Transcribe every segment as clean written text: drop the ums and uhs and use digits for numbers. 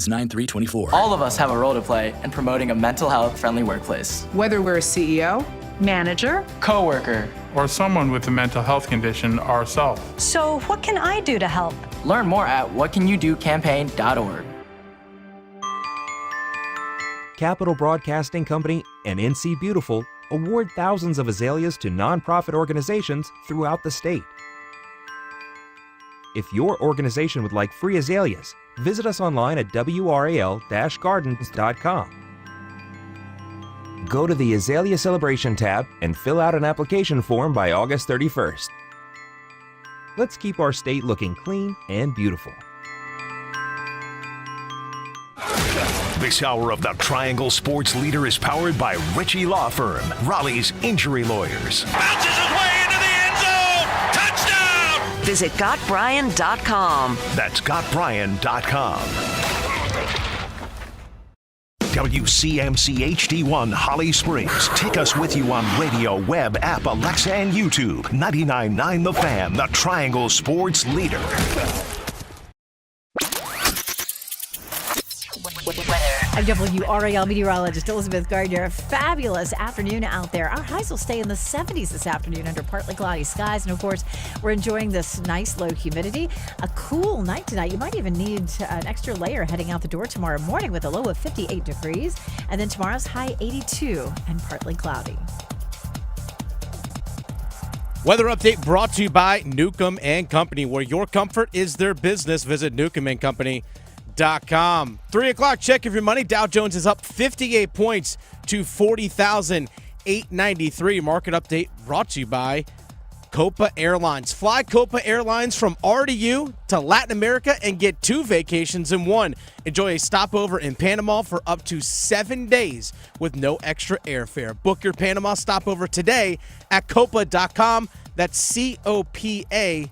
9324. All of us have a role to play in promoting a mental health-friendly workplace. Whether we're a CEO, manager, coworker, or someone with a mental health condition ourselves. So what can I do to help? Learn more at whatcanyoudocampaign.org. Capital Broadcasting Company and NC Beautiful award thousands of azaleas to nonprofit organizations throughout the state. If your organization would like free azaleas, visit us online at wral-gardens.com. Go to the Azalea Celebration tab and fill out an application form by August 31st. Let's keep our state looking clean and beautiful. This hour of the Triangle Sports Leader is powered by Ritchie Law Firm, Raleigh's injury lawyers. Bounces his way into the end zone. Touchdown! Visit GotBrian.com. That's GotBrian.com. WCMC HD1 Holly Springs. Take us with you on radio, web, app, Alexa, and YouTube. 99.9 The Fan, the Triangle Sports Leader. I'm WRAL meteorologist Elizabeth Gardner. A fabulous afternoon out there. Our highs will stay in the 70s this afternoon under partly cloudy skies. And, of course, we're enjoying this nice low humidity. A cool night tonight. You might even need an extra layer heading out the door tomorrow morning with a low of 58 degrees. And then tomorrow's high 82 and partly cloudy. Weather update brought to you by Newcomb & Company, where your comfort is their business. Visit Newcomb & Company. 3 o'clock, check of your money. Dow Jones is up 58 points to 40,893. Market update brought to you by Copa Airlines. Fly Copa Airlines from RDU to Latin America and get 2 vacations in one. Enjoy a stopover in Panama for up to 7 days with no extra airfare. Book your Panama stopover today at copa.com. That's COPA.com.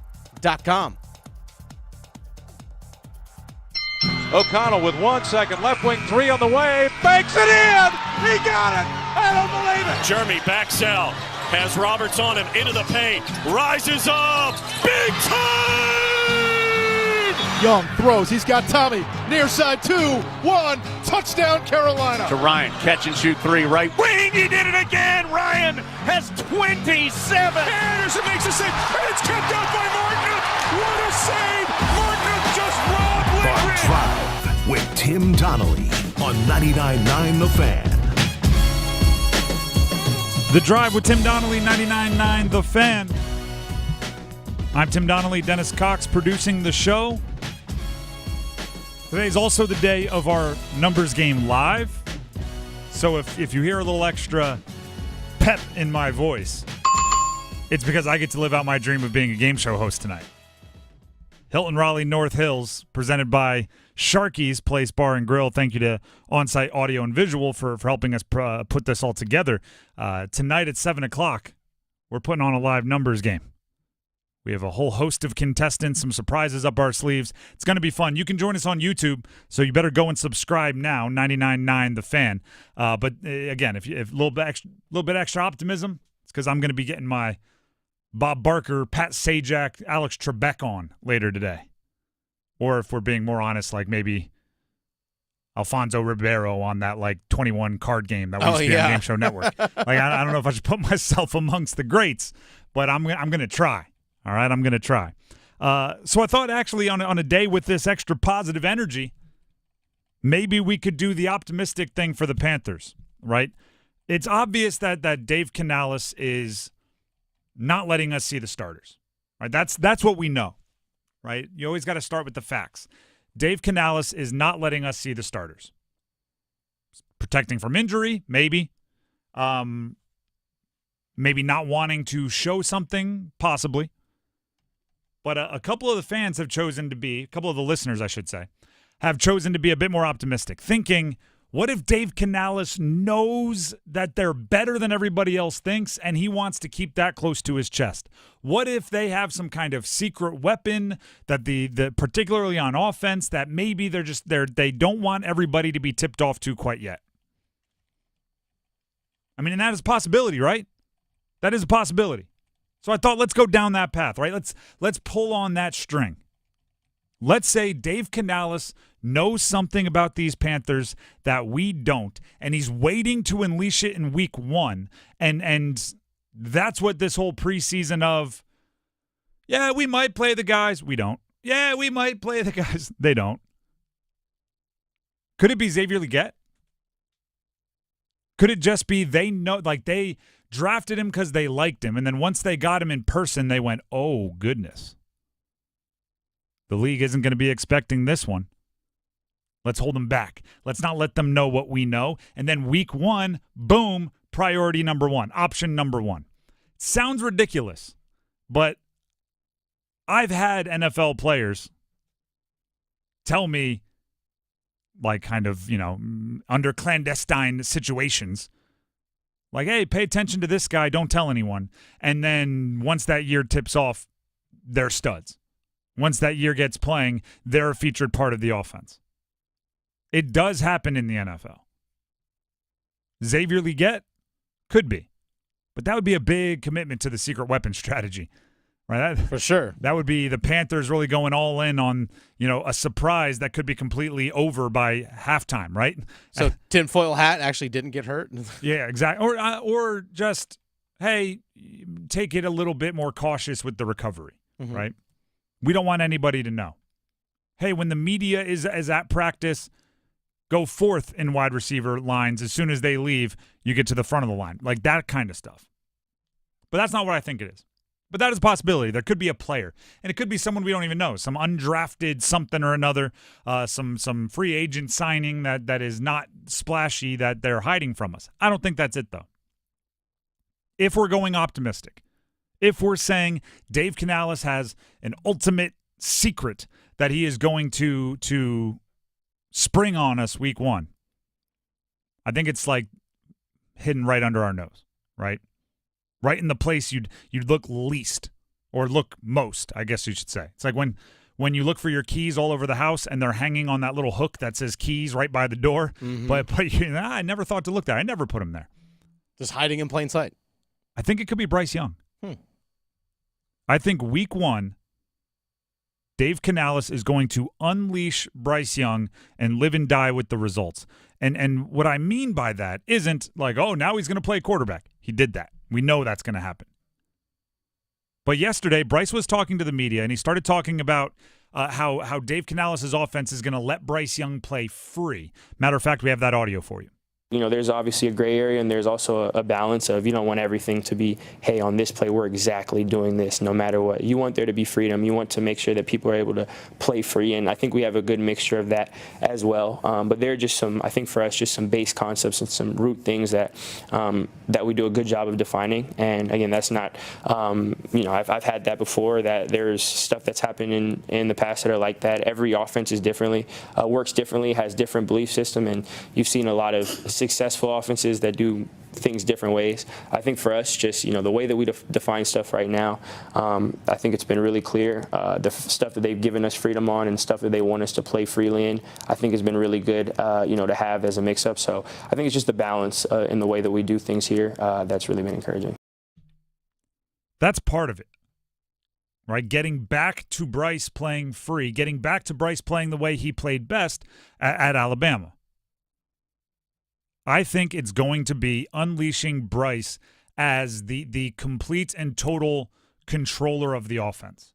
O'Connell with 1 second, left wing 3 on the way, banks it in! He got it! I don't believe it! Jeremy Baxell has Roberts on him into the paint, rises up, big time! Young throws, he's got Tommy, near side 2-1, touchdown Carolina. To Ryan, catch and shoot 3, right wing, he did it again! Ryan has 27! Anderson makes a save, and it's kept out by Martin! What a save! Martin just robbed The Drive with Tim Donnelly on 99.9 The Fan. The Drive with Tim Donnelly, 99.9 The Fan. I'm Tim Donnelly, Dennis Cox producing the show. Today is also the day of our numbers game live. So if you hear a little extra pep in my voice, it's because I get to live out my dream of being a game show host tonight. Hilton Raleigh North Hills, presented by Sharky's Place Bar and Grill. Thank you to On-Site Audio and Visual for helping us put this all together. Tonight at 7 o'clock, we're putting on a live numbers game. We have a whole host of contestants, some surprises up our sleeves. It's going to be fun. You can join us on YouTube, so you better go and subscribe now, 99.9 The Fan. But again, if a little bit extra optimism, it's because I'm going to be getting my Bob Barker, Pat Sajak, Alex Trebek on later today. Or if we're being more honest, like maybe Alfonso Ribeiro on that 21 card game that we used to be on Game Show Network. I don't know if I should put myself amongst the greats, but I'm going to try. All right, I'm going to try. So I thought actually on a day with this extra positive energy, maybe we could do the optimistic thing for the Panthers, right? It's obvious that Dave Canales is not letting us see the starters, right? That's what we know, right? You always got to start with the facts. Dave Canales is not letting us see the starters. Protecting from injury, maybe. Maybe not wanting to show something, possibly. But a couple of the fans have chosen to be, a couple of the listeners, I should say, have chosen to be a bit more optimistic, thinking, what if Dave Canales knows that they're better than everybody else thinks and he wants to keep that close to his chest? What if they have some kind of secret weapon that the particularly on offense that maybe they don't want everybody to be tipped off to quite yet? I mean, and that is a possibility, right? That is a possibility. So I thought, let's go down that path, right? Let's pull on that string. Let's say Dave Canales knows something about these Panthers that we don't, and he's waiting to unleash it in week 1. And that's what this whole preseason of, yeah, we might play the guys. We don't. Yeah, we might play the guys. They don't. Could it be Xavier Legette? Could it just be they know, like they drafted him because they liked him, and then once they got him in person, they went, oh, goodness. The league isn't going to be expecting this one. Let's hold them back. Let's not let them know what we know. And then week 1, boom, priority number 1, option number 1. Sounds ridiculous, but I've had NFL players tell me, like kind of, under clandestine situations, like, hey, pay attention to this guy, don't tell anyone. And then once that year tips off, they're studs. Once that year gets playing, they're a featured part of the offense. It does happen in the NFL. Xavier Legette could be. But that would be a big commitment to the secret weapon strategy. Right? For sure. That would be the Panthers really going all in on, a surprise that could be completely over by halftime, right? So tinfoil hat actually didn't get hurt? Yeah, exactly. Or just, hey, take it a little bit more cautious with the recovery, right? We don't want anybody to know. Hey, when the media is at practice, go fourth in wide receiver lines. As soon as they leave, you get to the front of the line. Like that kind of stuff. But that's not what I think it is. But that is a possibility. There could be a player. And it could be someone we don't even know. Some undrafted something or another. Some free agent signing that is not splashy that they're hiding from us. I don't think that's it, though. If we're going optimistic. If we're saying Dave Canales has an ultimate secret that he is going to spring on us week 1, I think it's like hidden right under our nose, right? Right in the place you'd look least or look most, I guess you should say. It's like when you look for your keys all over the house and they're hanging on that little hook that says keys right by the door. But I never thought to look there. I never put them there. Just hiding in plain sight. I think it could be Bryce Young. I think week 1, Dave Canales is going to unleash Bryce Young and live and die with the results. And what I mean by that isn't like, oh, now he's going to play quarterback. He did that. We know that's going to happen. But yesterday, Bryce was talking to the media, and he started talking about how Dave Canales' offense is going to let Bryce Young play free. Matter of fact, we have that audio for you. There's obviously a gray area, and there's also a balance of you don't want everything to be, hey, on this play, we're exactly doing this no matter what. You want there to be freedom. You want to make sure that people are able to play free, and I think we have a good mixture of that as well. But there are just some, I think for us, just some base concepts and some root things that we do a good job of defining. And again, that's not, I've had that before, that there's stuff that's happened in the past that are like that. Every offense is works differently, has different belief system, and you've seen a lot of successful offenses that do things different ways. I think for us, just the way that we define stuff right now, I think it's been really clear. The stuff that they've given us freedom on and stuff that they want us to play freely in, I think has been really good, to have as a mix-up. So I think it's just the balance in the way that we do things here that's really been encouraging. That's part of it, right? Getting back to Bryce playing free, getting back to Bryce playing the way he played best at Alabama. I think it's going to be unleashing Bryce as the complete and total controller of the offense.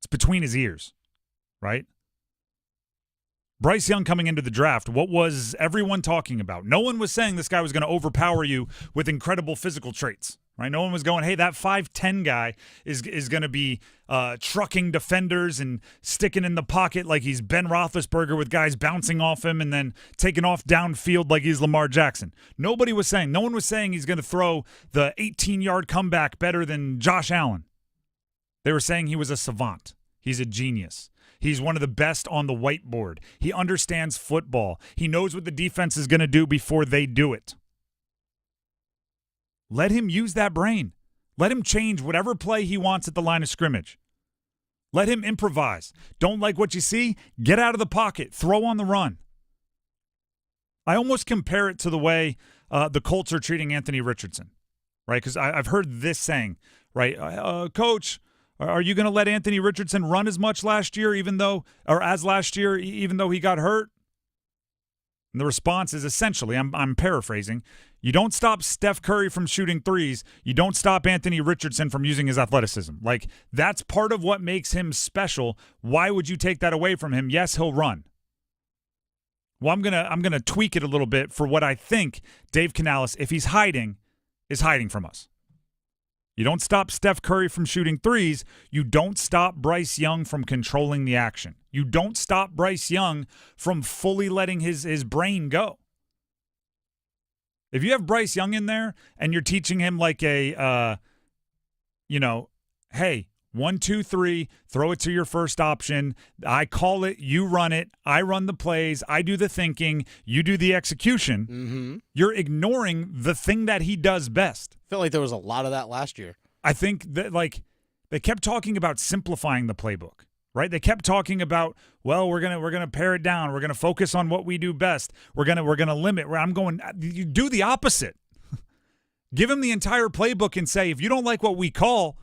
It's between his ears, right? Bryce Young coming into the draft, what was everyone talking about? No one was saying this guy was going to overpower you with incredible physical traits, right? No one was going, hey, that 5'10 guy is going to be trucking defenders and sticking in the pocket like he's Ben Roethlisberger with guys bouncing off him and then taking off downfield like he's Lamar Jackson. No one was saying he's going to throw the 18-yard comeback better than Josh Allen. They were saying he was a savant. He's a genius. He's one of the best on the whiteboard. He understands football. He knows what the defense is going to do before they do it. Let him use that brain. Let him change whatever play he wants at the line of scrimmage. Let him improvise. Don't like what you see? Get out of the pocket. Throw on the run. I almost compare it to the way the Colts are treating Anthony Richardson, right? Because I've heard this saying, right? Coach, Are you going to let Anthony Richardson run as much last year, even though he got hurt? And the response is essentially, I'm paraphrasing, you don't stop Steph Curry from shooting threes. You don't stop Anthony Richardson from using his athleticism. Like, that's part of what makes him special. Why would you take that away from him? Yes, he'll run. Well, I'm gonna tweak it a little bit for what I think Dave Canales, if he's hiding, is hiding from us. You don't stop Steph Curry from shooting threes. You don't stop Bryce Young from controlling the action. You don't stop Bryce Young from fully letting his brain go. If you have Bryce Young in there and you're teaching him like hey, 1, 2, 3, throw it to your first option. I call it, you run it. I run the plays. I do the thinking. You do the execution. Mm-hmm. You're ignoring the thing that he does best. I feel like there was a lot of that last year. I think that, they kept talking about simplifying the playbook, right? They kept talking about, well, we're gonna pare it down. We're gonna focus on what we do best. We're gonna limit. I'm going, you do the opposite. Give him the entire playbook and say, if you don't like what we call,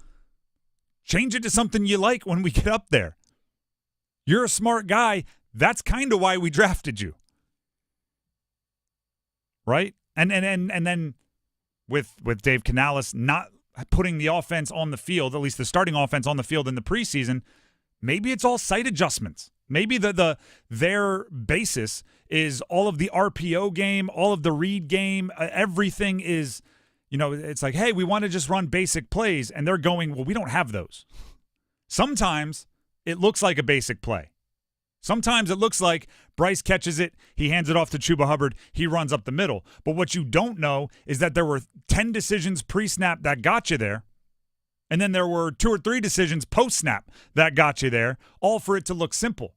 change it to something you like when we get up there. You're a smart guy. That's kind of why we drafted you. Right? And then with Dave Canales not putting the offense on the field, at least the starting offense on the field in the preseason, maybe it's all sight adjustments. Maybe their basis is all of the RPO game, all of the read game, everything is, it's like, hey, we want to just run basic plays, and they're going, well, we don't have those. Sometimes it looks like a basic play. Sometimes it looks like Bryce catches it, he hands it off to Chuba Hubbard, he runs up the middle. But what you don't know is that there were 10 decisions pre-snap that got you there, and then there were 2 or 3 decisions post-snap that got you there, all for it to look simple.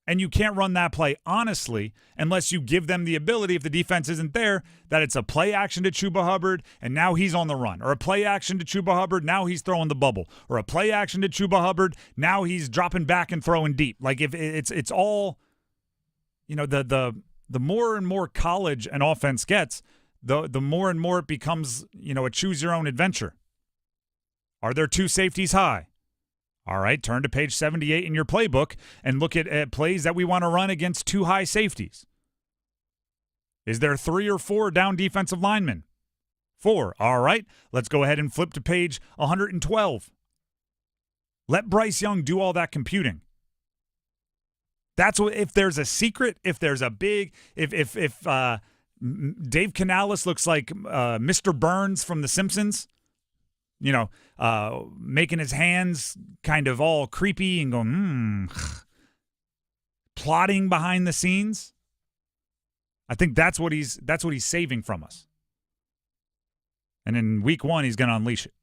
And you can't run that play honestly unless you give them the ability, if the defense isn't there, that it's a play action to Chuba Hubbard, and now he's on the run. Or a play action to Chuba Hubbard, now he's throwing the bubble. Or a play action to Chuba Hubbard, now he's dropping back and throwing deep. Like, if it's all, the more and more college an offense gets, the more and more it becomes, a choose-your-own adventure. Are there 2 safeties high? All right, turn to page 78 in your playbook and look at plays that we want to run against 2 high safeties. Is there 3 or 4 down defensive linemen? 4. All right, let's go ahead and flip to page 112. Let Bryce Young do all that computing. That's what, if there's a secret, if there's a big, if Dave Canales looks like Mr. Burns from The Simpsons, making his hands kind of all creepy and going, plotting behind the scenes. I think that's what he's saving from us. And in week 1, he's going to unleash it.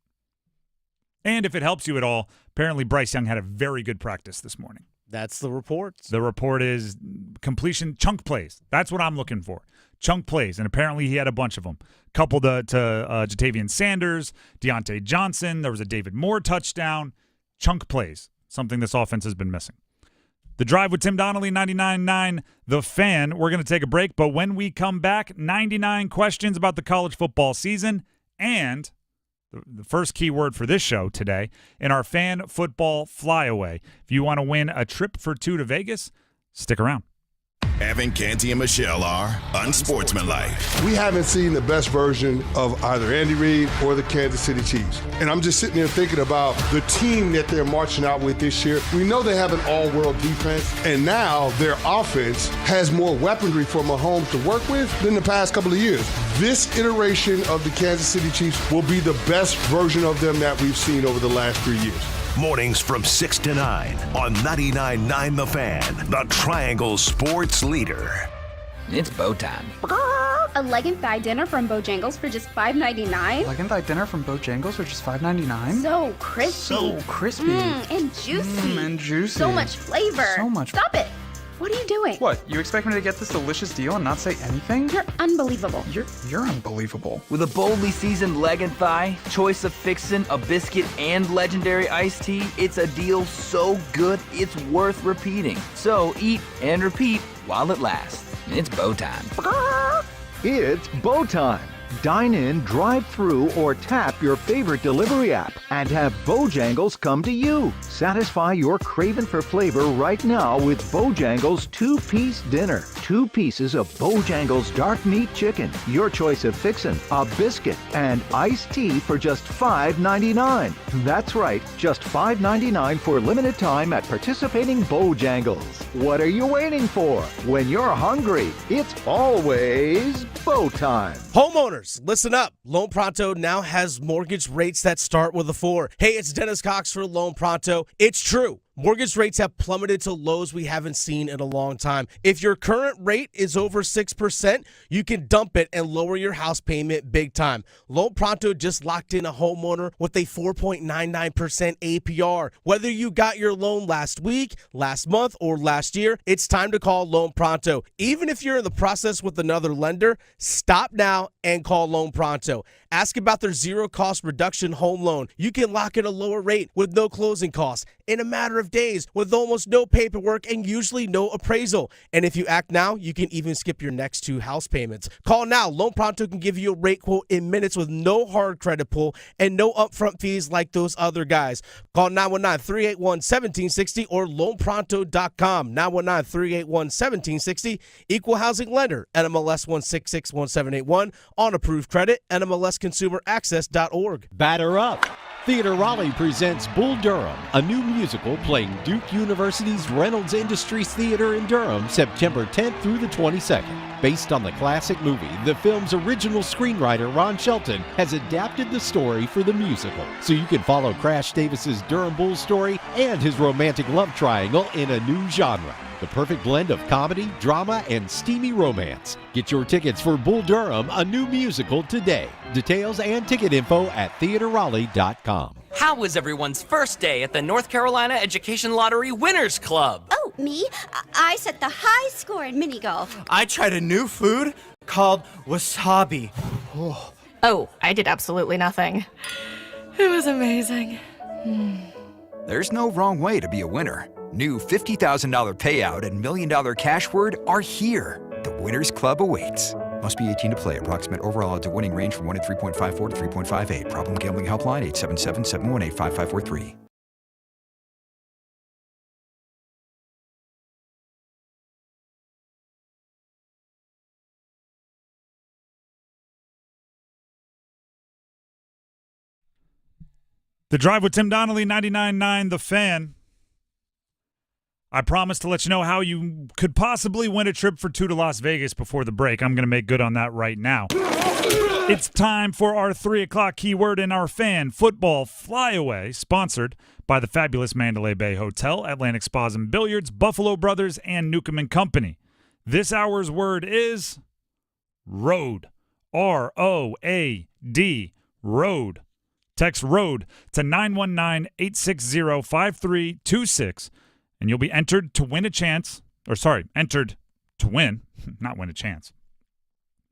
And if it helps you at all, apparently Bryce Young had a very good practice this morning. That's the report. The report is completion, chunk plays. That's what I'm looking for. Chunk plays, and apparently he had a bunch of them. Coupled to Jatavian Sanders, Deontay Johnson. There was a David Moore touchdown. Chunk plays, something this offense has been missing. The Drive with Tim Donnelly, 99.9 The Fan. We're going to take a break, but when we come back, 99 questions about the college football season and the first key word for this show today in our Fan Football Flyaway. If you want to win a trip for 2 to Vegas, stick around. Evan, Canty, and Michelle are unsportsmanlike. We haven't seen the best version of either Andy Reid or the Kansas City Chiefs. And I'm just sitting there thinking about the team that they're marching out with this year. We know they have an all-world defense, and now their offense has more weaponry for Mahomes to work with than the past couple of years. This iteration of the Kansas City Chiefs will be the best version of them that we've seen over the last 3 years. Mornings from 6 to 9 on 99.9 The Fan, the Triangle Sports Leader. It's bow time. A leg and thigh dinner from Bojangles for just $5.99? Leg and thigh dinner from Bojangles for just $5.99? So crispy. So crispy. And juicy. And juicy. So much flavor. So much. Stop it. What are you doing? What, you expect me to get this delicious deal and not say anything? You're unbelievable. You're unbelievable. With a boldly seasoned leg and thigh, choice of fixin', a biscuit, and legendary iced tea, it's a deal so good it's worth repeating. So eat and repeat while it lasts. It's bow time. It's bow time. Dine in, drive through, or tap your favorite delivery app and have Bojangles come to you. Satisfy your craving for flavor right now with Bojangles 2-piece dinner. 2 pieces of Bojangles dark meat chicken, your choice of fixin', a biscuit, and iced tea for just $5.99. That's right, just $5.99 for limited time at participating Bojangles. What are you waiting for? When you're hungry, it's always Bo time. Homeowners, listen up. Loan Pronto now has mortgage rates that start with a 4. Hey, it's Dennis Cox for Loan Pronto. It's true. Mortgage rates have plummeted to lows we haven't seen in a long time. If your current rate is over 6%, you can dump it and lower your house payment big time. Loan Pronto just locked in a homeowner with a 4.99% APR. Whether you got your loan last week, last month, or last year, it's time to call Loan Pronto. Even if you're in the process with another lender, stop now and call Loan Pronto. Ask about their zero-cost reduction home loan. You can lock in a lower rate with no closing costs in a matter of days with almost no paperwork and usually no appraisal. And if you act now, you can even skip your next 2 house payments. Call now. Loan Pronto can give you a rate quote in minutes with no hard credit pull and no upfront fees like those other guys. Call 919-381-1760 or loanpronto.com. 919-381-1760. Equal housing lender. NMLS 1661781 on approved credit. NMLSconsumeraccess.org. Batter up. Theater Raleigh presents Bull Durham, a new musical playing Duke University's Reynolds Industries Theater in Durham, September 10th through the 22nd. Based on the classic movie, the film's original screenwriter Ron Shelton has adapted the story for the musical, so you can follow Crash Davis's Durham Bulls story and his romantic love triangle in a new genre. The perfect blend of comedy, drama, and steamy romance. Get your tickets for Bull Durham, a new musical, today. Details and ticket info at theaterraleigh.com. How was everyone's first day at the North Carolina Education Lottery Winners Club? Oh, me? I set the high score in mini golf. I tried a new food called wasabi. Oh, I did absolutely nothing. It was amazing. There's no wrong way to be a winner. New $50,000 payout and $1 million cash word are here. The Winners Club awaits. Must be 18 to play. Approximate overall odds of winning range from 1 in 3.54 to 3.58. Problem gambling helpline 877-718-5543. The Drive with Tim Donnelly, 99.9 The Fan. I promised to let you know how you could possibly win a trip for 2 to Las Vegas before the break. I'm going to make good on that right now. It's time for our 3 o'clock keyword in our fan Football FlyAway, sponsored by the fabulous Mandalay Bay Hotel, Atlantic Spas and Billiards, Buffalo Brothers, and Newcomb & Company. This hour's word is road. R-O-A-D, road. Text ROAD to 919-860-5326, and you'll be entered to win a chance. Entered to win, not win a chance.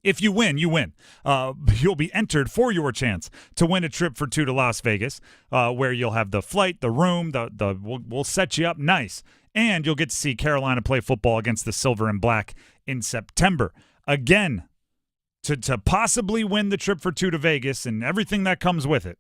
If you win, you win. You'll be entered for your chance to win a trip for 2 to Las Vegas, where you'll have the flight, the room, we'll set you up nice, and you'll get to see Carolina play football against the Silver and Black in September. Again, to possibly win the trip for 2 to Vegas and everything that comes with it,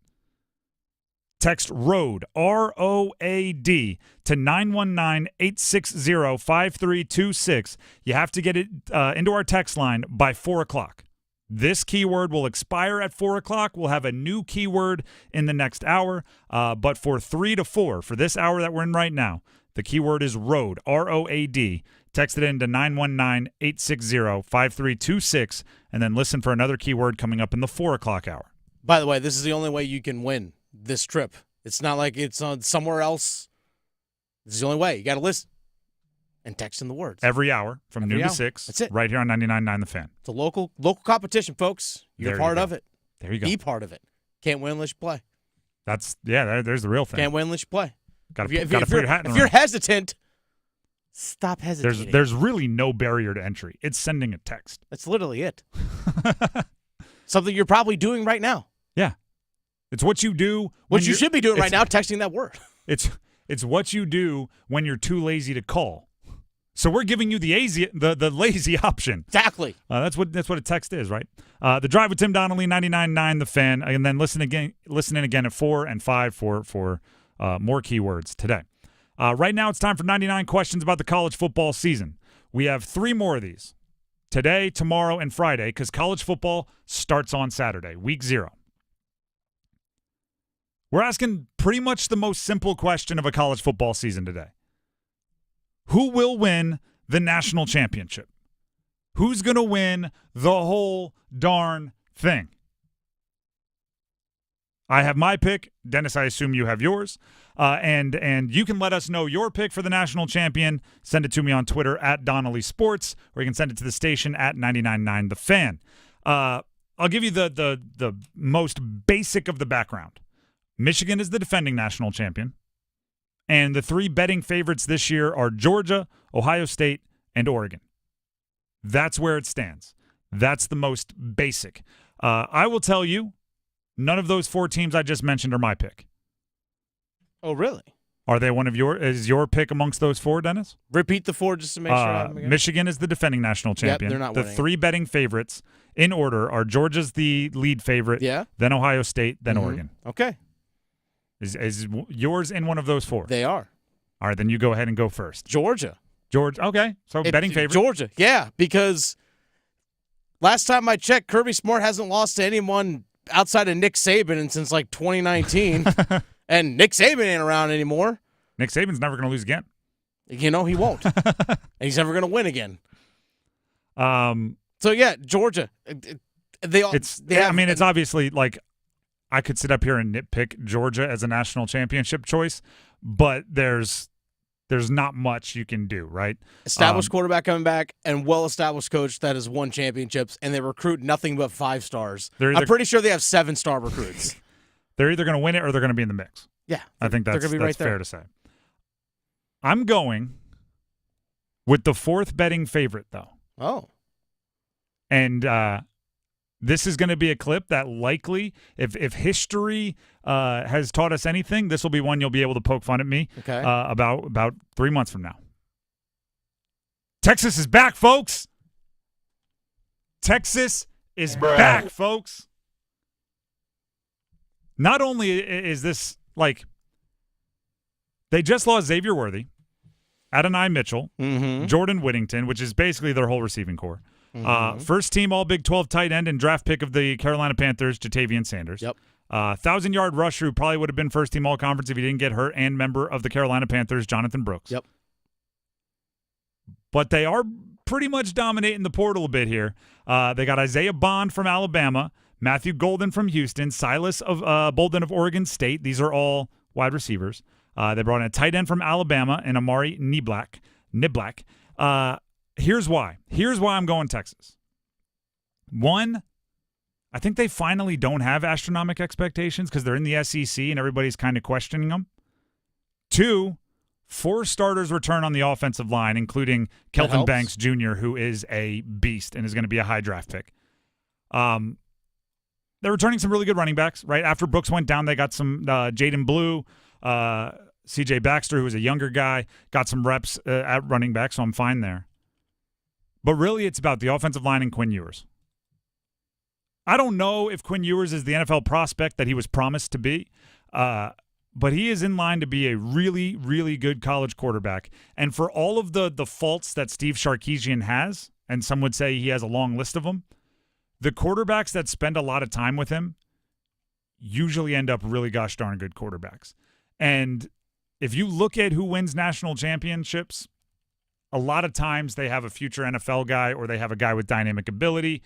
text ROAD, R-O-A-D, to 919-860-5326. You have to get it into our text line by 4 o'clock. This keyword will expire at 4 o'clock. We'll have a new keyword in the next hour. But for 3 to 4, for this hour that we're in right now, the keyword is ROAD, R-O-A-D. Text it in to 919-860-5326, and then listen for another keyword coming up in the 4 o'clock hour. By the way, this is the only way you can win this trip. It's not like it's on somewhere else. This is the only way. You got to listen and text in the words. Every hour from noon to 6. That's it. Right here on 99.9 The Fan. It's a local competition, folks. You're part of it. There you go. Be part of it. Can't win unless you play. There's the real thing. Can't win unless you play. If you're hesitant, stop hesitating. There's really no barrier to entry. It's sending a text. That's literally it. Something you're probably doing right now. Yeah. It's what you do. What you should be doing right now, texting that word. It's what you do when you're too lazy to call. So we're giving you the lazy option. Exactly. That's what a text is, right? The Drive with Tim Donnelly, 99.9 The Fan, and then listen in again at 4 and 5 for more keywords today. Right now it's time for 99 questions about the college football season. We have 3 more of these today, tomorrow, and Friday because college football starts on Saturday, week 0. We're asking pretty much the most simple question of a college football season today. Who will win the national championship? Who's going to win the whole darn thing? I have my pick. Dennis, I assume you have yours. And you can let us know your pick for the national champion. Send it to me on Twitter at Donnelly Sports, or you can send it to the station at 99.9 The Fan. I'll give you the most basic of the background. Michigan is the defending national champion. And the 3 betting favorites this year are Georgia, Ohio State, and Oregon. That's where it stands. That's the most basic. I will tell you, none of those 4 teams I just mentioned are my pick. Oh, really? Are they one of is your pick amongst those 4, Dennis? Repeat the 4 just to make sure I have them again. Michigan is the defending national champion. Yep, they're not the winning. 3 betting favorites in order are Georgia's the lead favorite, then Ohio State, then Oregon. Okay. Is yours in one of those 4? They are. All right, then you go ahead and go first. Georgia. Okay. So betting favorite. Georgia, yeah, because last time I checked, Kirby Smart hasn't lost to anyone outside of Nick Saban since like 2019, and Nick Saban ain't around anymore. Nick Saban's never going to lose again. You know, he won't. And he's never going to win again. So, yeah, Georgia. It's obviously like I could sit up here and nitpick Georgia as a national championship choice, but there's not much you can do, right? Established quarterback coming back and well-established coach that has won championships, and they recruit nothing but 5 stars. I'm pretty sure they have 7-star recruits. They're either going to win it or they're going to be in the mix. Yeah. I think that's right fair to say. I'm going with the 4th betting favorite, though. Oh. And this is going to be a clip that likely, if history has taught us anything, this will be one you'll be able to poke fun at me about 3 months from now. Texas is back, folks. Texas is back, folks. Not only is this like they just lost Xavier Worthy, Adonai Mitchell, Jordan Whittington, which is basically their whole receiving core. First team All Big 12 tight end and draft pick of the Carolina Panthers, Jatavian Sanders. Yep. 1,000-yard rusher who probably would have been first team All Conference if he didn't get hurt, and member of the Carolina Panthers, Jonathan Brooks. Yep. But they are pretty much dominating the portal a bit here. They got Isaiah Bond from Alabama, Matthew Golden from Houston, Silas of Bolden of Oregon State. These are all wide receivers. They brought in a tight end from Alabama and Amari Niblack. Here's why. Here's why I'm going Texas. 1, I think they finally don't have astronomical expectations because they're in the SEC and everybody's kind of questioning them. 2, 4 starters return on the offensive line, including Kelvin Banks Jr., who is a beast and is going to be a high draft pick. They're returning some really good running backs, right? After Brooks went down, they got some Jaden Blue, C.J. Baxter, who was a younger guy, got some reps at running back, so I'm fine there. But really, it's about the offensive line and Quinn Ewers. I don't know if Quinn Ewers is the NFL prospect that he was promised to be, but he is in line to be a really, really good college quarterback. And for all of the faults that Steve Sarkisian has, and some would say he has a long list of them, the quarterbacks that spend a lot of time with him usually end up really gosh darn good quarterbacks. And if you look at who wins national championships, a lot of times they have a future NFL guy or they have a guy with dynamic ability.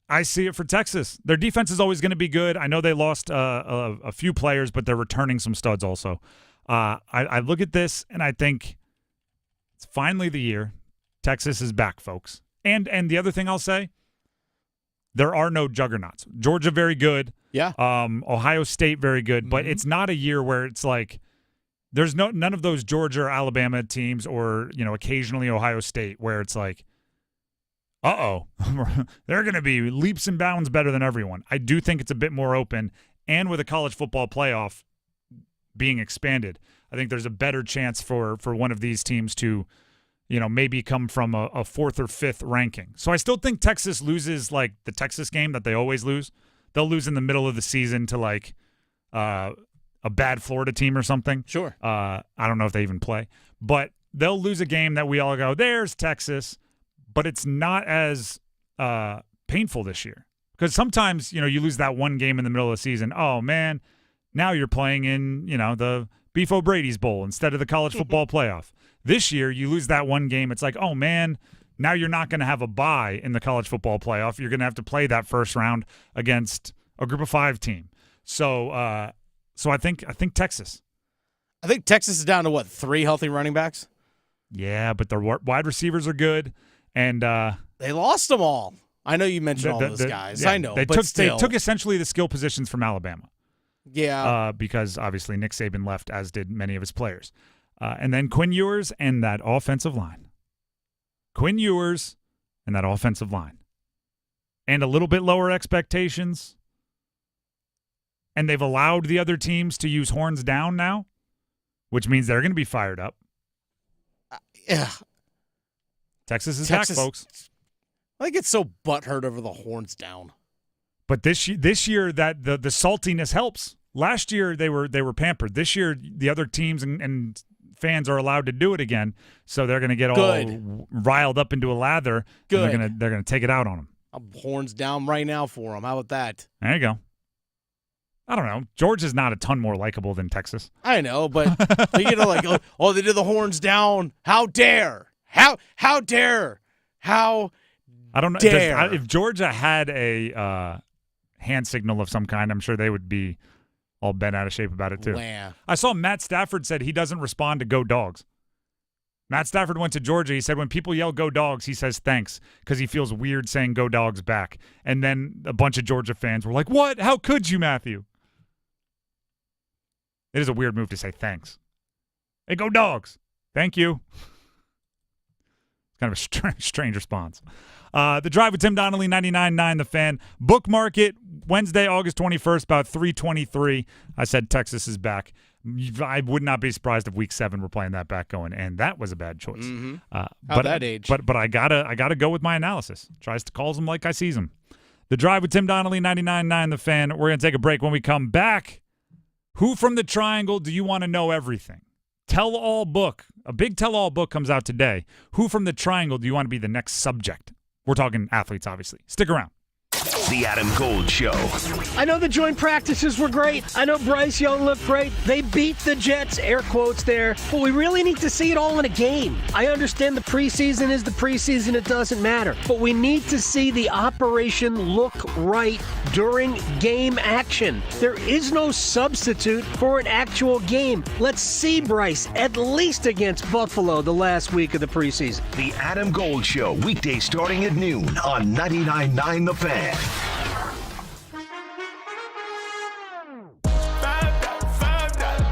I see it for Texas. Their defense is always going to be good. I know they lost a few players, but they're returning some studs also. I look at this, and I think it's finally the year. Texas is back, folks. And the other thing I'll say, there are no juggernauts. Georgia, very good. Yeah. Ohio State, very good. But it's not a year where it's like there's none of those Georgia or Alabama teams or, occasionally Ohio State where it's like, uh-oh, they're going to be leaps and bounds better than everyone. I do think it's a bit more open, and with a college football playoff being expanded, I think there's a better chance for one of these teams to, maybe come from a 4th or 5th ranking. So I still think Texas loses like the Texas game that they always lose. They'll lose in the middle of the season to like a bad Florida team or something. Sure. I don't know if they even play. But they'll lose a game that we all go, there's Texas. But it's not as painful this year. Because sometimes, you lose that one game in the middle of the season. Oh, man, now you're playing in, the Beef O'Brady's Bowl instead of the college football playoff. This year, you lose that one game. It's like, oh, man, now you're not going to have a bye in the college football playoff. You're going to have to play that first round against a group of 5 team. So I think Texas. I think Texas is down to, 3 healthy running backs? Yeah, but their wide receivers are good. And they lost them all. I know you mentioned all those guys. Yeah, I know, they took essentially the skill positions from Alabama. Yeah. Because obviously Nick Saban left, as did many of his players. And then Quinn Ewers and that offensive line. Quinn Ewers and that offensive line. And a little bit lower expectations. And they've allowed the other teams to use horns down now, which means they're going to be fired up. Yeah. Texas is back, folks. I get so butthurt over the horns down. But this year that the saltiness helps. Last year they were pampered. This year the other teams and fans are allowed to do it again, so they're going to get all riled up into a lather. Good. And they're going to take it out on them. I'm horns down right now for them. How about that? There you go. I don't know. Georgia's not a ton more likable than Texas. I know, but they did the horns down. How dare? How dare? How I don't know. dare? If Georgia had a hand signal of some kind, I'm sure they would be all bent out of shape about it too. Wow. I saw Matt Stafford said he doesn't respond to go dogs. Matt Stafford went to Georgia. He said when people yell go dogs, he says thanks because he feels weird saying go dogs back. And then a bunch of Georgia fans were like, what? How could you, Matthew? It is a weird move to say thanks. Hey, go dogs. Thank you. Kind of a strange response. The Drive with Tim Donnelly, 99.9 The Fan. Bookmark it Wednesday, August 21st, about 3:23. I said Texas is back. I would not be surprised if Week 7 we're playing that back going, and that was a bad choice. Mm-hmm. But that age. But I gotta go with my analysis. Tries to calls them like I sees them. The Drive with Tim Donnelly, 99.9 The Fan. We're gonna take a break. When we come back, who from the Triangle do you want to know everything? Tell-all book. A big tell-all book comes out today. Who from the Triangle do you want to be the next subject? We're talking athletes, obviously. Stick around. The Adam Gold Show. I know the joint practices were great. I know Bryce Young looked great. They beat the Jets, air quotes there. But we really need to see it all in a game. I understand the preseason is the preseason. It doesn't matter. But we need to see the operation look right during game action. There is no substitute for an actual game. Let's see Bryce at least against Buffalo the last week of the preseason. The Adam Gold Show, weekday starting at noon on 99.9 The Fan.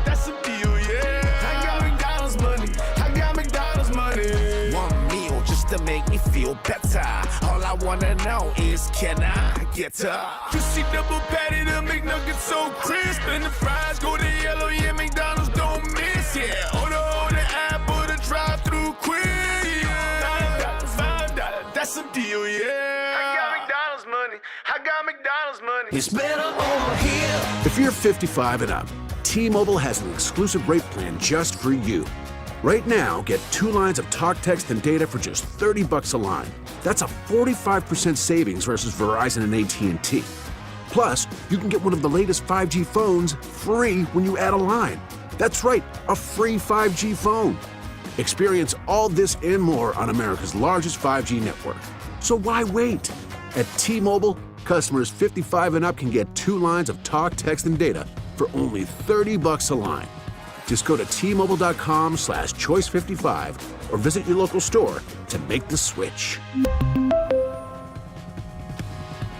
That's a deal, yeah. I got McDonald's money. I got McDonald's money. One meal just to make me feel better. All I wanna know is, can I get up? Juicy double patty, the McNuggets so crisp, and the fries go to yellow. Yeah, McDonald's don't miss. Yeah, order app or the drive-through quick. Yeah, $5. That's a deal, yeah. I got McDonald's money. I got McDonald's money. It's better over here. If you're 55 and up, T-Mobile has an exclusive rate plan just for you. Right now, get 2 lines of talk, text, and data for just $30 a line. That's a 45% savings versus Verizon and AT&T. Plus, you can get one of the latest 5G phones free when you add a line. That's right, a free 5G phone. Experience all this and more on America's largest 5G network. So why wait? At T-Mobile, customers 55 and up can get 2 lines of talk, text, and data for only $30 a line. Just go to T-Mobile.com/choice55 or visit your local store to make the switch.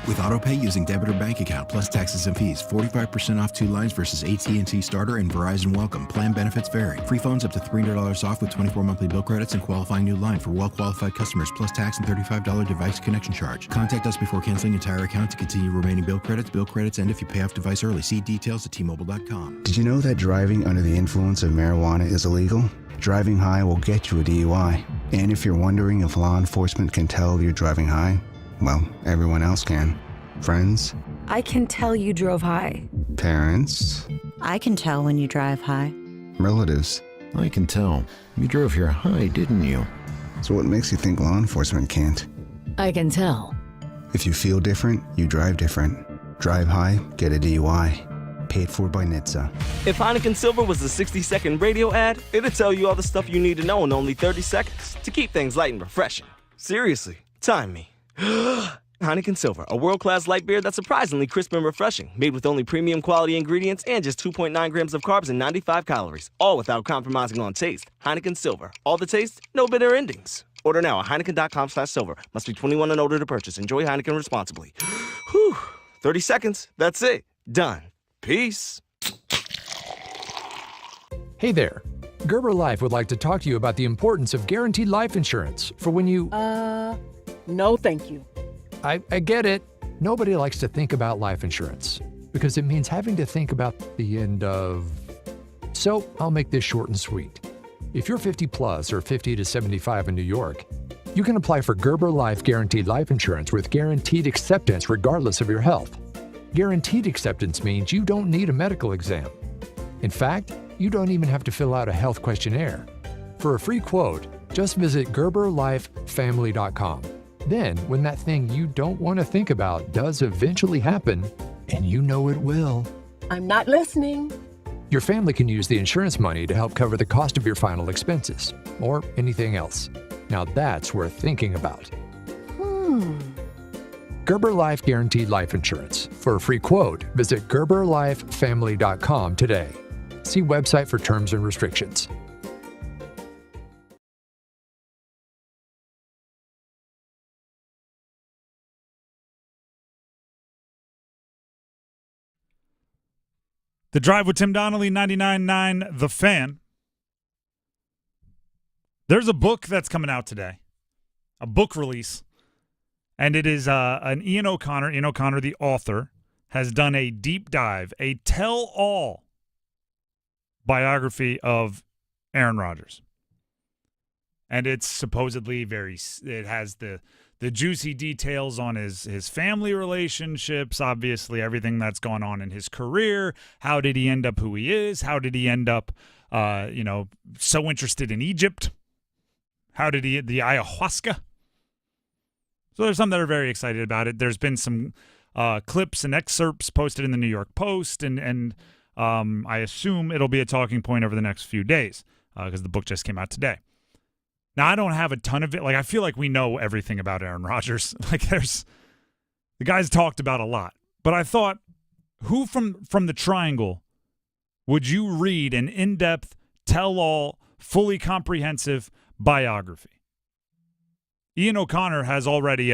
With AutoPay using debit or bank account plus taxes and fees, 45% off 2 lines versus AT&T Starter and Verizon Welcome. Plan benefits vary. Free phones up to $300 off with 24 monthly bill credits and qualifying new line for well-qualified customers plus tax and $35 device connection charge. Contact us before canceling entire account to continue remaining bill credits. Bill credits end if you pay off device early. See details at T-Mobile.com. Did you know that driving under the influence of marijuana is illegal? Driving high will get you a DUI. And if you're wondering if law enforcement can tell you're driving high, well, everyone else can. Friends, I can tell you drove high. parents, I can tell when you drive high. relatives. I can tell. You drove here high, didn't you? So what makes you think law enforcement can't? I can tell. If you feel different, you drive different. Drive high, get a DUI. Paid for by Nitsa. If Heineken Silver was a 60-second radio ad, it'd tell you all the stuff you need to know in only 30 seconds to keep things light and refreshing. Seriously, time me. Heineken Silver, a world-class light beer that's surprisingly crisp and refreshing, made with only premium quality ingredients and just 2.9 grams of carbs and 95 calories, all without compromising on taste. Heineken Silver, all the taste, no bitter endings. Order now at Heineken.com/silver. Must be 21 and older to purchase. Enjoy Heineken responsibly. Whew, 30 seconds, that's it. Done. Peace. Hey there. Gerber Life would like to talk to you about the importance of guaranteed life insurance for when you... No, thank you. I get it. Nobody likes to think about life insurance because it means having to think about the end of... So I'll make this short and sweet. If you're 50 plus or 50 to 75 in New York, you can apply for Gerber Life Guaranteed Life Insurance with guaranteed acceptance regardless of your health. Guaranteed acceptance means you don't need a medical exam. In fact, you don't even have to fill out a health questionnaire. For a free quote, just visit GerberLifeFamily.com. Then, when that thing you don't want to think about does eventually happen, and you know it will, I'm not listening. your family can use the insurance money to help cover the cost of your final expenses, or anything else. Now that's worth thinking about. Gerber Life Guaranteed Life Insurance. For a free quote, visit GerberLifeFamily.com today. See website for terms and restrictions. The Drive with Tim Donnelly, 99.9 The Fan. There's a book that's coming out today, a book release, and it is an Ian O'Connor. Ian O'Connor, the author, has done a deep dive, a tell-all biography of Aaron Rodgers. And it's supposedly it has the juicy details on his family relationships, obviously everything that's gone on in his career. How did he end up who he is? How did he end up, so interested in Egypt? How did he, the ayahuasca? So there's some that are very excited about it. There's been some clips and excerpts posted in the New York Post, and I assume it'll be a talking point over the next few days because the book just came out today. Now, I don't have a ton of it. Like, I feel like we know everything about Aaron Rodgers. Like, the guy's talked about a lot. But I thought, who from the Triangle would you read an in-depth, tell-all, fully comprehensive biography? Ian O'Connor has already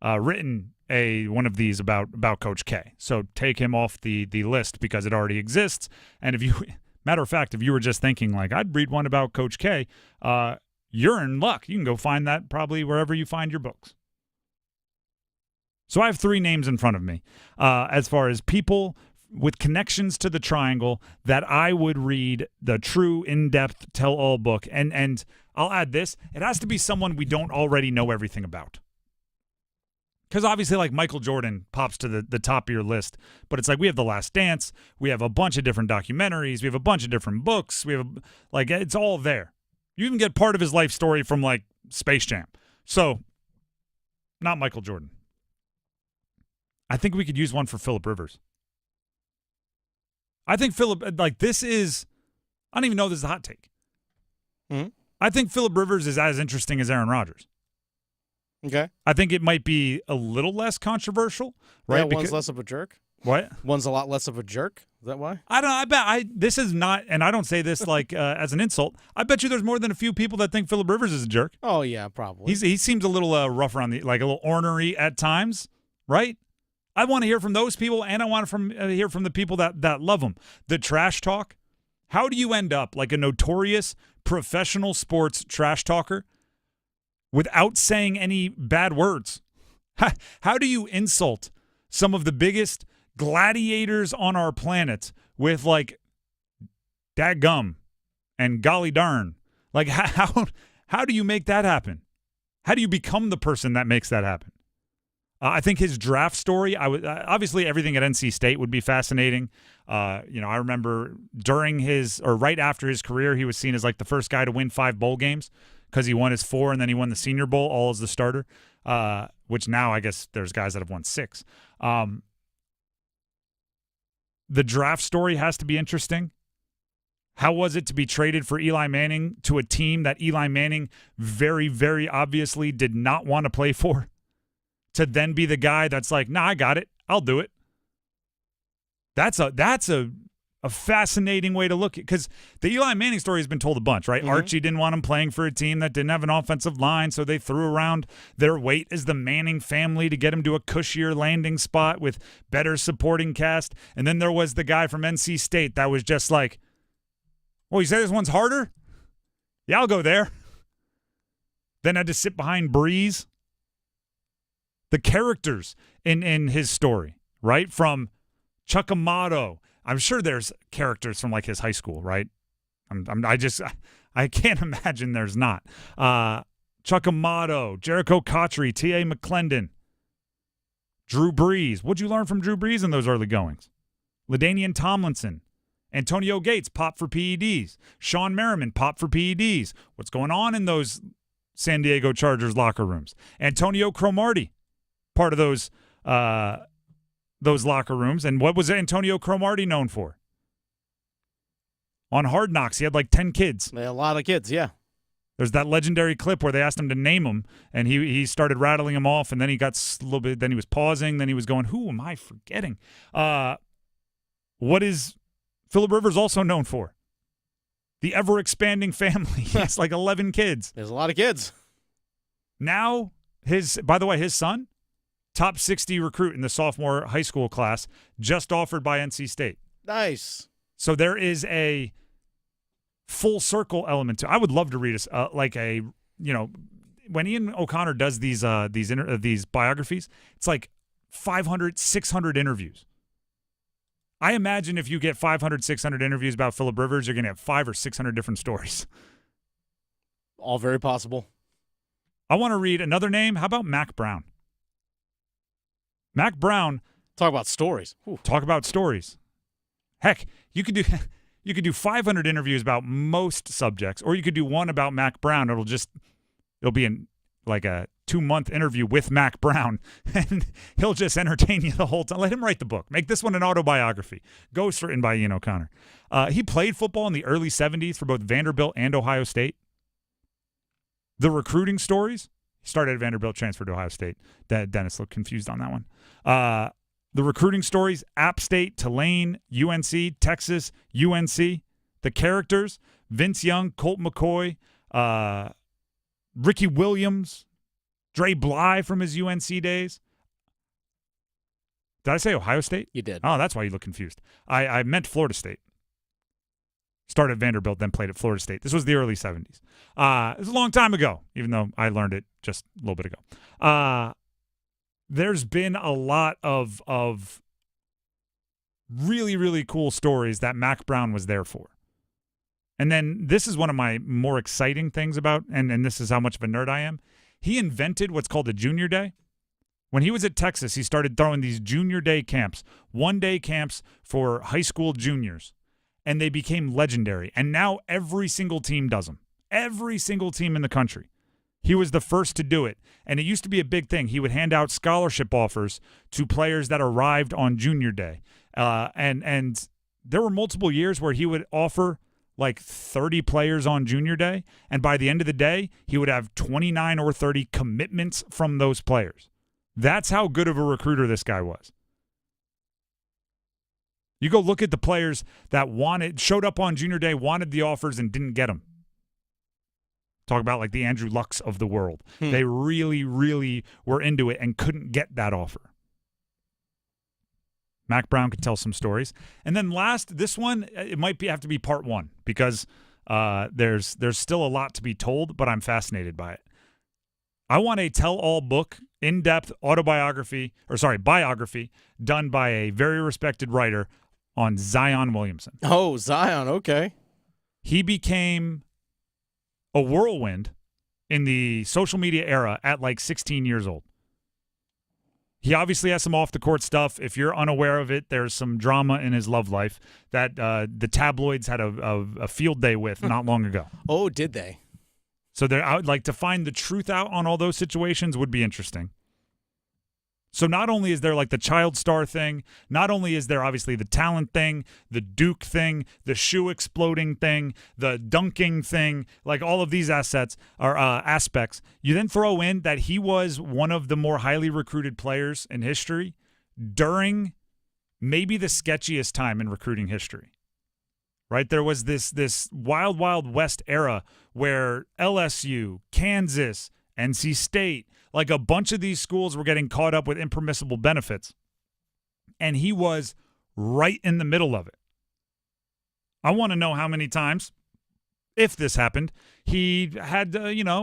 written one of these about Coach K. So take him off the list because it already exists. And matter of fact, if you were just thinking like I'd read one about Coach K, you're in luck. You can go find that probably wherever you find your books. So I have 3 names in front of me as far as people with connections to the Triangle that I would read the true in-depth tell-all book. And I'll add this. It has to be someone we don't already know everything about. Because obviously, like, Michael Jordan pops to the top of your list. But it's like we have The Last Dance. We have a bunch of different documentaries. We have a bunch of different books. We have, like, it's all there. You even get part of his life story from, like, Space Jam. So, not Michael Jordan. I think we could use one for Phillip Rivers. I think this is, I don't even know if this is a hot take. Mm-hmm. I think Phillip Rivers is as interesting as Aaron Rodgers. Okay. I think it might be a little less controversial, right? Yeah, one's less of a jerk. What? One's a lot less of a jerk. Is that why? I bet this is not, and I don't say this like as an insult. I bet you there's more than a few people that think Phillip Rivers is a jerk. Oh yeah, probably. He seems a little rough around a little ornery at times, right? I want to hear from those people, and I want to hear from the people that love them. The trash talk. How do you end up like a notorious professional sports trash talker without saying any bad words? How do you insult some of the biggest gladiators on our planet with like dadgum and golly darn? Like how do you make that happen? How do you become the person that makes that happen? I think his draft story, obviously everything at NC State would be fascinating. I remember right after his career, he was seen as like the first guy to win 5 bowl games because he won his 4 and then he won the Senior Bowl all as the starter, which now I guess there's guys that have won 6. The draft story has to be interesting. How was it to be traded for Eli Manning to a team that Eli Manning very, very obviously did not want to play for? To then be the guy that's like, nah, I got it. I'll do it. That's a fascinating way to look at, because the Eli Manning story has been told a bunch, right? Mm-hmm. Archie didn't want him playing for a team that didn't have an offensive line, so they threw around their weight as the Manning family to get him to a cushier landing spot with better supporting cast. And then there was the guy from NC State that was just like, well, you say this one's harder? Yeah, I'll go there. Then had to sit behind Breeze. The characters in his story, right? From Chuck Amato. I'm sure there's characters from like his high school, right? I can't imagine there's not. Chuck Amato, Jericho Cotchery, T.A. McClendon, Drew Brees. What'd you learn from Drew Brees in those early goings? LaDainian Tomlinson, Antonio Gates, pop for PEDs. Sean Merriman, pop for PEDs. What's going on in those San Diego Chargers locker rooms? Antonio Cromartie, part of those locker rooms. And what was Antonio Cromartie known for? On Hard Knocks, he had like 10 kids. A lot of kids, yeah. There's that legendary clip where they asked him to name them, and he started rattling them off, and then he got a little bit. Then he was pausing. Then he was going, "Who am I forgetting?" What is Phillip Rivers also known for? The ever-expanding family. He has like 11 kids. There's a lot of kids. Now, by the way, his son, top 60 recruit in the sophomore high school class, just offered by NC State. Nice. So there is a full circle element to. I would love to read when Ian O'Connor does these biographies, it's like 500, 600 interviews. I imagine if you get 500, 600 interviews about Phillip Rivers, you're going to have 500 or 600 different stories. All very possible. I want to read another name. How about Mac Brown? Mac Brown. Talk about stories. Ooh. Talk about stories. Heck, you could do 500 interviews about most subjects, or you could do one about Mac Brown. It'll be like a 2-month interview with Mac Brown, and he'll just entertain you the whole time. Let him write the book. Make this one an autobiography. Ghost written by Ian O'Connor. He played football in the early 70s for both Vanderbilt and Ohio State. The recruiting stories. He started at Vanderbilt, transferred to Ohio State. Dennis looked confused on that one. The recruiting stories, App State, Tulane, UNC, Texas, UNC. The characters, Vince Young, Colt McCoy, Ricky Williams, Dre Bly from his UNC days. Did I say Ohio State? You did. Oh, that's why you look confused. I meant Florida State. Started at Vanderbilt, then played at Florida State. This was the early 70s. It was a long time ago, even though I learned it just a little bit ago. There's been a lot of really, really cool stories that Mac Brown was there for. And then this is one of my more exciting things about, and this is how much of a nerd I am. He invented what's called a junior day. When he was at Texas, he started throwing these junior day camps, 1-day camps for high school juniors, and they became legendary. And now every single team does them. Every single team in the country. He was the first to do it, and it used to be a big thing. He would hand out scholarship offers to players that arrived on junior day. And there were multiple years where he would offer like 30 players on junior day, and by the end of the day, he would have 29 or 30 commitments from those players. That's how good of a recruiter this guy was. You go look at the players that showed up on junior day, wanted the offers, and didn't get them. Talk about like the Andrew Lucks of the world. They really, really were into it and couldn't get that offer. Mac Brown could tell some stories. And then last, this one, it might have to be part one because there's still a lot to be told, but I'm fascinated by it. I want a tell-all book, in-depth biography done by a very respected writer on Zion Williamson. Oh, Zion, okay. He became a whirlwind in the social media era at like 16 years old. He obviously has some off-the-court stuff. If you're unaware of it, there's some drama in his love life that the tabloids had a field day with not long ago. Oh, did they? So I would like to find the truth out on all those situations would be interesting. So not only is there like the child star thing, not only is there obviously the talent thing, the Duke thing, the shoe exploding thing, the dunking thing, like all of these aspects, you then throw in that he was one of the more highly recruited players in history during maybe the sketchiest time in recruiting history. Right? There was this wild, wild west era where LSU, Kansas, NC State, like a bunch of these schools were getting caught up with impermissible benefits. And he was right in the middle of it. I want to know how many times, if this happened, he had,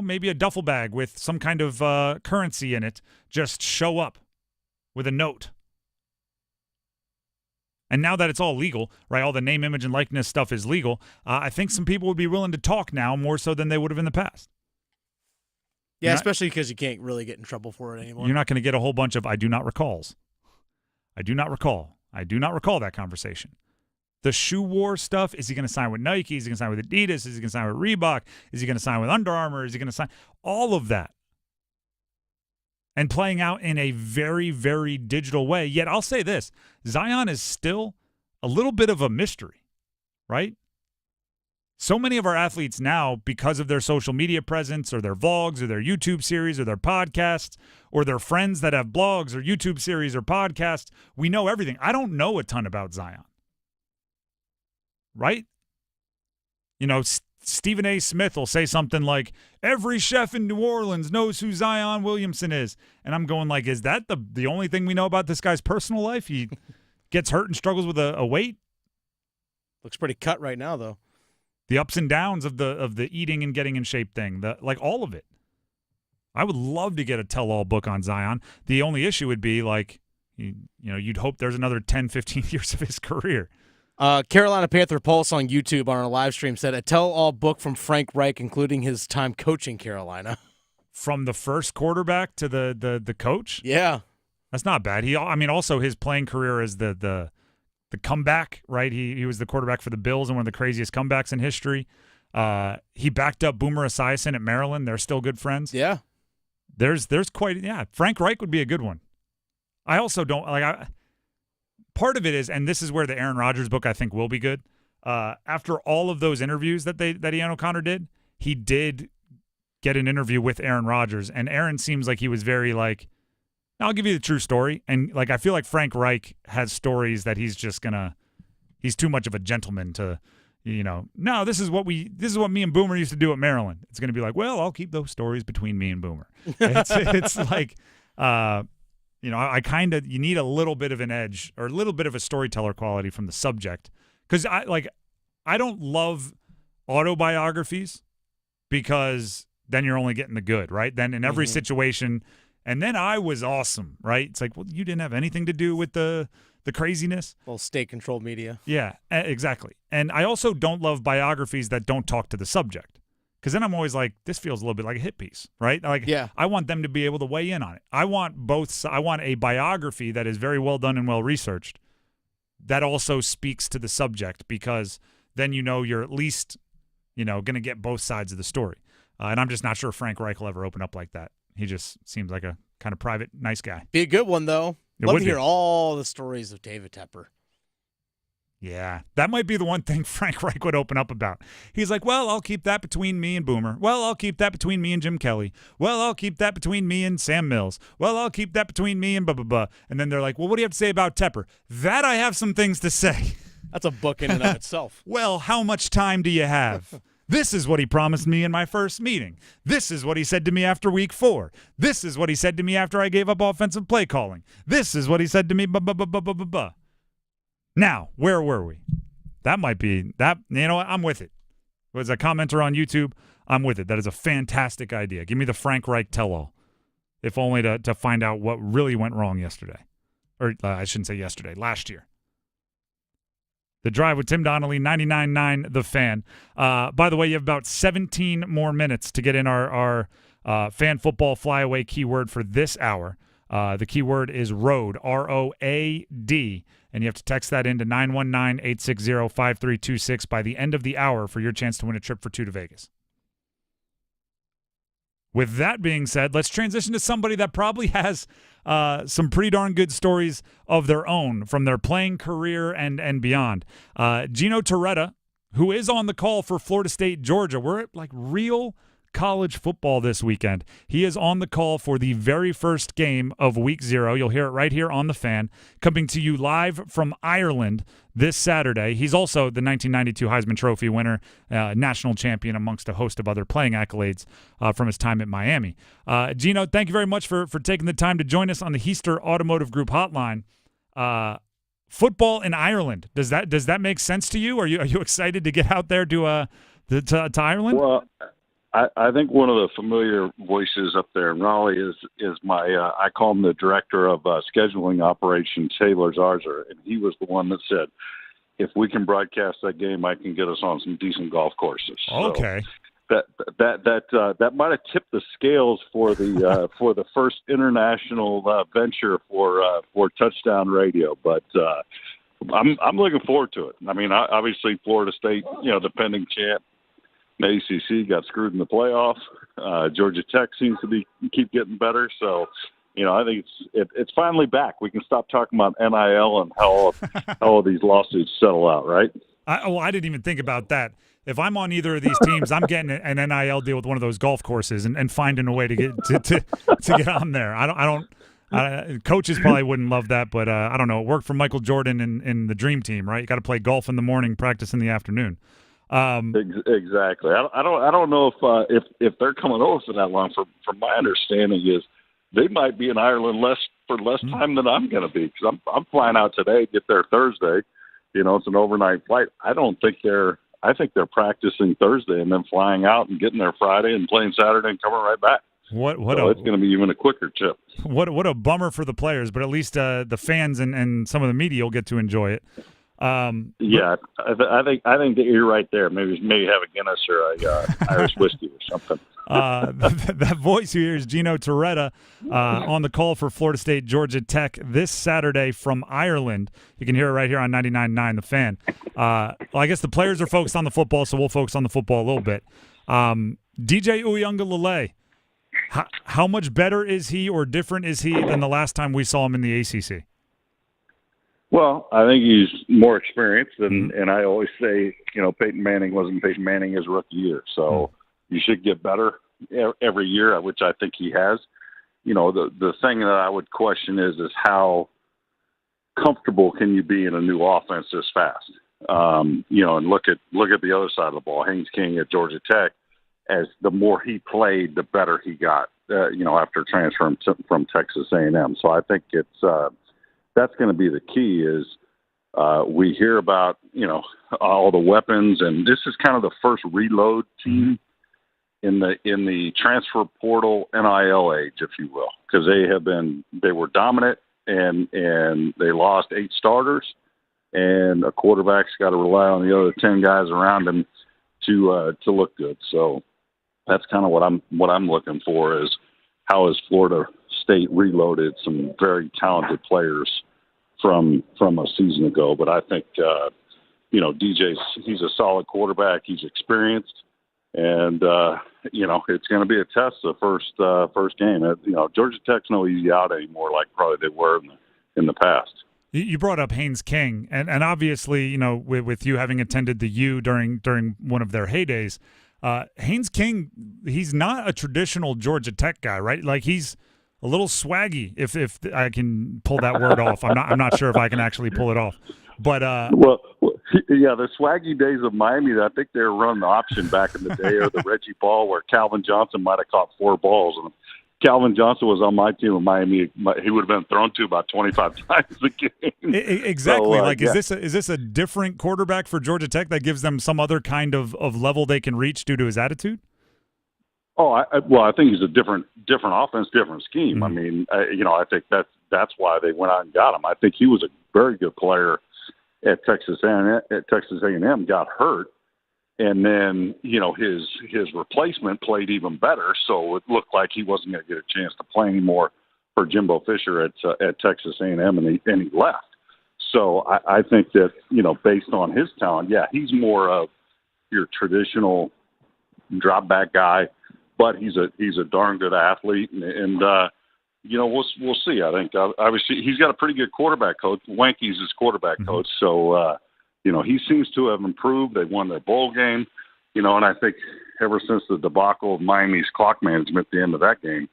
maybe a duffel bag with some kind of currency in it just show up with a note. And now that it's all legal, right, all the name, image, and likeness stuff is legal, I think some people would be willing to talk now more so than they would have in the past. Yeah, especially because you can't really get in trouble for it anymore. You're not going to get a whole bunch of I do not recalls. I do not recall. I do not recall that conversation. The shoe war stuff, is he going to sign with Nike? Is he going to sign with Adidas? Is he going to sign with Reebok? Is he going to sign with Under Armour? Is he going to sign? All of that. And playing out in a very, very digital way. Yet I'll say this, Zion is still a little bit of a mystery, right? So many of our athletes now, because of their social media presence or their vlogs or their YouTube series or their podcasts or their friends that have blogs or YouTube series or podcasts, we know everything. I don't know a ton about Zion, right? Stephen A. Smith will say something like, every chef in New Orleans knows who Zion Williamson is. And I'm going like, is that the only thing we know about this guy's personal life? He gets hurt and struggles with a weight? Looks pretty cut right now, though. The ups and downs of the eating and getting in shape thing, all of it. I would love to get a tell-all book on Zion. The only issue would be like, you'd hope there's another 10, 15 years of his career. Carolina Panther Pulse on YouTube on our live stream said a tell-all book from Frank Reich, including his time coaching Carolina. From the first quarterback to the coach? Yeah. That's not bad. Also his playing career as the comeback, right? He was the quarterback for the Bills and one of the craziest comebacks in history. He backed up Boomer Esiason at Maryland. They're still good friends. Yeah. There's Frank Reich would be a good one. I also don't part of it is, and this is where the Aaron Rodgers book I think will be good. After all of those interviews that Ian O'Connor did, he did get an interview with Aaron Rodgers, and Aaron seems like he was very like, I'll give you the true story. And I feel like Frank Reich has stories that he's too much of a gentleman to, no, this is what me and Boomer used to do at Maryland. It's going to be like, well, I'll keep those stories between me and Boomer. It's like, you need a little bit of an edge or a little bit of a storyteller quality from the subject. Cause I don't love autobiographies because then you're only getting the good, right? Then in every situation, and then I was awesome, right? It's like, well, you didn't have anything to do with the craziness. Well, state-controlled media. Yeah, exactly. And I also don't love biographies that don't talk to the subject, because then I'm always like, this feels a little bit like a hit piece, right? Like, yeah. I want them to be able to weigh in on it. I want I want a biography that is very well done and well researched that also speaks to the subject, because then you're at least going to get both sides of the story. And I'm just not sure Frank Reich will ever open up like that. He just seems like a kind of private, nice guy. Be a good one, though. Love to hear all the stories of David Tepper. Yeah, that might be the one thing Frank Reich would open up about. He's like, well, I'll keep that between me and Boomer. Well, I'll keep that between me and Jim Kelly. Well, I'll keep that between me and Sam Mills. Well, I'll keep that between me and blah, blah, blah. And then they're like, well, what do you have to say about Tepper? That I have some things to say. That's a book in and of itself. Well, how much time do you have? This is what he promised me in my first meeting. This is what he said to me after week 4. This is what he said to me after I gave up offensive play calling. This is what he said to me, blah, blah, blah, blah, blah, blah, blah. Now, where were we? That might be that. You know what? I'm with it. Was a commenter on YouTube. I'm with it. That is a fantastic idea. Give me the Frank Reich tell-all, if only to find out what really went wrong yesterday. Or I shouldn't say yesterday, last year. The Drive with Tim Donnelly, 99.9 The Fan. By the way, you have about 17 more minutes to get in our fan football flyaway keyword for this hour. The keyword is ROAD, R-O-A-D, and you have to text that into 919-860-5326 by the end of the hour for your chance to win a trip for two to Vegas. With that being said, let's transition to somebody that probably has some pretty darn good stories of their own from their playing career and beyond. Gino Torretta, who is on the call for Florida State, Georgia. We're at like real college football this weekend. He is on the call for the very first game of Week 0. You'll hear it right here on The Fan, coming to you live from Ireland this Saturday. He's also the 1992 Heisman Trophy winner, national champion, amongst a host of other playing accolades from his time at Miami. Gino, thank you very much for taking the time to join us on the Heister Automotive Group hotline. Football in Ireland, does that make sense to you? Are you excited to get out there to Ireland? Well, I think one of the familiar voices up there in Raleigh is my I call him the director of scheduling operations, Taylor Zarzer, and he was the one that said, if we can broadcast that game, I can get us on some decent golf courses. Okay. So that might have tipped the scales for the for the first international venture for touchdown radio, but I'm looking forward to it. I mean, obviously Florida State, the pending champ. The ACC got screwed in the playoff. Georgia Tech seems to keep getting better. So, I think it's finally back. We can stop talking about NIL and how all these lawsuits settle out, right? I didn't even think about that. If I'm on either of these teams, I'm getting an NIL deal with one of those golf courses and finding a way to get to get on there. Coaches probably wouldn't love that, but I don't know. It worked for Michael Jordan in the Dream Team, right? You got to play golf in the morning, practice in the afternoon. Exactly. I don't know if they're coming over for that long. From my understanding is they might be in Ireland for less time than I'm going to be, because I'm flying out today, get there Thursday. It's an overnight flight. I think they're practicing Thursday and then flying out and getting there Friday and playing Saturday and coming right back. It's going to be even a quicker trip. What a bummer for the players, but at least the fans and some of the media will get to enjoy it. I think that you're right there. Maybe have a Guinness or a Irish whiskey or something. That voice you hear is Gino Torretta on the call for Florida State, Georgia Tech this Saturday from Ireland. You can hear it right here on 99.9 The Fan. I guess the players are focused on the football, so we'll focus on the football a little bit. DJ Uiagalelei, how much better is he or different is he than the last time we saw him in the ACC? Well, I think he's more experienced, and I always say, Peyton Manning wasn't Peyton Manning his rookie year, so you should get better every year, which I think he has. The thing that I would question is how comfortable can you be in a new offense this fast? And look at the other side of the ball. Haynes King at Georgia Tech, as the more he played, the better he got. After transferring from Texas A&M, so I think that's going to be the key. Is we hear about all the weapons, and this is kind of the first reload team in the transfer portal NIL age, if you will, because they were dominant and they lost 8 starters, and a quarterback's got to rely on the other 10 guys around him to look good. So that's kind of what I'm looking for, is how is Florida State reloaded some very talented players from a season ago. But I think he's a solid quarterback. He's experienced, and it's going to be a test the first game. Georgia Tech's no easy out anymore, like probably they were in the past. You brought up Haynes King, and obviously, with you having attended the U during one of their heydays, Haynes King, he's not a traditional Georgia Tech guy, right? Like, he's a little swaggy, if I can pull that word off. I'm not sure if I can actually pull it off. But the swaggy days of Miami, I think they were running the option back in the day, or the Reggie Ball, where Calvin Johnson might have caught 4 balls and Calvin Johnson was on my team in Miami, he would have been thrown to about 25 times a game. Exactly. So, is this a different quarterback for Georgia Tech that gives them some other kind of level they can reach due to his attitude? Oh, I think he's a different offense, different scheme. Mm-hmm. I mean, I think that's why they went out and got him. I think he was a very good player at Texas A&M, got hurt, and then his replacement played even better. So it looked like he wasn't going to get a chance to play anymore for Jimbo Fisher at Texas A&M, and he left. So I think that based on his talent, he's more of your traditional drop back guy. But he's a darn good athlete, and we'll see. I think obviously he's got a pretty good quarterback coach. Wanky's his quarterback coach, so he seems to have improved. They won their bowl game, and I think ever since the debacle of Miami's clock management at the end of that game, it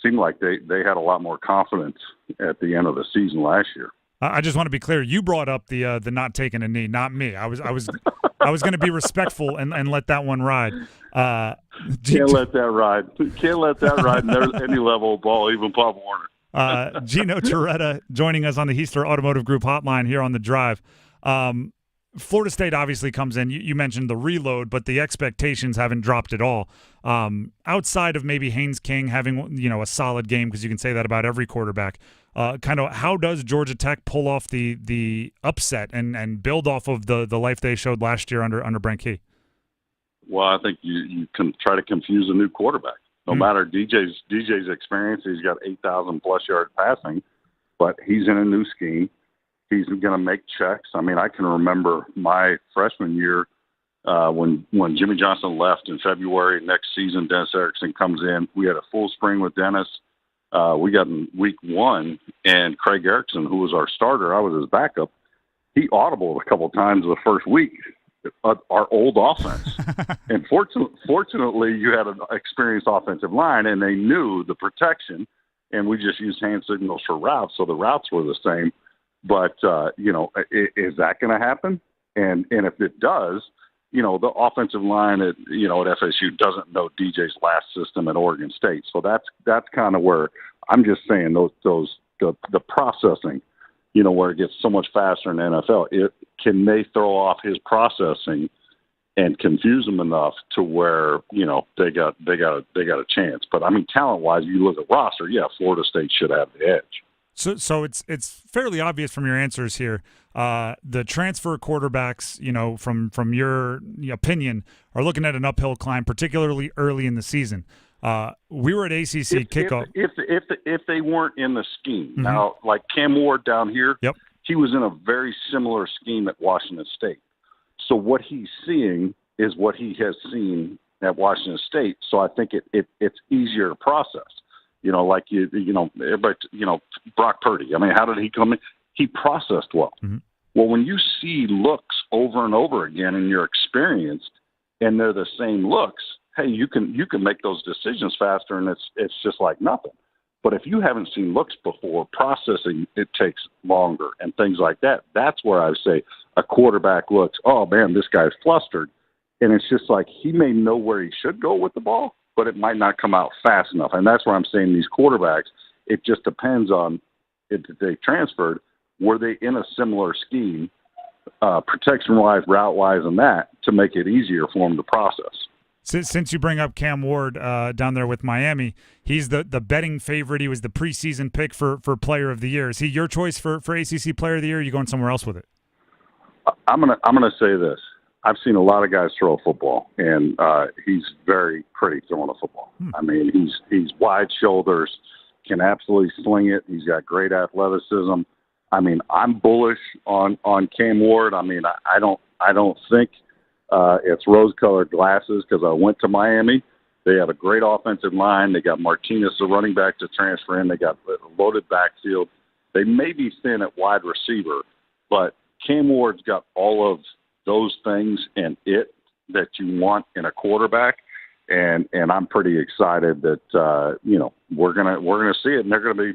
seemed like they had a lot more confidence at the end of the season last year. I just want to be clear. You brought up the not taking a knee, not me. I was going to be respectful and let that one ride. Can't let that ride. Can't let that ride in any level of ball, even Pop Warner. Gino Torretta joining us on the Heaster Automotive Group hotline here on The Drive. Florida State obviously comes in. You mentioned the reload, but the expectations haven't dropped at all. Outside of maybe Haynes King having a solid game, because you can say that about every quarterback. Kind of how does Georgia Tech pull off the upset and build off of the life they showed last year under Brent Key? Well, I think you can try to confuse a new quarterback. No matter DJ's experience, he's got 8,000 plus yard passing, but he's in a new scheme. He's going to make checks. I mean, I can remember my freshman year when Jimmy Johnson left in February. Next season, Dennis Erickson comes in. We had a full spring with Dennis. We got in week 1, and Craig Erickson, who was our starter, I was his backup, he audibled a couple times the first week, our old offense. And fortunately, you had an experienced offensive line, and they knew the protection, and we just used hand signals for routes, so the routes were the same. But, is that going to happen? And if it does, the offensive line at FSU doesn't know DJ's last system at Oregon State. So that's kind of where I'm just saying the processing, where it gets so much faster in the NFL. Can they throw off his processing and confuse them enough to where, they got a chance. But I mean, talent wise, you look at roster, Florida State should have the edge. So it's fairly obvious from your answers here. The transfer quarterbacks, from your opinion, are looking at an uphill climb, particularly early in the season. We were at ACC kickoff. If they weren't in the scheme. Now, like Cam Ward down here, he was in a very similar scheme at Washington State. So what he's seeing is what he has seen at Washington State. So I think it's easier to process. Everybody, Brock Purdy. I mean, how did he come in? He processed well. Well, when you see looks over and over again and you're experienced and they're the same looks, hey, you can make those decisions faster, and it's just like nothing. But if you haven't seen looks before, processing, it takes longer and things like that. That's where I would say a quarterback looks, oh, man, this guy's flustered. And it's just like he may know where he should go with the ball, but it might not come out fast enough. And that's where I'm saying these quarterbacks, it just depends on if they transferred. Were they in a similar scheme, protection-wise, route-wise, and that, to make it easier for them to process? Since you bring up Cam Ward down there with Miami, he's the betting favorite. He was the preseason pick for Player of the Year. Is he your choice for ACC Player of the Year, or are you going somewhere else with it? I'm gonna say this. I've seen a lot of guys throw a football, and he's very pretty throwing a football. I mean, he's wide shoulders, can absolutely sling it. He's got great athleticism. I mean, I'm bullish on Cam Ward. I mean, I don't think it's rose-colored glasses, because I went to Miami. They have a great offensive line. They got Martinez, the running back, to transfer in. They got a loaded backfield. They may be thin at wide receiver, but Cam Ward's got all of those things and that you want in a quarterback, and I'm pretty excited that we're gonna see it, and they're gonna be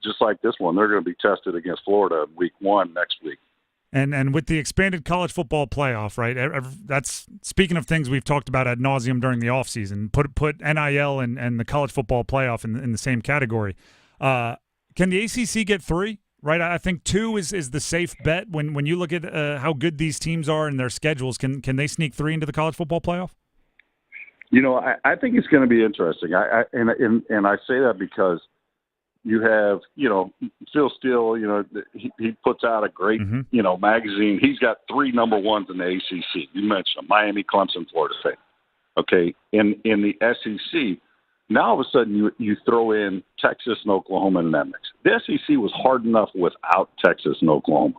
just like this one. They're gonna be tested against Florida week 1 next week. And with the expanded college football playoff, right? That's speaking of things we've talked about ad nauseum during the offseason. Put NIL and the college football playoff in the same category. Can the ACC get 3? Right, I think 2 is the safe bet when you look at how good these teams are and their schedules. Can they sneak 3 into the college football playoff? I think it's going to be interesting. I say that because you have, Phil Steele, he puts out a great, magazine. He's got 3 number ones in the ACC. You mentioned them, Miami, Clemson, Florida State. Okay. In the SEC, now all of a sudden you throw in Texas and Oklahoma in that mix. The SEC was hard enough without Texas and Oklahoma.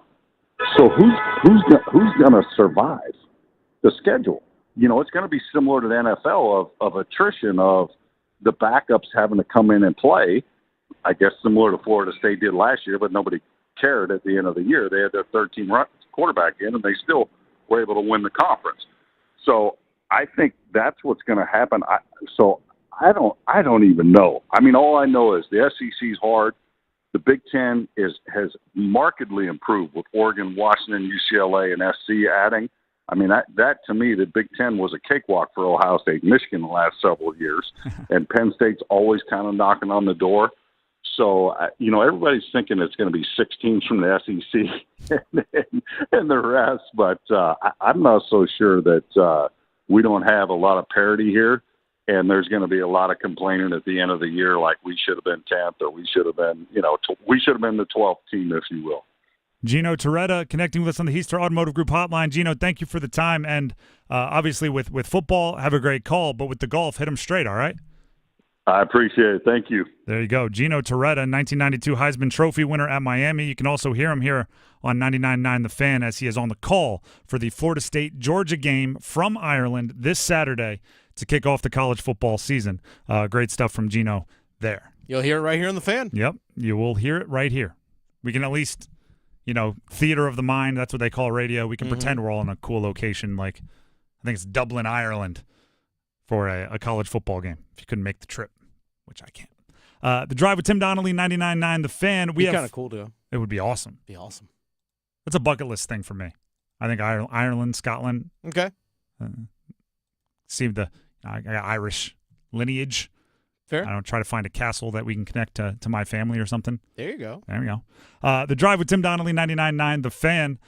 So who's going to survive the schedule? It's going to be similar to the NFL of attrition of the backups having to come in and play. I guess similar to Florida State did last year, but nobody cared at the end of the year. They had their third-team quarterback in, and they still were able to win the conference. So I think that's what's going to happen. I don't even know. I mean, all I know is the SEC's hard. The Big Ten has markedly improved with Oregon, Washington, UCLA, and SC adding. I mean, that to me, the Big Ten was a cakewalk for Ohio State and Michigan the last several years, and Penn State's always kind of knocking on the door. So, everybody's thinking it's going to be 6 teams from the SEC and the rest, but I'm not so sure that we don't have a lot of parity here, and there's going to be a lot of complaining at the end of the year like we should have been 10th or we should have been, we should have been the 12th team, if you will. Gino Torretta connecting with us on the Heister Automotive Group hotline. Gino, thank you for the time, and obviously with football, have a great call, but with the golf, hit them straight, all right? I appreciate it. Thank you. There you go. Gino Torretta, 1992 Heisman Trophy winner at Miami. You can also hear him here on 99.9 The Fan as he is on the call for the Florida State-Georgia game from Ireland this Saturday to kick off the college football season. Great stuff from Gino there. You'll hear it right here on The Fan. Yep, you will hear it right here. We can at least, theater of the mind, that's what they call radio. We can pretend we're all in a cool location like, I think it's Dublin, Ireland, for a college football game, if you couldn't make the trip, which I can't. The Drive with Tim Donnelly, 99.9 The Fan. We kind of cool, too. It would be awesome. Be awesome. That's a bucket list thing for me. I think Ireland, Scotland. Okay. See I got Irish lineage. Fair. I don't try to find a castle that we can connect to my family or something. There you go. There we go. The Drive with Tim Donnelly, 99.9 The Fan.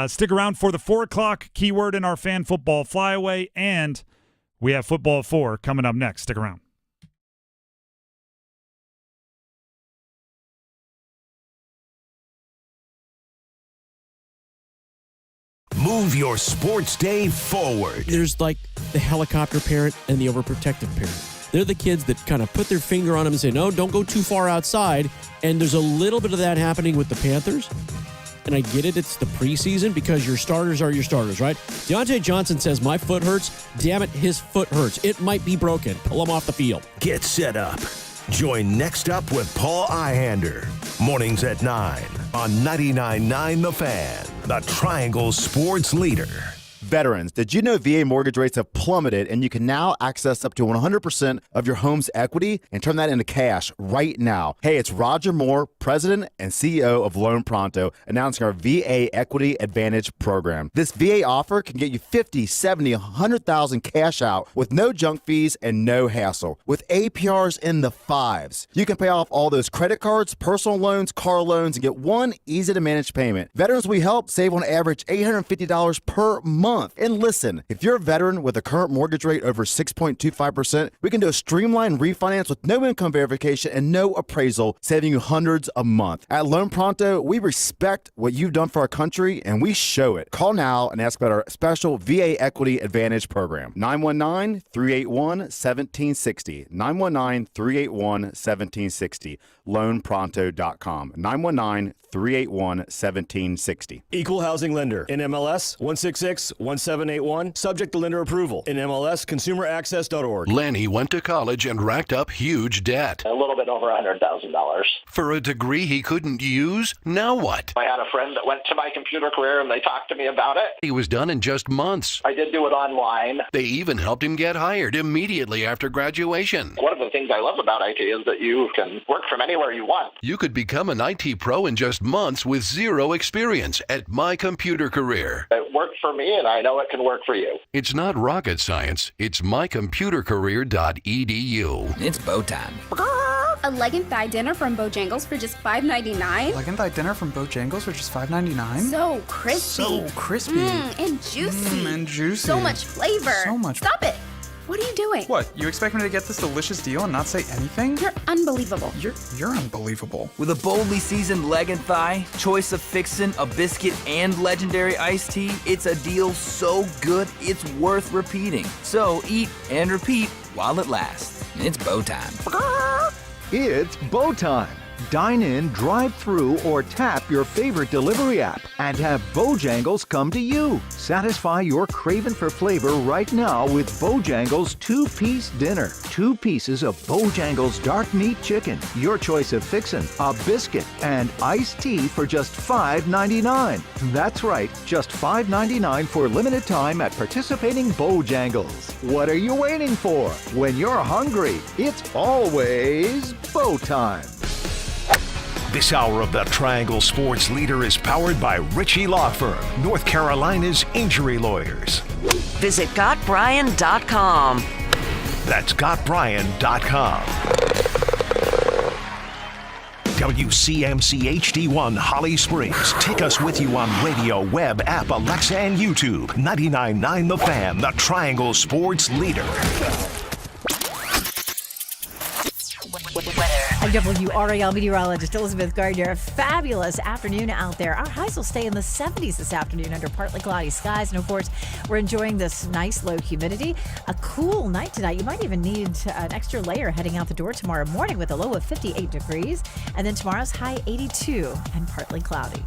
Stick around for the 4 o'clock keyword in our Fan Football Flyaway, and we have Football at 4 coming up next. Stick around. Move your sports day forward. There's like the helicopter parent and the overprotective parent. They're the kids that kind of put their finger on them and say, no, don't go too far outside. And there's a little bit of that happening with the Panthers. And I get it, it's the preseason because your starters are your starters, right? Deontay Johnson says, my foot hurts. Damn it, his foot hurts. It might be broken. Pull him off the field. Get set up. Join Next Up with Paul Ihander. Mornings at 9 on 99.9 The Fan, the Triangle Sports Leader. Veterans, did you know VA mortgage rates have plummeted and you can now access up to 100% of your home's equity and turn that into cash right now? Hey, it's Roger Moore, President and CEO of Loan Pronto, announcing our VA Equity Advantage program. This VA offer can get you $50,000, $70,000, $100,000 cash out with no junk fees and no hassle, with APRs in the 5s. You can pay off all those credit cards, personal loans, car loans, and get one easy-to-manage payment. Veterans we help save on average $850 per month. And listen, if you're a veteran with a current mortgage rate over 6.25%, we can do a streamlined refinance with no income verification and no appraisal, saving you hundreds a month. At Loan Pronto, we respect what you've done for our country, and we show it. Call now and ask about our special VA Equity Advantage program. 919-381-1760. 919-381-1760. LoanPronto.com. 919-381-1760. Equal housing lender. NMLS 166-1. 1781, subject to lender approval. In MLS, consumeraccess.org. Lanny went to college and racked up huge debt. A little bit over $100,000. For a degree he couldn't use? Now what? I had a friend that went to my computer career and they talked to me about it. He was done in just months. I did do it online. They even helped him get hired immediately after graduation. One of the things I love about IT is that you can work from anywhere you want. You could become an IT pro in just months with zero experience at My Computer Career. It worked for me, and I know it can work for you. It's not rocket science. It's mycomputercareer.edu. It's bow time. A leg and thigh dinner from Bojangles for just $5.99. Leg and thigh dinner from Bojangles for just $5.99. So crispy. So crispy. And juicy. And juicy. So much flavor. So much. Stop it. What are you doing? What? You expect me to get this delicious deal and not say anything? You're unbelievable. You're unbelievable. With a boldly seasoned leg and thigh, choice of fixin', a biscuit, and legendary iced tea, it's a deal so good it's worth repeating. So eat and repeat while it lasts. It's bow time. It's bow time. Dine in, drive through, or tap your favorite delivery app and have Bojangles come to you. Satisfy your craving for flavor right now with Bojangles 2-piece dinner. 2 pieces of Bojangles dark meat chicken, your choice of fixin', a biscuit, and iced tea for just $5.99. That's right, just $5.99 for limited time at participating Bojangles. What are you waiting for? When you're hungry, it's always bow time. This hour of the Triangle Sports Leader is powered by Ritchie Law Firm, North Carolina's injury lawyers. Visit GotBrian.com. That's GotBrian.com. WCMC HD1 Holly Springs. Take us with you on radio, web, app, Alexa, and YouTube. 99.9 The Fan, the Triangle Sports Leader. I'm WRAL meteorologist Elizabeth Gardner. A fabulous afternoon out there. Our highs will stay in the 70s this afternoon under partly cloudy skies. And of course, we're enjoying this nice low humidity. A cool night tonight. You might even need an extra layer heading out the door tomorrow morning with a low of 58 degrees. And then tomorrow's high 82 and partly cloudy.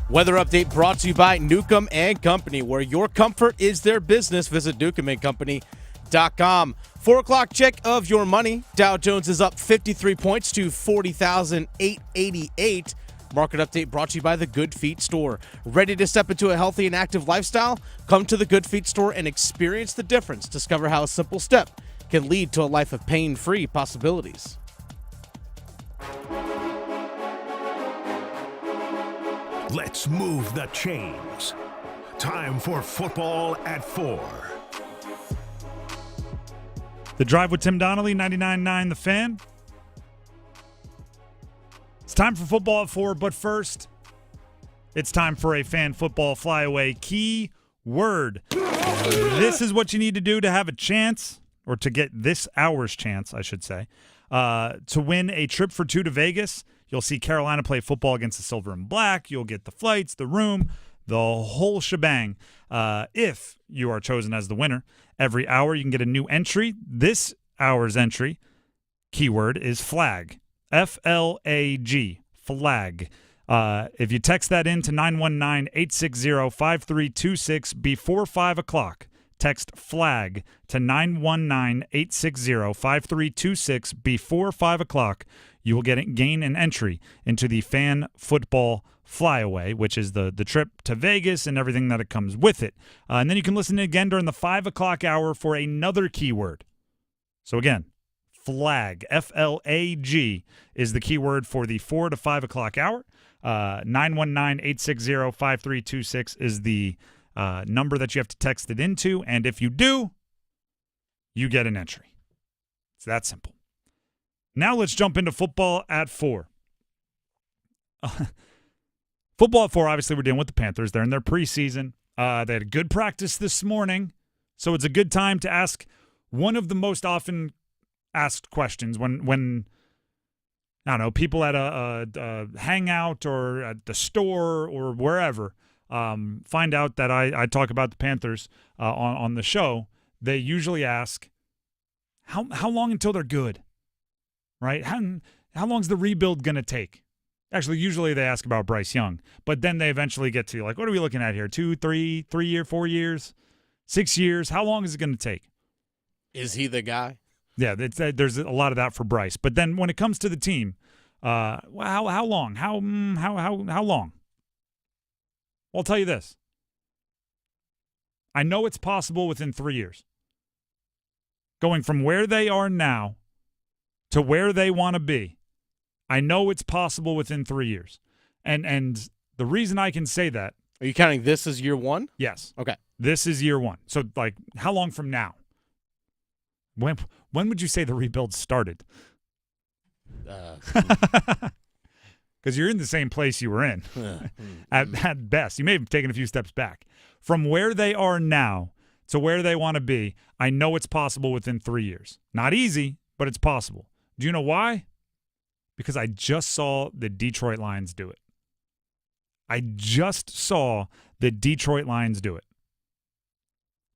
Weather update brought to you by Newcomb & Company, where your comfort is their business. Visit newcombandcompany.com. 4 o'clock check of your money. Dow Jones is up 53 points to 40,888. Market update brought to you by the Good Feet Store. Ready to step into a healthy and active lifestyle? Come to the Good Feet Store and experience the difference. Discover how a simple step can lead to a life of pain-free possibilities. Let's move the chains. Time for Football at 4. The Drive with Tim Donnelly, 99.9 The Fan. It's time for Football at 4, but first, it's time for a Fan Football Flyaway key word. This is what you need to do to have a chance, or to get this hour's chance, I should say, to win a trip for 2 to Vegas. You'll see Carolina play football against the Silver and Black. You'll get the flights, the room, the whole shebang. If you are chosen as the winner, every hour you can get a new entry. This hour's entry keyword is flag. F-L-A-G. Flag. If you text that in to 919-860-5326 before 5 o'clock, text flag to 919-860-5326 before 5 o'clock, you will gain an entry into the Fan Football Flyaway, which is the trip to Vegas and everything that it comes with it. And then you can listen again during the 5 o'clock hour for another keyword. So again, flag, F-L-A-G, is the keyword for the 4 to 5 o'clock hour. 919-860-5326 is the number that you have to text it into. And if you do, you get an entry. It's that simple. Now let's jump into Football at 4. Football at 4, obviously, we're dealing with the Panthers. They're in their preseason. They had a good practice this morning, so it's a good time to ask one of the most often asked questions when I don't know, people at a hangout or at the store or wherever find out that I talk about the Panthers on the show. They usually ask, how long until they're good, right? How long's the rebuild going to take? Actually, usually they ask about Bryce Young, but then they eventually get to, like, what are we looking at here? 2, 3 year, 4 years, 6 years? How long is it going to take? Is he the guy? Yeah, there's a lot of that for Bryce. But then when it comes to the team, how long? How long? Well, I'll tell you this. I know it's possible within 3 years. Going from where they are now to where they want to be, I know it's possible within 3 years. And the reason I can say that. Are you counting this as year one? Yes. Okay. This is year one. So, like, how long from now? When would you say the rebuild started? Because you're in the same place you were in at best. You may have taken a few steps back. From where they are now to where they want to be, I know it's possible within 3 years. Not easy, but it's possible. Do you know why? Because I just saw the Detroit Lions do it. I just saw the Detroit Lions do it.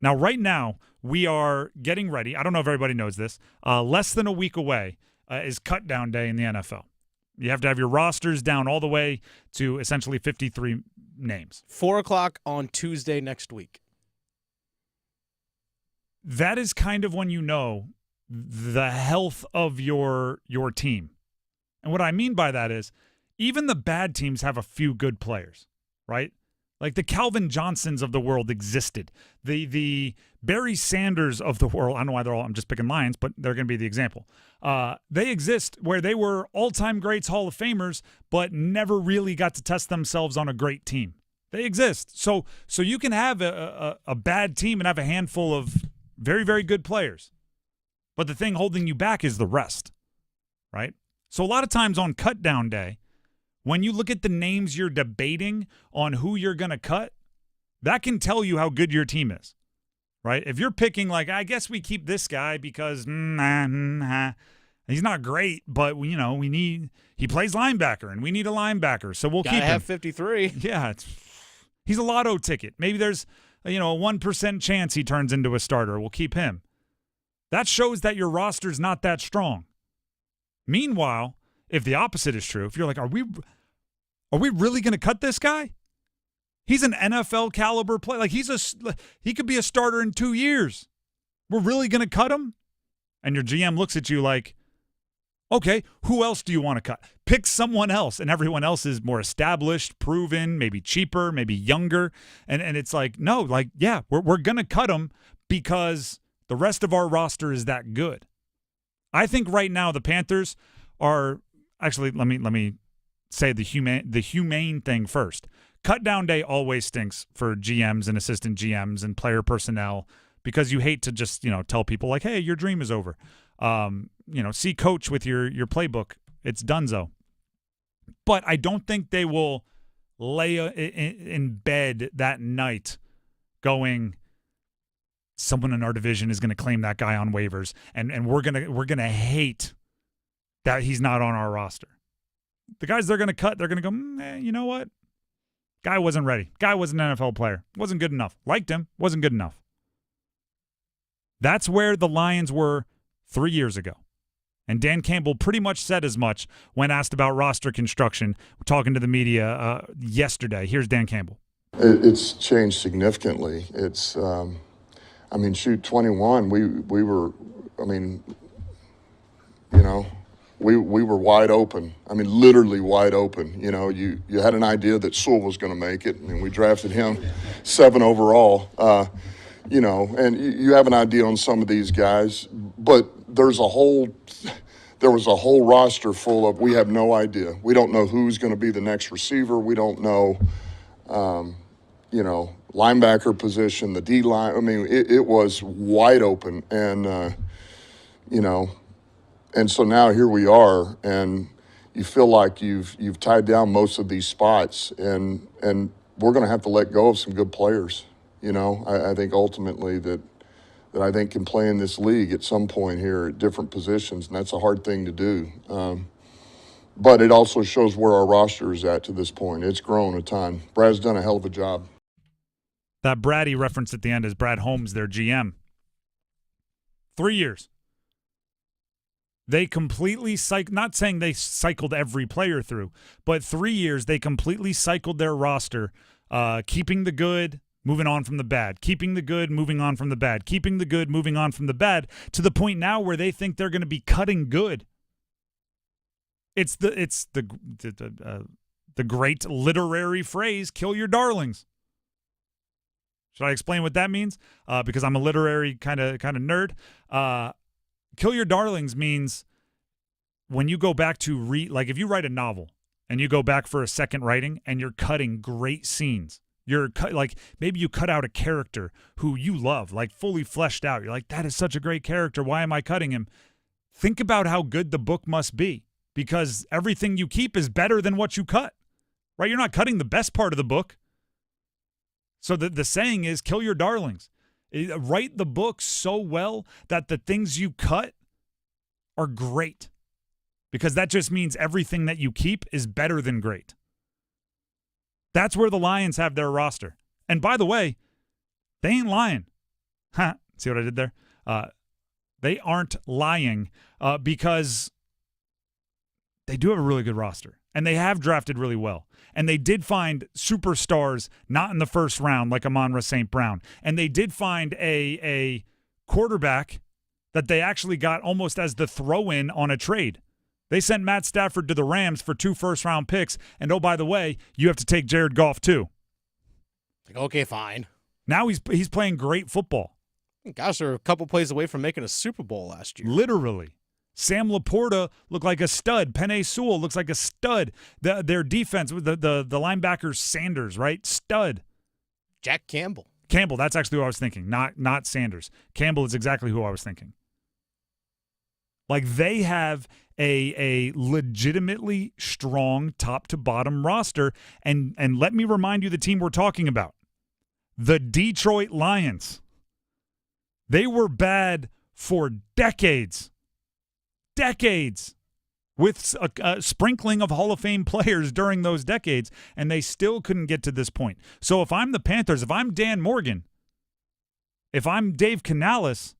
Now, right now, we are getting ready. I don't know if everybody knows this. Less than a week away is cut down day in the NFL. You have to have your rosters down all the way to essentially 53 names. 4 o'clock on Tuesday next week. That is kind of when you know the health of your team. And what I mean by that is even the bad teams have a few good players, right? Like the Calvin Johnsons of the world existed. The Barry Sanders of the world, I don't know why I'm just picking Lions, but they're going to be the example. They exist where they were all-time greats, Hall of Famers, but never really got to test themselves on a great team. They exist. So you can have a bad team and have a handful of very, very good players. But the thing holding you back is the rest, right? So a lot of times on cut down day, when you look at the names you're debating on who you're going to cut, that can tell you how good your team is, right? If you're picking, like, I guess we keep this guy because he's not great, but he plays linebacker, and we need a linebacker, so we'll keep him. Gotta have 53. Yeah, he's a lotto ticket. Maybe there's a 1% chance he turns into a starter. We'll keep him. That shows that your roster's not that strong. Meanwhile, if the opposite is true, if you're like, are we really going to cut this guy? He's an NFL caliber player. Like he could be a starter in 2 years. We're really going to cut him? And your GM looks at you like, okay, who else do you want to cut? Pick someone else. And everyone else is more established, proven, maybe cheaper, maybe younger. And it's like, no, like, yeah, we're going to cut him because the rest of our roster is that good. I think right now the Panthers are actually, let me say the humane thing first. Cut down day always stinks for GMs and assistant GMs and player personnel because you hate to just, tell people like, hey, your dream is over. See coach with your playbook. It's donezo. But I don't think they will lay in bed that night going, someone in our division is going to claim that guy on waivers, and we're gonna hate that he's not on our roster. The guys they're going to cut, they're going to go, you know what? Guy wasn't ready. Guy was an NFL player. Wasn't good enough. Liked him. Wasn't good enough. That's where the Lions were 3 years ago. And Dan Campbell pretty much said as much when asked about roster construction, talking to the media yesterday. Here's Dan Campbell. It's changed significantly. It's, 21, we were, we were wide open. Literally wide open. You had an idea that Sewell was going to make it, and we drafted him 7 overall. And you have an idea on some of these guys, but there was a whole roster full of, we have no idea. We don't know who's going to be the next receiver. We don't know, linebacker position, the D line. It was wide open, and and so now here we are, and you feel like you've tied down most of these spots, and we're going to have to let go of some good players. I think ultimately that I think can play in this league at some point here at different positions, and that's a hard thing to do. But it also shows where our roster is at to this point. It's grown a ton. Brad's done a hell of a job. That Brad he referenced at the end is Brad Holmes, their GM. 3 years. They completely not saying they cycled every player through, but 3 years they completely cycled their roster, keeping the good, moving on from the bad, keeping the good, moving on from the bad, keeping the good, moving on from the bad, to the point now where they think they're going to be cutting good. It's the great literary phrase, kill your darlings. Should I explain what that means? Because I'm a literary kind of nerd. Kill your darlings means when you go back to like if you write a novel and you go back for a second writing and you're cutting great scenes. Like maybe you cut out a character who you love, like fully fleshed out. You're like, that is such a great character. Why am I cutting him? Think about how good the book must be, because everything you keep is better than what you cut, right? You're not cutting the best part of the book. So the saying is kill your darlings. Write the book so well that the things you cut are great, because that just means everything that you keep is better than great. That's where the Lions have their roster. And by the way, they ain't lying. Huh? See what I did there? They aren't lying because they do have a really good roster, and they have drafted really well. And they did find superstars not in the first round like Amon-Ra St. Brown. And they did find a quarterback that they actually got almost as the throw-in on a trade. They sent Matt Stafford to the Rams for 2 first-round picks. And, oh, by the way, you have to take Jared Goff too. Like, okay, fine. Now he's playing great football. Gosh, they're a couple plays away from making a Super Bowl last year. Literally. Sam Laporta looked like a stud. Penei Sewell looks like a stud. Their defense, the linebacker Sanders, right? Stud. Jack Campbell. Campbell, that's actually who I was thinking, not Sanders. Campbell is exactly who I was thinking. Like, they have a legitimately strong top-to-bottom roster. And let me remind you the team we're talking about. The Detroit Lions. They were bad for decades. With a sprinkling of Hall of Fame players during those decades, and they still couldn't get to this point. So if I'm the Panthers, if I'm Dan Morgan, if I'm Dave Canales,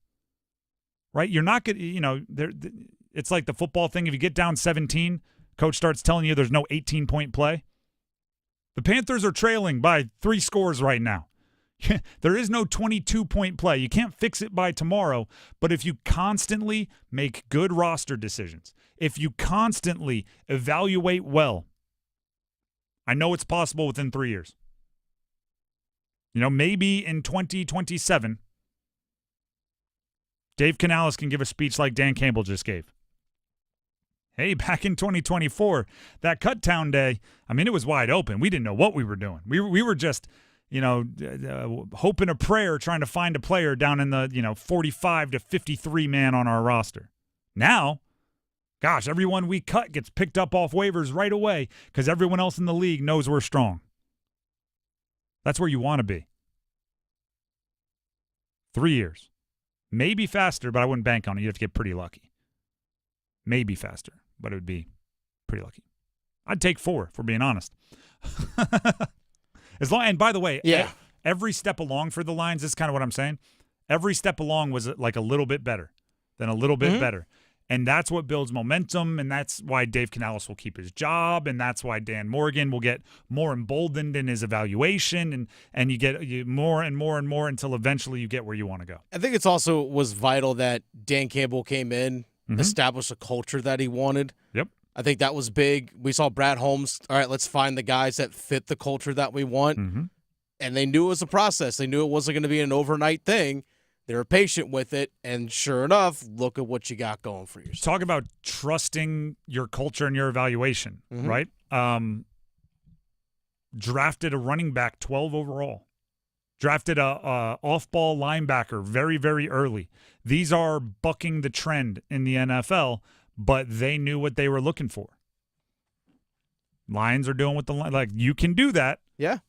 right, you're not going to, it's like the football thing. If you get down 17, coach starts telling you there's no 18-point play. The Panthers are trailing by 3 scores right now. There is no 22-point play. You can't fix it by tomorrow, but if you constantly make good roster decisions, if you constantly evaluate well, I know it's possible within 3 years. Maybe in 2027, Dave Canales can give a speech like Dan Campbell just gave. Hey, back in 2024, that cut town day, it was wide open. We didn't know what we were doing. We were just hope and a prayer trying to find a player down in the, 45 to 53 man on our roster. Now, gosh, everyone we cut gets picked up off waivers right away because everyone else in the league knows we're strong. That's where you want to be. 3 years. Maybe faster, but I wouldn't bank on it. You'd have to get pretty lucky. Maybe faster, but it would be pretty lucky. I'd take 4, if we're being honest. And by the way, every step along for the Lions, this is kind of what I'm saying. Every step along was like a little bit better than a little bit better. And that's what builds momentum, and that's why Dave Canales will keep his job, and that's why Dan Morgan will get more emboldened in his evaluation, and you get more and more and more until eventually you get where you want to go. I think it's also was vital that Dan Campbell came in, established a culture that he wanted. Yep. I think that was big. We saw Brad Holmes, all right, let's find the guys that fit the culture that we want. And they knew it was a process. They knew it wasn't going to be an overnight thing. They were patient with it, and sure enough, look at what you got going for yourself. Talk about trusting your culture and your evaluation, right? Drafted a running back 12 overall. Drafted a off-ball linebacker very, very early. These are bucking the trend in the NFL, but they knew what they were looking for. Lions are doing what you can do that. Yeah.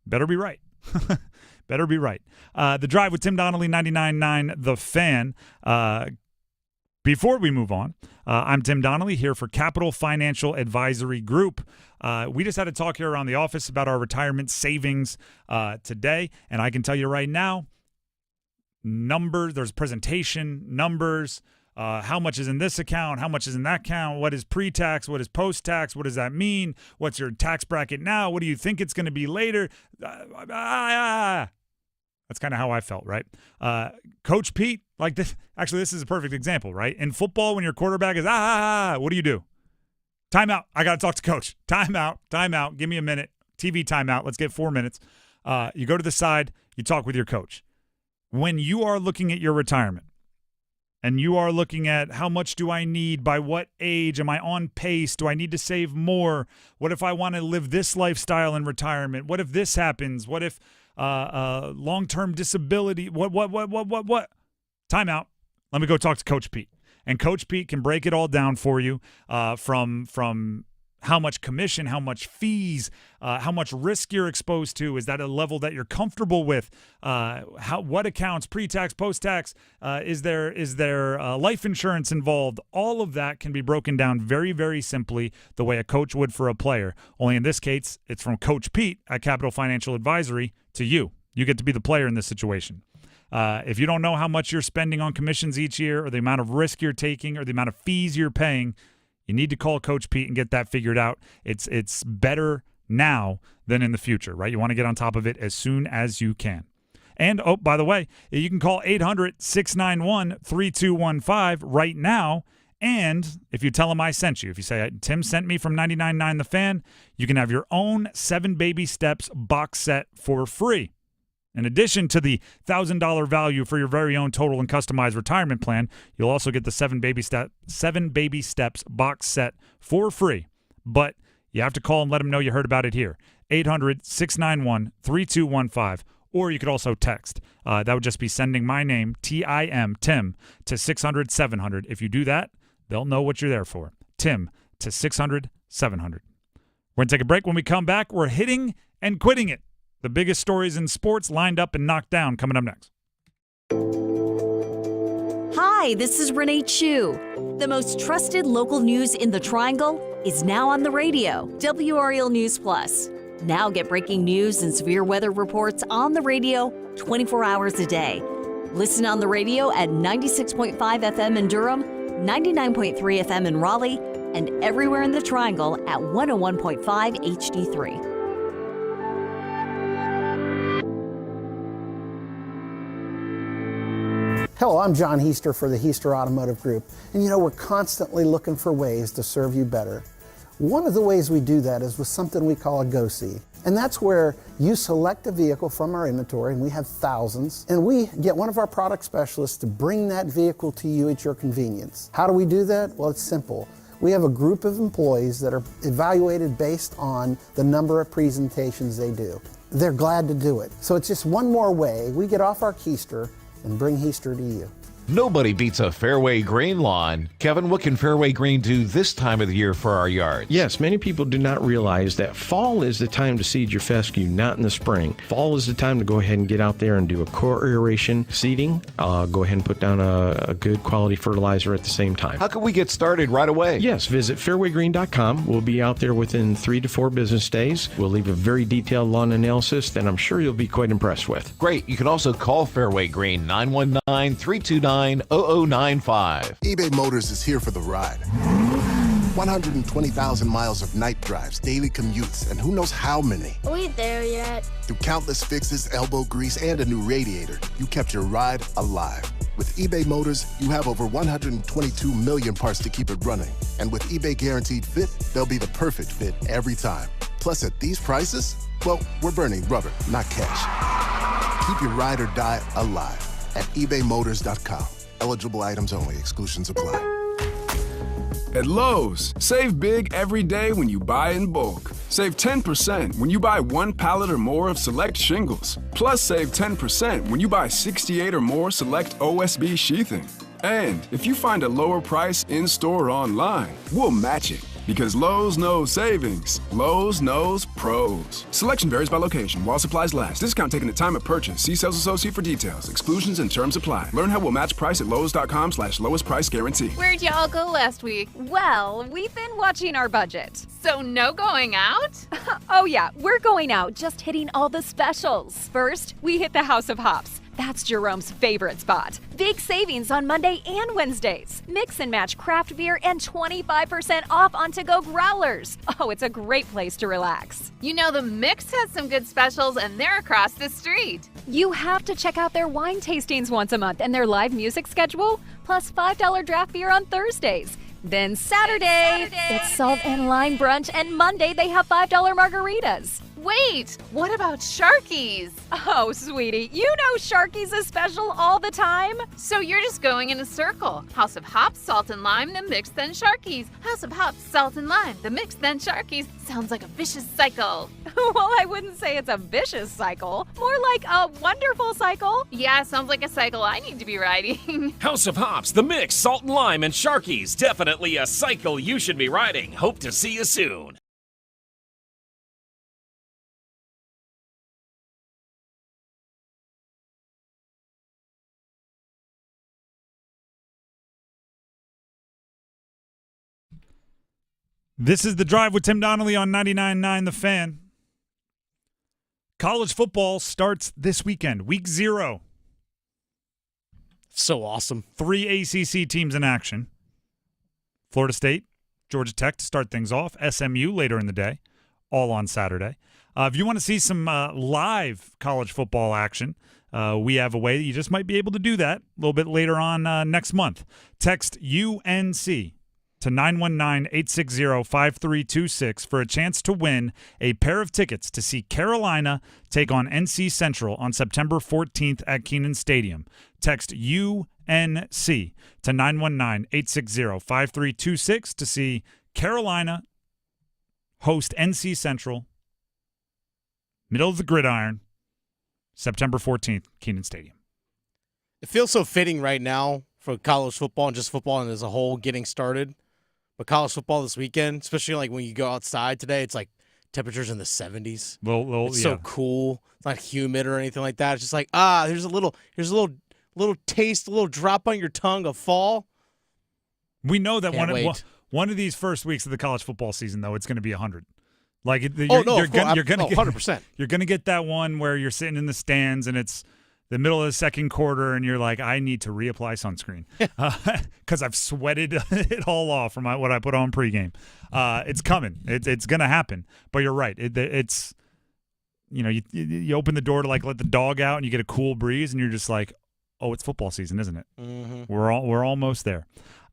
Better be right. Better be right. The Drive with Tim Donnelly, 99.9 The Fan. Before we move on, I'm Tim Donnelly here for Capital Financial Advisory Group. We just had a talk here around the office about our retirement savings today, and I can tell you right now, numbers, there's presentation, numbers, how much is in this account, how much is in that account, what is pre-tax, what is post-tax, what does that mean, what's your tax bracket now, what do you think it's going to be later? That's kind of how I felt, right? Coach Pete, like this. Actually, this is a perfect example, right? In football, when your quarterback is, what do? Timeout. I got to talk to coach. Timeout. Give me a minute. TV timeout. Let's get 4 minutes. You go to the side. You talk with your coach. When you are looking at your retirement and you are looking at how much do I need, by what age, am I on pace, do I need to save more, what if I want to live this lifestyle in retirement, what if this happens, what if long-term disability, what? Timeout. Let me go talk to Coach Pete. And Coach Pete can break it all down for you from how much commission, how much fees, how much risk you're exposed to. Is that a level that you're comfortable with? What accounts, pre-tax, post-tax? Is there life insurance involved? All of that can be broken down very, very simply the way a coach would for a player. Only in this case, it's from Coach Pete at Capital Financial Advisory to you. You get to be the player in this situation. If you don't know how much you're spending on commissions each year, or the amount of risk you're taking, or the amount of fees you're paying, you need to call Coach Pete and get that figured out. It's better now than in the future, right? You want to get on top of it as soon as you can. And, oh, by the way, you can call 800-691-3215 right now. And if you tell them I sent you, if you say, Tim sent me from 99.9 The Fan, you can have your own 7 Baby Steps box set for free. In addition to the $1,000 value for your very own total and customized retirement plan, you'll also get the 7 Baby Steps box set for free. But you have to call and let them know you heard about it here. 800-691-3215. Or you could also text. That would just be sending my name, T-I-M, Tim, to 600-700. If you do that, they'll know what you're there for. Tim to 600-700. We're going to take a break. When we come back, we're hitting and quitting it. The biggest stories in sports lined up and knocked down coming up next. Hi, this is Renee Chu. The most trusted local news in the Triangle is now on the radio. WRL News Plus. Now get breaking news and severe weather reports on the radio 24 hours a day. Listen on the radio at 96.5 FM in Durham, 99.3 FM in Raleigh, and everywhere in the Triangle at 101.5 HD3. Hello, I'm John Heister for the Heister Automotive Group. And you know, we're constantly looking for ways to serve you better. One of the ways we do that is with something we call a Go-See. And that's where you select a vehicle from our inventory, and we have thousands, and we get one of our product specialists to bring that vehicle to you at your convenience. How do we do that? Well, it's simple. We have a group of employees that are evaluated based on the number of presentations they do. They're glad to do it. So it's just one more way we get off our keister and bring Heister to you. Nobody beats a Fairway Green lawn. Kevin, what can Fairway Green do this time of the year for our yards? Yes, many people do not realize that fall is the time to seed your fescue, not in the spring. Fall is the time to go ahead and get out there and do a core aeration seeding. Go ahead and put down a good quality fertilizer at the same time. How can we get started right away? Yes, visit fairwaygreen.com. We'll be out there within 3 to 4 business days. We'll leave a very detailed lawn analysis that I'm sure you'll be quite impressed with. Great. You can also call Fairway Green 919-329-0095. eBay Motors is here for the ride. 120,000 miles of night drives, daily commutes, and who knows how many. Are we there yet? Through countless fixes, elbow grease, and a new radiator, you kept your ride alive. With eBay Motors, you have over 122 million parts to keep it running. And with eBay Guaranteed Fit, they'll be the perfect fit every time. Plus, at these prices, well, we're burning rubber, not cash. Keep your ride or die alive at ebaymotors.com. Eligible items only. Exclusions apply. At Lowe's, save big every day when you buy in bulk. Save 10% when you buy 1 pallet or more of select shingles. Plus, save 10% when you buy 68 or more select OSB sheathing. And if you find a lower price in-store or online, we'll match it. Because Lowe's knows savings. Lowe's knows pros. Selection varies by location while supplies last. Discount taken at time of purchase. See sales associate for details. Exclusions and terms apply. Learn how we'll match price at lowes.com/lowest price guarantee. Where'd y'all go last week? Well, we've been watching our budget. So no going out? Oh yeah, we're going out, just hitting all the specials. First, we hit the House of Hops. That's Jerome's favorite spot. Big savings on Monday and Wednesdays. Mix and match craft beer and 25% off on to-go growlers. Oh, it's a great place to relax. You know, the Mix has some good specials, and they're across the street. You have to check out their wine tastings once a month and their live music schedule, plus $5 draft beer on Thursdays. Then Saturday, it's salt and lime brunch, and Monday they have $5 margaritas. Wait, what about Sharky's? Oh, sweetie, you know Sharky's is special all the time. So you're just going in a circle. House of Hops, Salt and Lime, the Mix, then Sharky's. House of Hops, Salt and Lime, the Mix, then Sharky's. Sounds like a vicious cycle. Well, I wouldn't say it's a vicious cycle. More like a wonderful cycle. Yeah, sounds like a cycle I need to be riding. House of Hops, the Mix, Salt and Lime, and Sharky's. Definitely a cycle you should be riding. Hope to see you soon. This is The Drive with Tim Donnelly on 99.9 The Fan. College football starts this weekend, week 0. So awesome. 3 ACC teams in action. Florida State, Georgia Tech to start things off. SMU later in the day, all on Saturday. If you want to see some live college football action, we have a way that you just might be able to do that a little bit later on next month. Text UNC to 919-860-5326 for a chance to win a pair of tickets to see Carolina take on NC Central on September 14th at Kenan Stadium. Text UNC to 919-860-5326 to see Carolina host NC Central, middle of the gridiron, September 14th, Kenan Stadium. It feels so fitting right now for college football and just football and as a whole getting started. But college football this weekend, especially like when you go outside today, it's like temperatures in the 70s. It's so cool. It's not humid or anything like that. It's just like, here's a little taste, a little drop on your tongue of fall. We know that one of these first weeks of the college football season, though, it's going to be 100. Like you're going to get 100%. You're going to get that one where you're sitting in the stands and it's the middle of the second quarter and you're like, I need to reapply sunscreen because I've sweated it all off from what I put on pregame. It's coming. It's going to happen. But you're right. It's you open the door to like let the dog out and you get a cool breeze and you're just like, oh, it's football season, isn't it? Mm-hmm. We're almost there.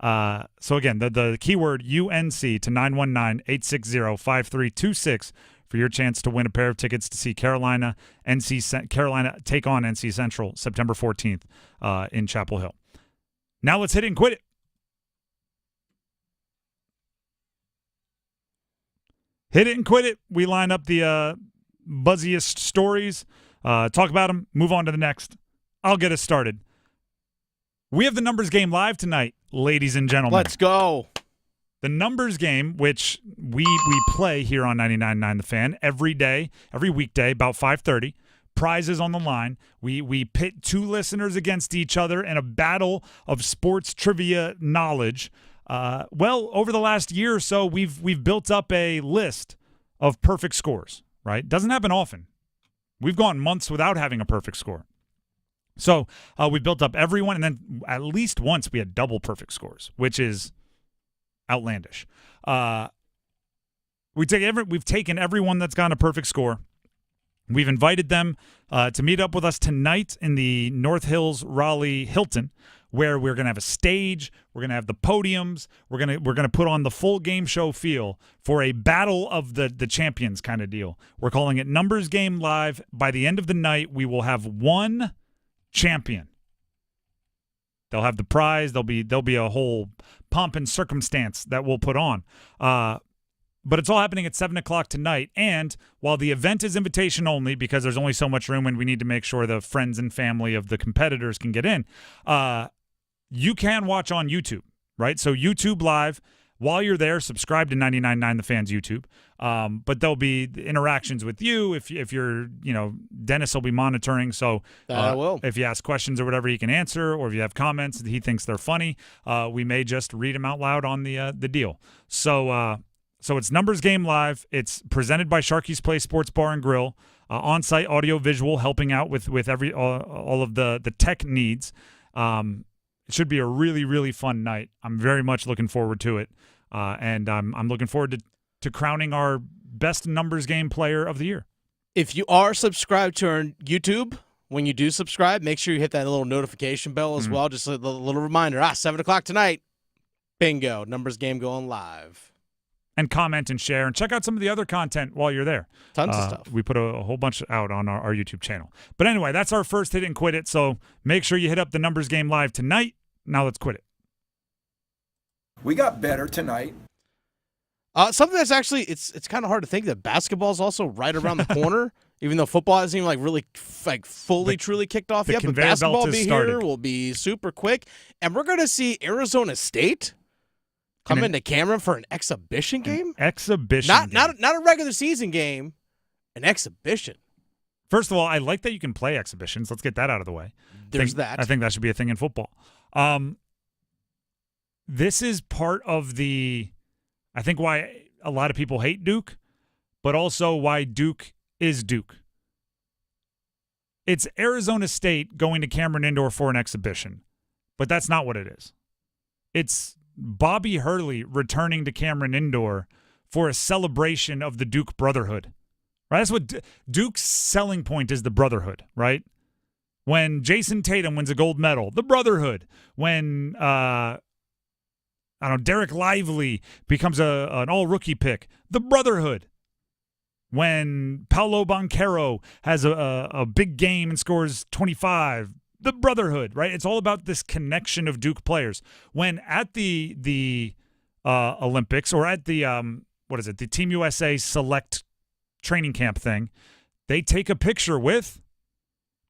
So again, the keyword UNC to 919-860-5326 for your chance to win a pair of tickets to see Carolina take on NC Central September 14th in Chapel Hill. Now let's hit it and quit it. Hit it and quit it. We line up the buzziest stories, talk about them, move on to the next. I'll get us started. We have the numbers game live tonight, ladies and gentlemen. Let's go. The numbers game, which we play here on 99.9 The Fan every day, every weekday, about 5:30. Prizes on the line. We pit two listeners against each other in a battle of sports trivia knowledge. Over the last year or so, we've built up a list of perfect scores, right? Doesn't happen often. We've gone months without having a perfect score. So we built up everyone, and then at least once we had double perfect scores, which is outlandish. We've taken everyone that's gotten a perfect score. We've invited them to meet up with us tonight in the North Hills Raleigh Hilton, where we're going to have a stage, we're going to have the podiums, we're going to put on the full game show feel for a battle of the champions kind of deal. We're calling it Numbers Game Live. By the end of the night, we will have one champion. They'll have the prize. There'll be a whole pomp and circumstance that we'll put on. But it's all happening at 7 o'clock tonight. And while the event is invitation only because there's only so much room and we need to make sure the friends and family of the competitors can get in, you can watch on YouTube, right? So YouTube Live, while you're there, subscribe to 99.9 The Fan's YouTube. But there'll be interactions with you if you're, Dennis will be monitoring. So if you ask questions or whatever, he can answer. Or if you have comments that he thinks they're funny, we may just read them out loud on the deal. So it's Numbers Game Live. It's presented by Sharky's Place Sports Bar and Grill. on-site audio visual, helping out with all of the tech needs. It should be a really, really fun night. I'm very much looking forward to it, and I'm looking forward to crowning our best numbers game player of the year. If you are subscribed to our YouTube, when you do subscribe, make sure you hit that little notification bell as well. Just a little reminder. 7 o'clock tonight, bingo, numbers game going live. And comment and share and check out some of the other content while you're there. Tons of stuff. We put a whole bunch out on our YouTube channel. But anyway, that's our first hit and quit it. So make sure you hit up the numbers game live tonight. Now let's quit it. We got better tonight. Something that's actually, it's kind of hard to think that basketball is also right around the corner, even though football hasn't even really fully truly kicked off yet. But basketball will be super quick. And we're going to see Arizona State come into Cameron for an exhibition game? Exhibition game. Not a regular season game, an exhibition. First of all, I like that you can play exhibitions. Let's get that out of the way. I think that should be a thing in football. This is part of I think why a lot of people hate Duke, but also why Duke is Duke. It's Arizona State going to Cameron Indoor for an exhibition, but that's not what it is. It's Bobby Hurley returning to Cameron Indoor for a celebration of the Duke brotherhood. Right? That's what Duke's selling point is, the brotherhood, right? When Jason Tatum wins a gold medal, the brotherhood. When Derek Lively becomes an all-rookie pick, the brotherhood. When Paolo Banchero has a big game and scores 25, the brotherhood, right? It's all about this connection of Duke players. When at the Olympics or at the the Team USA Select training camp thing, they take a picture with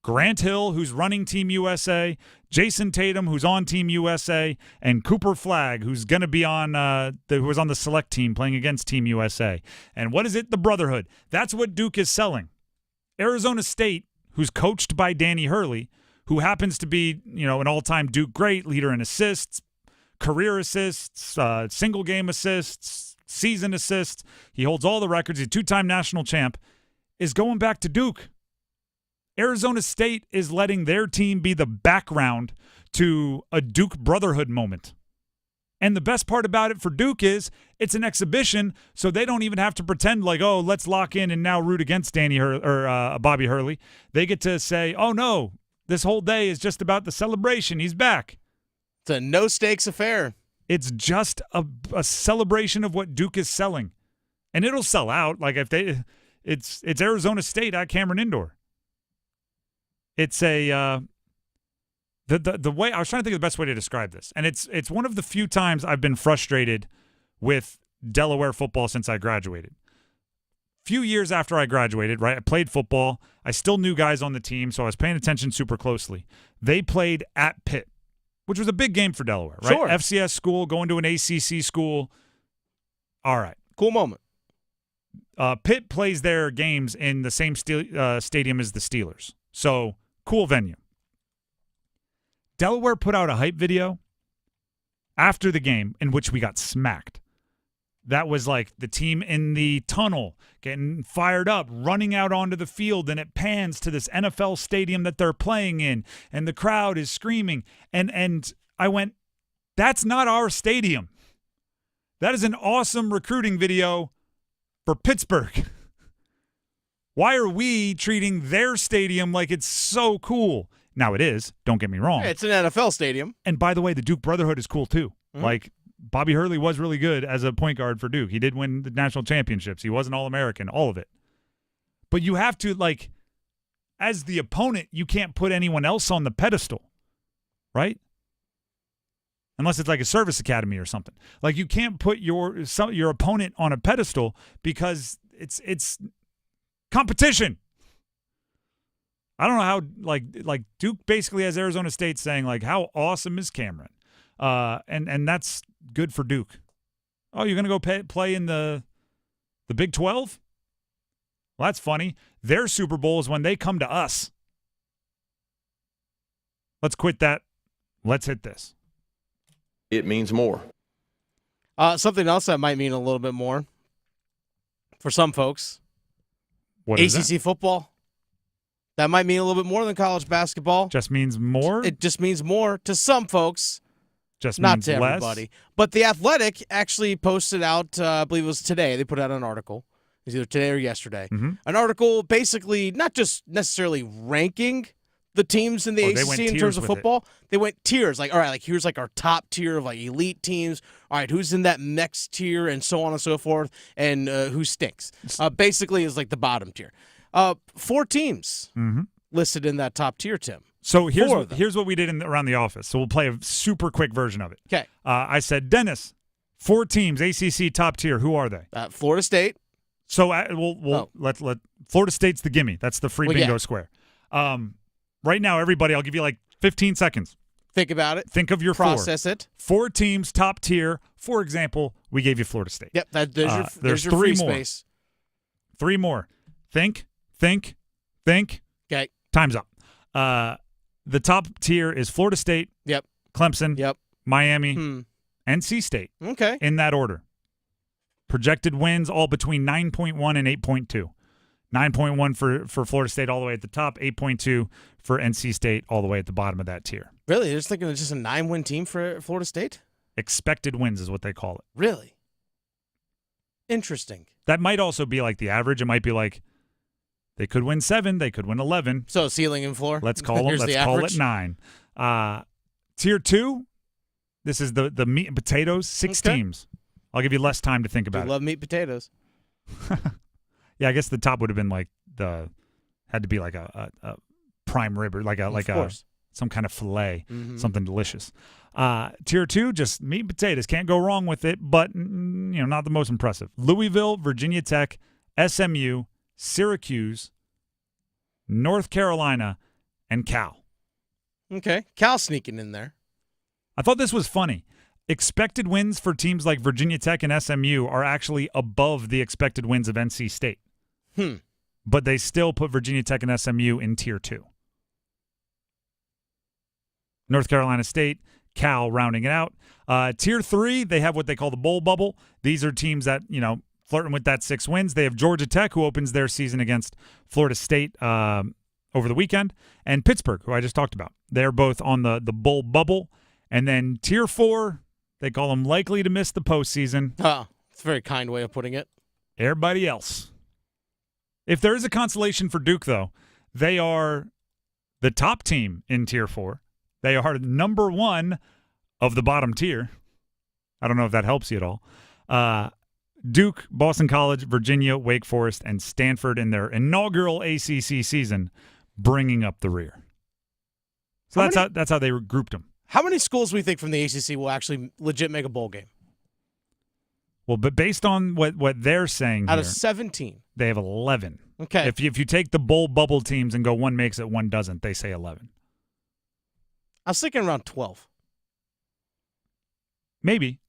Grant Hill, who's running Team USA, Jason Tatum, who's on Team USA, and Cooper Flagg, who's going to be on who was on the select team playing against Team USA. And what is it? The brotherhood. That's what Duke is selling. Arizona State, who's coached by Danny Hurley, who happens to be, an all-time Duke great, leader in assists, career assists, single game assists, season assists. He holds all the records. He's a two-time national champ, is going back to Duke. Arizona State is letting their team be the background to a Duke brotherhood moment. And the best part about it for Duke is it's an exhibition, so they don't even have to pretend like, oh, let's lock in and now root against Bobby Hurley. They get to say, oh, no, this whole day is just about the celebration. He's back. It's a no-stakes affair. It's just a celebration of what Duke is selling. And it'll sell out. Like it's Arizona State at Cameron Indoor. It's the way I was trying to think of the best way to describe this, and it's one of the few times I've been frustrated with Delaware football since I graduated. Few years after I graduated, right, I played football. I still knew guys on the team, so I was paying attention super closely. They played at Pitt, which was a big game for Delaware, right? Sure. FCS school, going to an ACC school. All right. Cool moment. Pitt plays their games in the same stadium as the Steelers, so cool venue. Delaware put out a hype video after the game in which we got smacked. That was like the team in the tunnel getting fired up, running out onto the field, and it pans to this NFL stadium that they're playing in, and the crowd is screaming. And I went, that's not our stadium. That is an awesome recruiting video for Pittsburgh. Why are we treating their stadium like it's so cool? Now it is, don't get me wrong. Yeah, it's an NFL stadium. And by the way, the Duke brotherhood is cool too. Mm-hmm. Like, Bobby Hurley was really good as a point guard for Duke. He did win the national championships. He was an All-American, all of it. But you have to, like, as the opponent, you can't put anyone else on the pedestal, right? Unless it's like a service academy or something. Like, you can't put your opponent on a pedestal because it's competition. I don't know how, like Duke basically has Arizona State saying, like, how awesome is Cameron? And that's good for Duke. Oh, you're going to go play in the Big 12? Well, that's funny. Their Super Bowl is when they come to us. Let's quit that. Let's hit this. It means more. Something else that might mean a little bit more for some folks. What is ACC football. That might mean a little bit more than college basketball. Just means more? It just means more to some folks. Just not means to less? everybody. But The Athletic actually posted out, I believe it was today, they put out an article. It was either today or yesterday. An article basically not just necessarily ranking the teams in the ACC in terms of football. They went tiers. Like, all right, like here's like our top tier of like elite teams. All right, who's in that next tier and so on and so forth, and who stinks. Basically is like the bottom tier. 4 teams listed in that top tier, Tim. So here's what we did around the office. So we'll play a super quick version of it. Okay. I said, Dennis, 4 teams, ACC top tier. Who are they? Florida State. So let Florida State's the gimme. That's the free bingo square. Right now, everybody, I'll give you like 15 seconds. Think about it. Think of your Process it. 4 teams, top tier. For example, we gave you Florida State. Yep. There's your 3 free more. space. 3 more. Think. Okay. Time's up. The top tier is Florida State. Yep. Clemson. Yep. Miami. NC State. Okay. In that order. Projected wins all between 9.1 and 8.2. 9.1 for Florida State all the way at the top. 8.2 for NC State all the way at the bottom of that tier. Really? You're just thinking it's just a 9-win team for Florida State? Expected wins is what they call it. Really? Interesting. That might also be like the average. It might be like they could win 7, they could win 11. So ceiling and floor. Let's call them. Let's call it 9. Tier 2. This is the meat and potatoes. 6 teams. I'll give you less time to think about it. Love meat potatoes. Yeah, I guess the top would have been like had to be like a prime rib or like some kind of fillet, something delicious. Tier 2, just meat and potatoes. Can't go wrong with it, but not the most impressive. Louisville, Virginia Tech, SMU, Syracuse, North Carolina, and Cal. Okay. Cal sneaking in there. I thought this was funny. Expected wins for teams like Virginia Tech and SMU are actually above the expected wins of NC State. But they still put Virginia Tech and SMU in Tier 2. North Carolina State, Cal rounding it out. Tier 3, they have what they call the bowl bubble. These are teams that, flirting with that 6 wins. They have Georgia Tech, who opens their season against Florida State over the weekend, and Pittsburgh, who I just talked about. They're both on the bowl bubble. And then Tier 4, they call them likely to miss the postseason. Oh, it's a very kind way of putting it. Everybody else. If there is a consolation for Duke, though, they are the top team in Tier 4. They are number 1 of the bottom tier. I don't know if that helps you at all. Duke, Boston College, Virginia, Wake Forest, and Stanford in their inaugural ACC season bringing up the rear. So that's how they grouped them. How many schools do we think from the ACC will actually legit make a bowl game? Well, but based on what they're saying Out here, of 17. they have 11. Okay. If you take the bowl bubble teams and go one makes it, one doesn't, they say 11. I was thinking around 12. Maybe.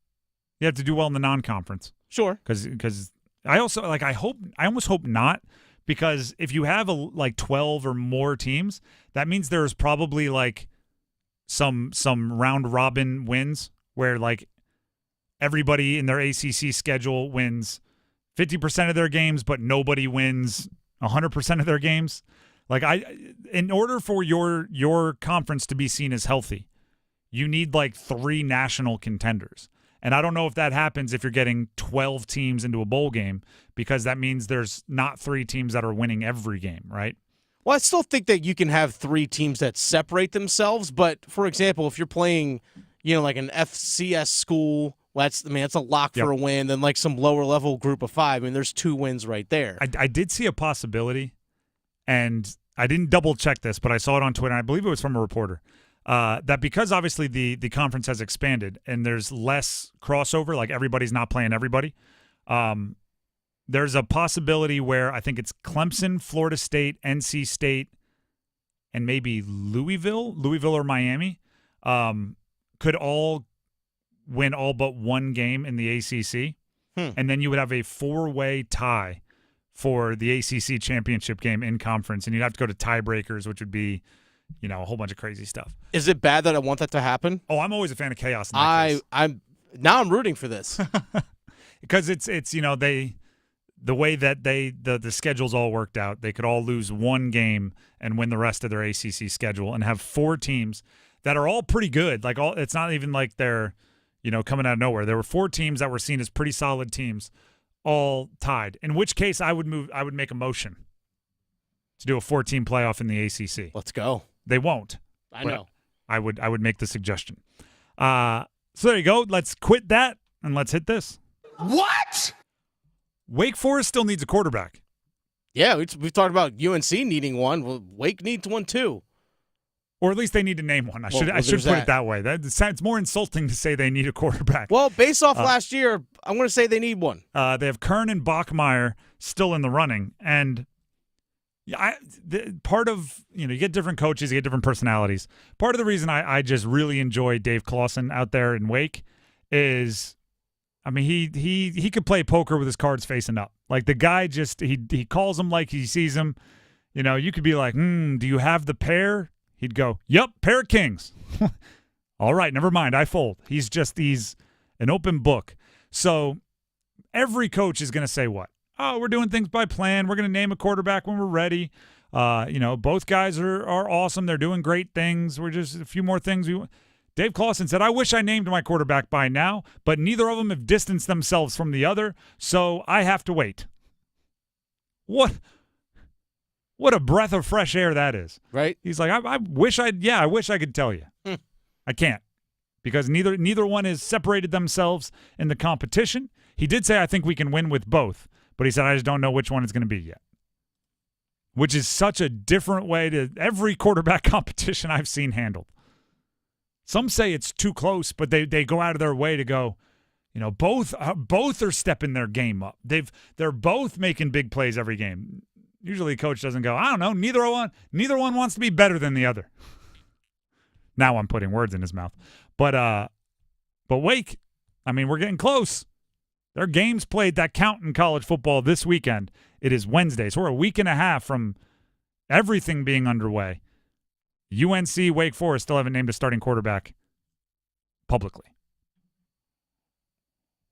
You have to do well in the non-conference. Sure. Because I also I almost hope not, because if you have 12 or more teams, that means there's probably some round robin wins where everybody in their ACC schedule wins 50% of their games, but nobody wins 100% of their games. In order for your conference to be seen as healthy, you need 3 national contenders. And I don't know if that happens if you're getting 12 teams into a bowl game, because that means there's not 3 teams that are winning every game, right? Well, I still think that you can have 3 teams that separate themselves. But, for example, if you're playing, like an FCS school, that's a lock for a win. Then some lower level group of 5. There's 2 wins right there. I did see a possibility, and I didn't double check this, but I saw it on Twitter, and I believe it was from a reporter, that because obviously the conference has expanded and there's less crossover, everybody's not playing everybody. There's a possibility where I think it's Clemson, Florida State, NC State, and maybe Louisville or Miami could all win all but one game in the ACC. And then you would have a 4-way tie for the ACC championship game in conference, and you'd have to go to tiebreakers, which would be, a whole bunch of crazy stuff. Is it bad that I want that to happen? Oh, I'm always a fan of chaos in that case. I'm rooting for this. Because it's the way that the schedule's all worked out, they could all lose one game and win the rest of their ACC schedule and have 4 teams that are all pretty good. Like it's not even like they're, coming out of nowhere. There were 4 teams that were seen as pretty solid teams, all tied. In which case, I would make a motion to do a 4-team playoff in the ACC. Let's go. They won't. I know. I would make the suggestion. So there you go. Let's quit that and let's hit this. What? Wake Forest still needs a quarterback. Yeah, we've talked about UNC needing one. Well, Wake needs one too. Or at least they need to name one. I should put it that way. It's more insulting to say they need a quarterback. Well, based off last year, I'm going to say they need one. They have Kern and Bachmeier still in the running. And part of, you get different coaches, you get different personalities. Part of the reason I just really enjoy Dave Clawson out there in Wake is, he could play poker with his cards facing up. Like the guy just, he calls them like he sees them. You could be like, do you have the pair? He'd go, yep, pair of kings. All right, never mind, I fold. He's an open book. So every coach is going to say what? Oh, we're doing things by plan. We're going to name a quarterback when we're ready. Both guys are awesome. They're doing great things. We're just a few more things. Dave Clawson said, I wish I named my quarterback by now, but neither of them have distanced themselves from the other, so I have to wait. What a breath of fresh air that is. Right? He's like, I wish I could tell you. I can't, because neither one has separated themselves in the competition. He did say, I think we can win with both, but he said, I just don't know which one it's going to be yet. Which is such a different way to every quarterback competition I've seen handled. Some say it's too close, but they go out of their way to go, both are stepping their game up. They're both making big plays every game. Usually a coach doesn't go, I don't know, neither one wants to be better than the other. Now I'm putting words in his mouth. But Wake, we're getting close. Their games played that count in college football this weekend. It is Wednesday, so we're a week and a half from everything being underway. UNC, Wake Forest still haven't named a starting quarterback publicly.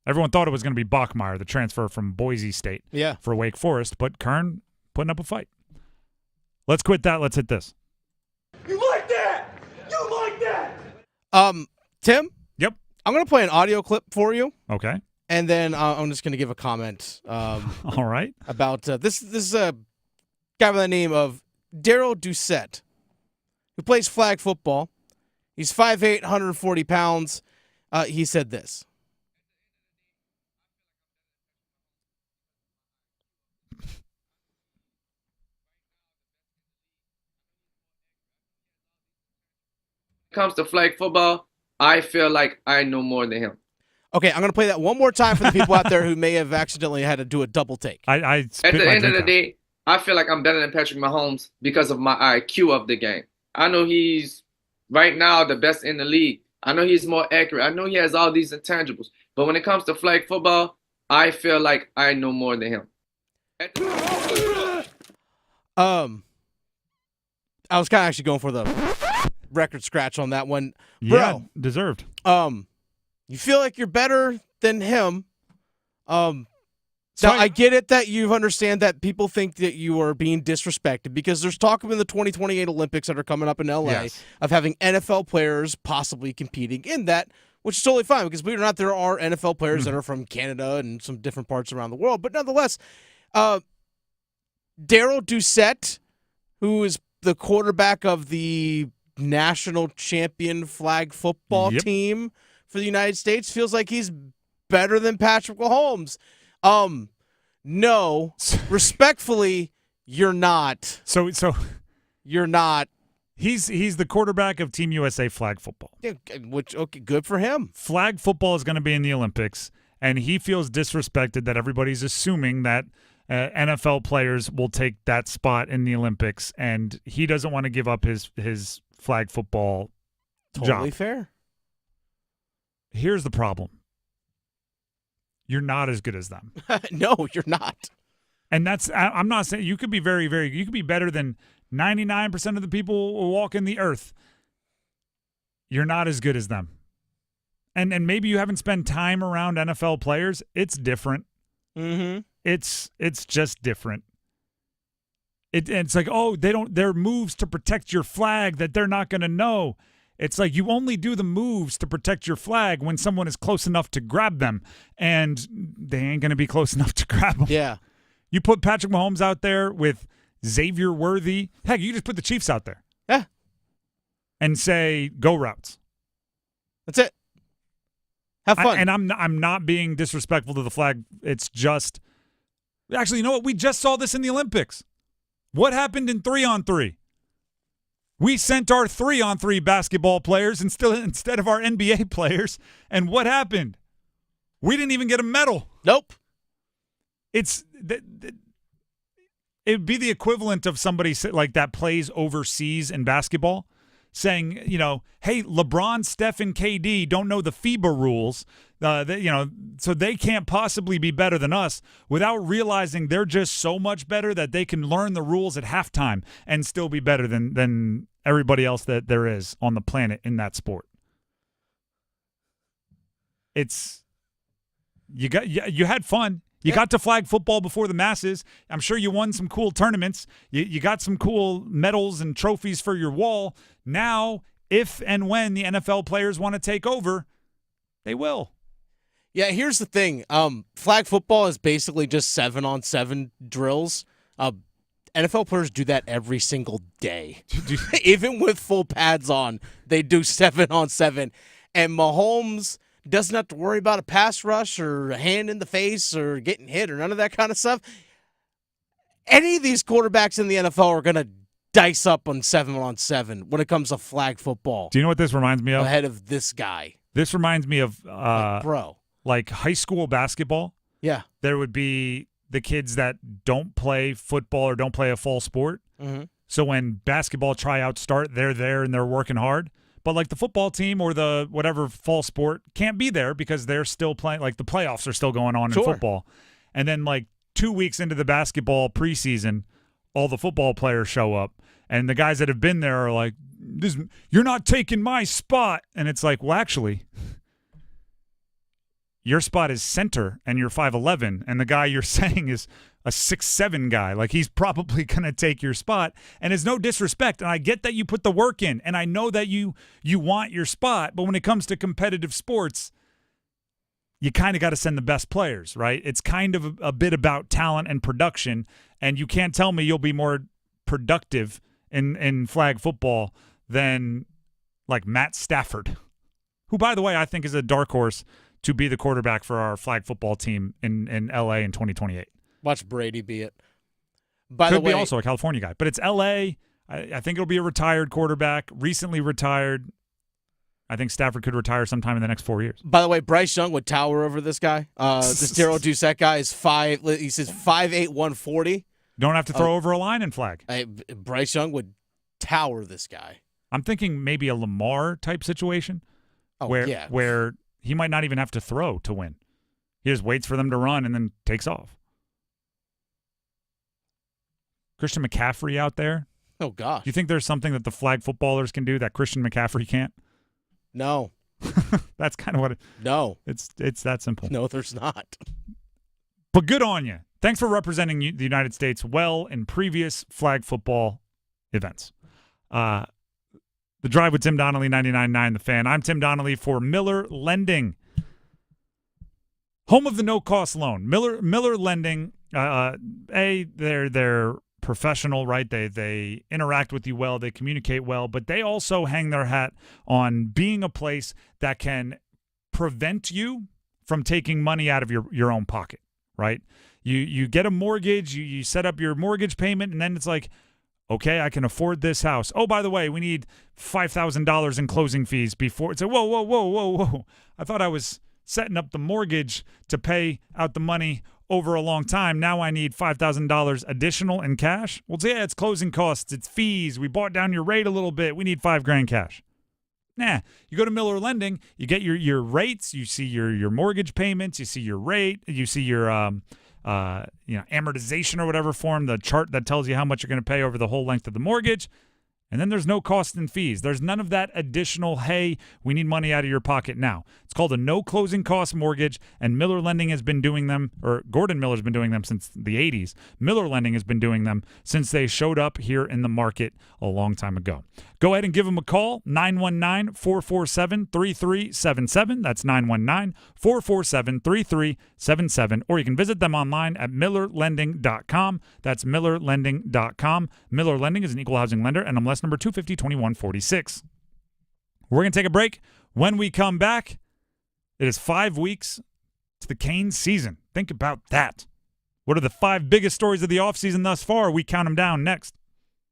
Everyone thought it was going to be Bachmeier, the transfer from Boise State, for Wake Forest, but Kern putting up a fight. Let's quit that. Let's hit this. You like that? You like that? Tim? Yep. I'm going to play an audio clip for you. Okay. And then I'm just going to give a comment. All right. About this is a guy by the name of Daryl Doucette, who plays flag football. He's 5'8", 140 pounds. He said this. Comes to flag football, I feel like I know more than him. Okay, I'm going to play that one more time for the people out there who may have accidentally had to do a double take. At the end of the day, I feel like I'm better than Patrick Mahomes because of my IQ of the game. I know he's right now the best in the league. I know he's more accurate. I know he has all these intangibles. But when it comes to flag football, I feel like I know more than him. I was kind of actually going for the record scratch on that one. Bro, yeah, deserved. You feel like you're better than him. Now, I get it that you understand that people think that you are being disrespected because there's talk of in the 2028 Olympics that are coming up in L.A. of having NFL players possibly competing in that, which is totally fine because believe it or not, there are NFL players that are from Canada and some different parts around the world. But nonetheless, Daryl Doucette, who is the quarterback of the national champion flag football team for the United States, feels like he's better than Patrick Mahomes. No, respectfully, you're not. So you're not. He's the quarterback of Team USA flag football. Yeah, which okay, good for him. Flag football is going to be in the Olympics, and he feels disrespected that everybody's assuming that NFL players will take that spot in the Olympics, and he doesn't want to give up his flag football job. Totally fair. Here's the problem. You're not as good as them. No, you're not. And I'm not saying you could be very, very, you could be better than 99% of the people who walk in the earth. You're not as good as them. And maybe you haven't spent time around NFL players. It's different. Mm-hmm. It's just different. It's like, oh, there are moves to protect your flag that they're not going to know. It's like you only do the moves to protect your flag when someone is close enough to grab them, and they ain't going to be close enough to grab them. Yeah. You put Patrick Mahomes out there with Xavier Worthy. Heck, you just put the Chiefs out there. Yeah. And say, go routes. That's it. Have fun. And I'm not being disrespectful to the flag. It's just – actually, you know what? We just saw this in the Olympics. What happened in 3-on-3? We sent our 3-on-3 basketball players instead of our NBA players. And what happened? We didn't even get a medal. Nope. It would be the equivalent of somebody like that plays overseas in basketball saying, hey, LeBron, Steph, and KD don't know the FIBA rules, so they can't possibly be better than us, without realizing they're just so much better that they can learn the rules at halftime and still be better than everybody else that there is on the planet in that sport. You had fun. You got to flag football before the masses. I'm sure you won some cool tournaments. You got some cool medals and trophies for your wall. Now, if and when the NFL players want to take over, they will. Yeah, here's the thing. Flag football is basically just 7-on-7 drills. NFL players do that every single day. Even with full pads on, they do 7-on-7. And Mahomes doesn't have to worry about a pass rush or a hand in the face or getting hit or none of that kind of stuff. Any of these quarterbacks in the NFL are going to dice up on 7-on-7 when it comes to flag football. Do you know what this reminds me of? Ahead of this guy. This reminds me of like high school basketball. Yeah. There would be the kids that don't play football or don't play a fall sport. Mm-hmm. So when basketball tryouts start, they're there and they're working hard. But like the football team or the whatever fall sport can't be there because they're still playing. Like the playoffs are still going on in football. And then like 2 weeks into the basketball preseason, all the football players show up. And the guys that have been there are like, you're not taking my spot. And it's like, well, actually, your spot is center and you're 5'11", and the guy you're saying is a 6'7" guy. Like, he's probably going to take your spot. And it's no disrespect. And I get that you put the work in, and I know that you want your spot. But when it comes to competitive sports, you kind of got to send the best players, right? It's kind of a bit about talent and production. And you can't tell me you'll be more productive in flag football than like Matt Stafford, who, by the way, I think is a dark horse to be the quarterback for our flag football team in LA in 2028. Watch Brady be it. Could be also a California guy, but it's LA. I think it'll be a retired quarterback, recently retired. I think Stafford could retire sometime in the next 4 years. By the way, Bryce Young would tower over this guy. This Daryl Doucette guy is 5'8", 140. Don't have to throw over a line and flag. Bryce Young would tower this guy. I'm thinking maybe a Lamar type situation where he might not even have to throw to win. He just waits for them to run and then takes off. Christian McCaffrey out there. Oh, gosh. Do you think there's something that the flag footballers can do that Christian McCaffrey can't? No. That's kind of what No. It's that simple. No, there's not. But good on you. Thanks for representing the United States well in previous flag football events. The Drive with Tim Donnelly, 99.9 The Fan. I'm Tim Donnelly for Miller Lending. Home of the no-cost loan. Miller Lending, they're professional, right? They interact with you well, they communicate well, but they also hang their hat on being a place that can prevent you from taking money out of your own pocket, right? You get a mortgage, you set up your mortgage payment, and then it's like, okay, I can afford this house. Oh, by the way, we need $5,000 in closing fees before. It's like, whoa. I thought I was setting up the mortgage to pay out the money over a long time. Now I need $5,000 additional in cash. Well, yeah, it's closing costs. It's fees. We brought down your rate a little bit. We need $5,000 cash. Nah, you go to Miller Lending, you get your rates, you see your mortgage payments, you see your rate, you see your amortization or whatever form, the chart that tells you how much you're going to pay over the whole length of the mortgage. And then there's no cost and fees. There's none of that additional, hey, we need money out of your pocket now. It's called a no closing cost mortgage, and Miller Lending has been doing them, or Gordon Miller's been doing them since the 80s. Miller Lending has been doing them since they showed up here in the market a long time ago. Go ahead and give them a call, 919-447-3377. That's 919-447-3377. Or you can visit them online at millerlending.com. That's millerlending.com. Miller Lending is an equal housing lender, and MLS number 250-2146. We're going to take a break. When we come back, it is 5 weeks to the Canes season. Think about that. What are the 5 biggest stories of the offseason thus far? We count them down next.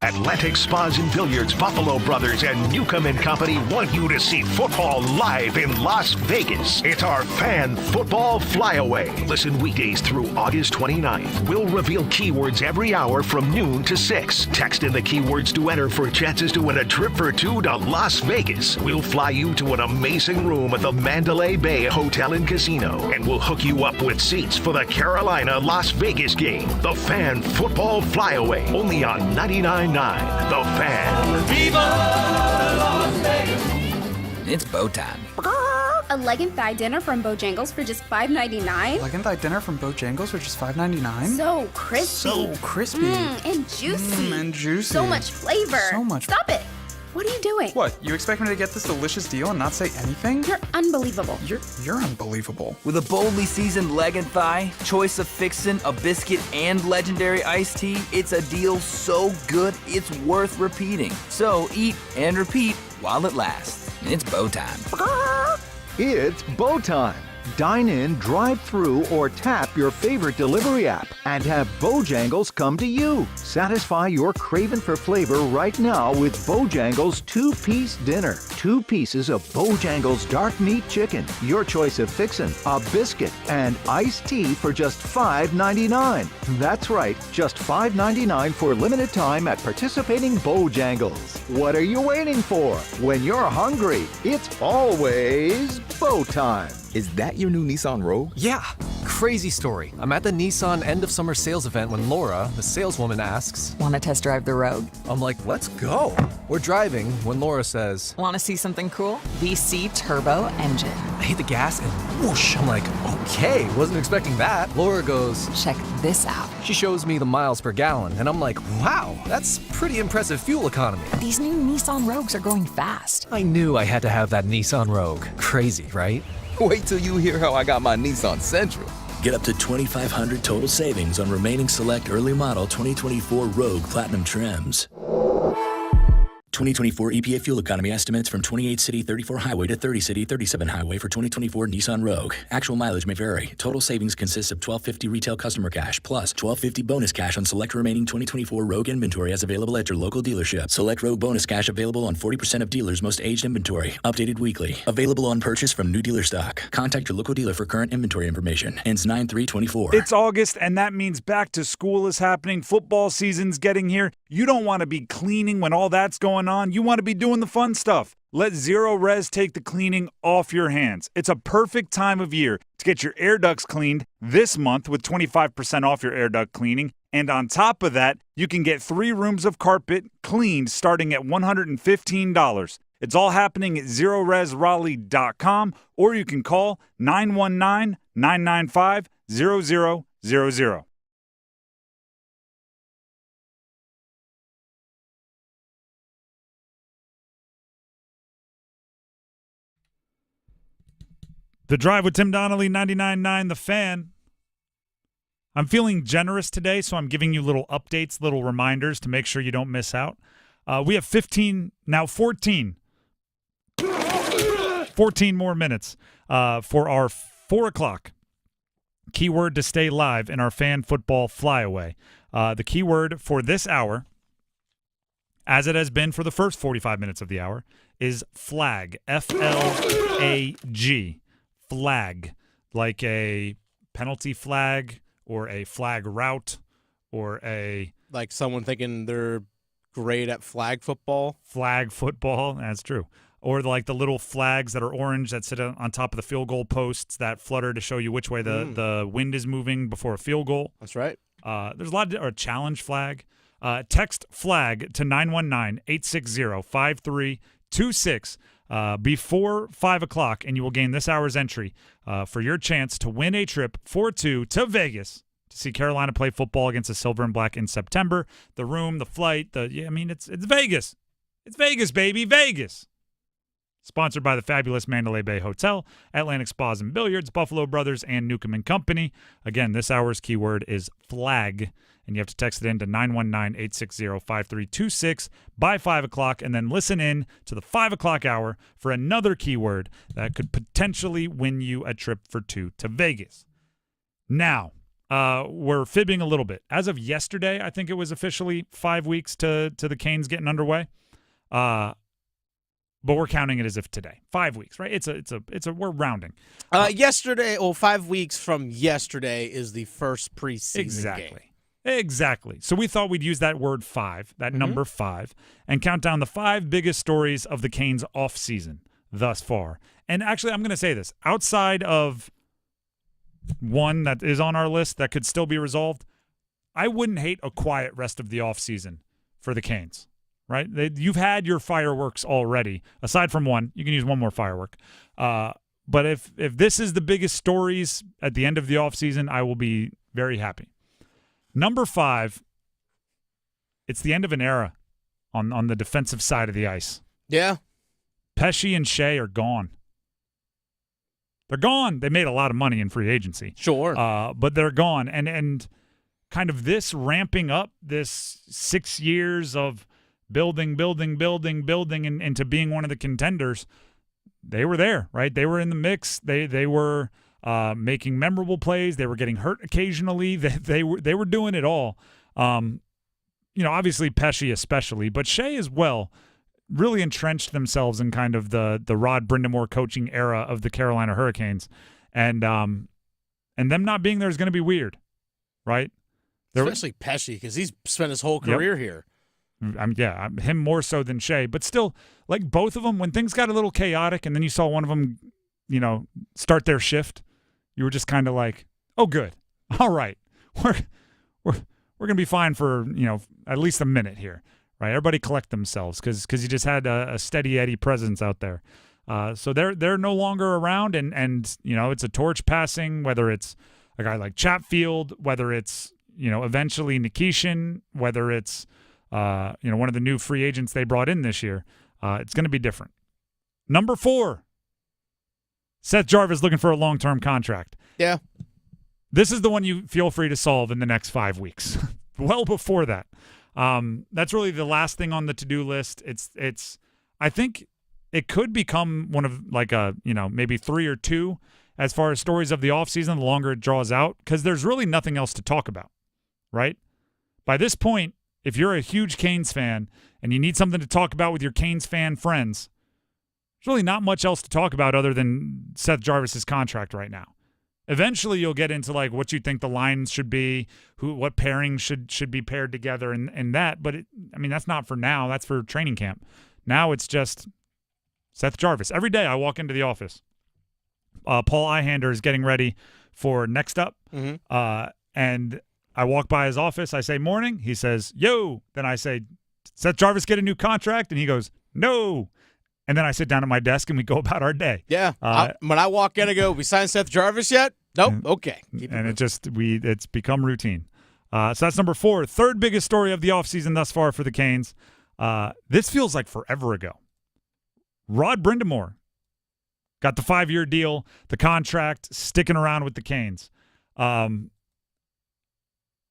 Atlantic Spas and Billiards, Buffalo Brothers, and Newcomb & Company want you to see football live in Las Vegas. It's our Fan Football Flyaway. Listen weekdays through August 29th. We'll reveal keywords every hour from noon to 6. Text in the keywords to enter for chances to win a trip for 2 to Las Vegas. We'll fly you to an amazing room at the Mandalay Bay Hotel and Casino, and we'll hook you up with seats for the Carolina-Las Vegas game. The Fan Football Flyaway, only on 99.9 The Fan. Viva Las Vegas! It's bow time. A leg and thigh dinner from Bojangles for just $5.99? Leg and thigh dinner from Bojangles for just $5.99? So crispy. So crispy. And juicy. And juicy. So much flavor. So much. Stop it. What are you doing? What, you expect me to get this delicious deal and not say anything? You're unbelievable. You're unbelievable. With a boldly seasoned leg and thigh, choice of fixin', a biscuit, and legendary iced tea, it's a deal so good it's worth repeating. So eat and repeat while it lasts. It's bow time. It's bow time. Dine in, drive through, or tap your favorite delivery app and have Bojangles come to you. Satisfy your craving for flavor right now with Bojangles 2-piece dinner. 2 pieces of Bojangles dark meat chicken, your choice of fixin', a biscuit, and iced tea for just $5.99. That's right, just $5.99 for limited time at participating Bojangles. What are you waiting for? When you're hungry, it's always bow time. Is that your new Nissan Rogue? Yeah. Crazy story. I'm at the Nissan end of summer sales event when Laura, the saleswoman, asks, "Want to test drive the Rogue?" I'm like, let's go. We're driving when Laura says, "Want to see something cool? VC turbo engine." I hit the gas and whoosh. I'm like, okay, wasn't expecting that. Laura goes, "Check this out." She shows me the miles per gallon, and I'm like, wow, that's pretty impressive fuel economy. These new Nissan Rogues are going fast. I knew I had to have that Nissan Rogue. Crazy, right? Wait till you hear how I got my Nissan Sentra. Get up to $2,500 total savings on remaining select early model 2024 Rogue Platinum trims. 2024 EPA fuel economy estimates from 28 city 34 highway to 30 city 37 highway for 2024 Nissan Rogue. Actual mileage may vary. Total savings consists of $1,250 retail customer cash plus $1,250 bonus cash on select remaining 2024 Rogue inventory as available at your local dealership. Select Rogue bonus cash available on 40% of dealers' most aged inventory. Updated weekly. Available on purchase from new dealer stock. Contact your local dealer for current inventory information. Ends 9/3/24. It's August, and that means back to school is happening. Football season's getting here. You don't want to be cleaning when all that's going on. You want to be doing the fun stuff. Let Zero Res take the cleaning off your hands. It's a perfect time of year to get your air ducts cleaned this month with 25% off your air duct cleaning. And on top of that, you can get 3 rooms of carpet cleaned starting at $115. It's all happening at ZeroResRaleigh.com, or you can call 919-995-0000. The Drive with Tim Donnelly, 99.9 The Fan. I'm feeling generous today, so I'm giving you little updates, little reminders to make sure you don't miss out. We have 14 more minutes for our 4 o'clock keyword to stay live in our Fan Football Flyaway. The keyword for this hour, as it has been for the first 45 minutes of the hour, is flag, F-L-A-G. Flag, like a penalty flag or a flag route or a... Like someone thinking they're great at flag football. Flag football, that's true. Or like the little flags that are orange that sit on top of the field goal posts that flutter to show you which way the wind is moving before a field goal. That's right. There's a lot of... Or a challenge flag. Text FLAG to 919-860-5326 before 5 o'clock, and you will gain this hour's entry for your chance to win a trip for two to Vegas to see Carolina play football against the Silver and Black in September. The room, the flight, it's Vegas. It's Vegas, baby, Vegas. Sponsored by the fabulous Mandalay Bay Hotel, Atlantic Spas and Billiards, Buffalo Brothers, and Newcomb & Company. Again, this hour's keyword is FLAG, and you have to text it in to 919-860-5326 by 5 o'clock, and then listen in to the 5 o'clock hour for another keyword that could potentially win you a trip for two to Vegas. Now, we're fibbing a little bit. As of yesterday, I think it was officially 5 weeks to the Canes getting underway. But we're counting it as if today. 5 weeks, right? We're rounding. Yesterday, 5 weeks from yesterday is the first preseason game. Exactly. So we thought we'd use that word 5, that number 5, and count down the 5 biggest stories of the Canes offseason thus far. And actually, I'm going to say this. Outside of one that is on our list that could still be resolved, I wouldn't hate a quiet rest of the offseason for the Canes. Right? You've had your fireworks already. Aside from one, you can use one more firework. But if this is the biggest stories at the end of the offseason, I will be very happy. Number 5, it's the end of an era on the defensive side of the ice. Yeah. Pesce and Shea are gone. They're gone. They made a lot of money in free agency. Sure. But they're gone. And kind of this ramping up, this 6 years of building into being one of the contenders, they were there, right? They were in the mix. They were making memorable plays. They were getting hurt occasionally. They were doing it all. Obviously Pesce especially, but Shea as well really entrenched themselves in kind of the Rod Brindamore coaching era of the Carolina Hurricanes. And them not being there is going to be weird, right? Especially Pesce, because he's spent his whole career here. Him more so than Shea, but still, like both of them, when things got a little chaotic and then you saw one of them, start their shift, you were just kind of like, oh, good. All right. We're going to be fine for, at least a minute here, right? Everybody collect themselves because you just had a steady Eddie presence out there. So they're no longer around and it's a torch passing, whether it's a guy like Chatfield, whether it's, eventually Nikishin, whether it's, one of the new free agents they brought in this year. It's going to be different. Number 4, Seth Jarvis looking for a long-term contract. Yeah. This is the one you feel free to solve in the next 5 weeks. Well before that. That's really the last thing on the to-do list. It's. I think it could become one of maybe 3 or 2 as far as stories of the offseason the longer it draws out, because there's really nothing else to talk about, right? By this point, if you're a huge Canes fan and you need something to talk about with your Canes fan friends, there's really not much else to talk about other than Seth Jarvis's contract right now. Eventually, you'll get into what you think the lines should be, what pairings should be paired together, and that. But that's not for now. That's for training camp. Now it's just Seth Jarvis. Every day I walk into the office, Paul Ihander is getting ready for Next Up, and I walk by his office. I say, morning. He says, yo. Then I say, Seth Jarvis get a new contract? And he goes, no. And then I sit down at my desk and we go about our day. Yeah. When I walk in, I go, we signed Seth Jarvis yet? Nope. Okay. It's become routine. So that's number 4. Third biggest story of the offseason thus far for the Canes. This feels like forever ago. Rod Brindamore got the 5-year deal, the contract, sticking around with the Canes.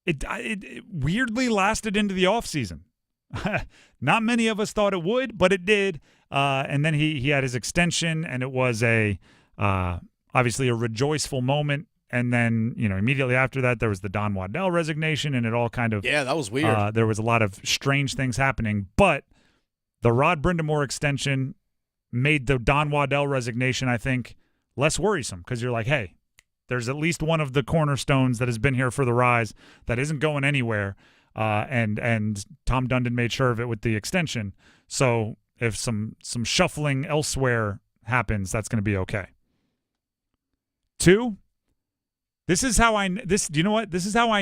It weirdly lasted into the offseason. Not many of us thought it would, but it did. And then he had his extension, and it was obviously a rejoiceful moment. And then, immediately after that, there was the Don Waddell resignation, and it all kind of that was weird. There was a lot of strange things happening, but the Rod Brindamore extension made the Don Waddell resignation, I think, less worrisome because you're like, hey, there's at least one of the cornerstones that has been here for the Rise that isn't going anywhere, and Tom Dundon made sure of it with the extension. So if some shuffling elsewhere happens, that's going to be okay. 2, this is how I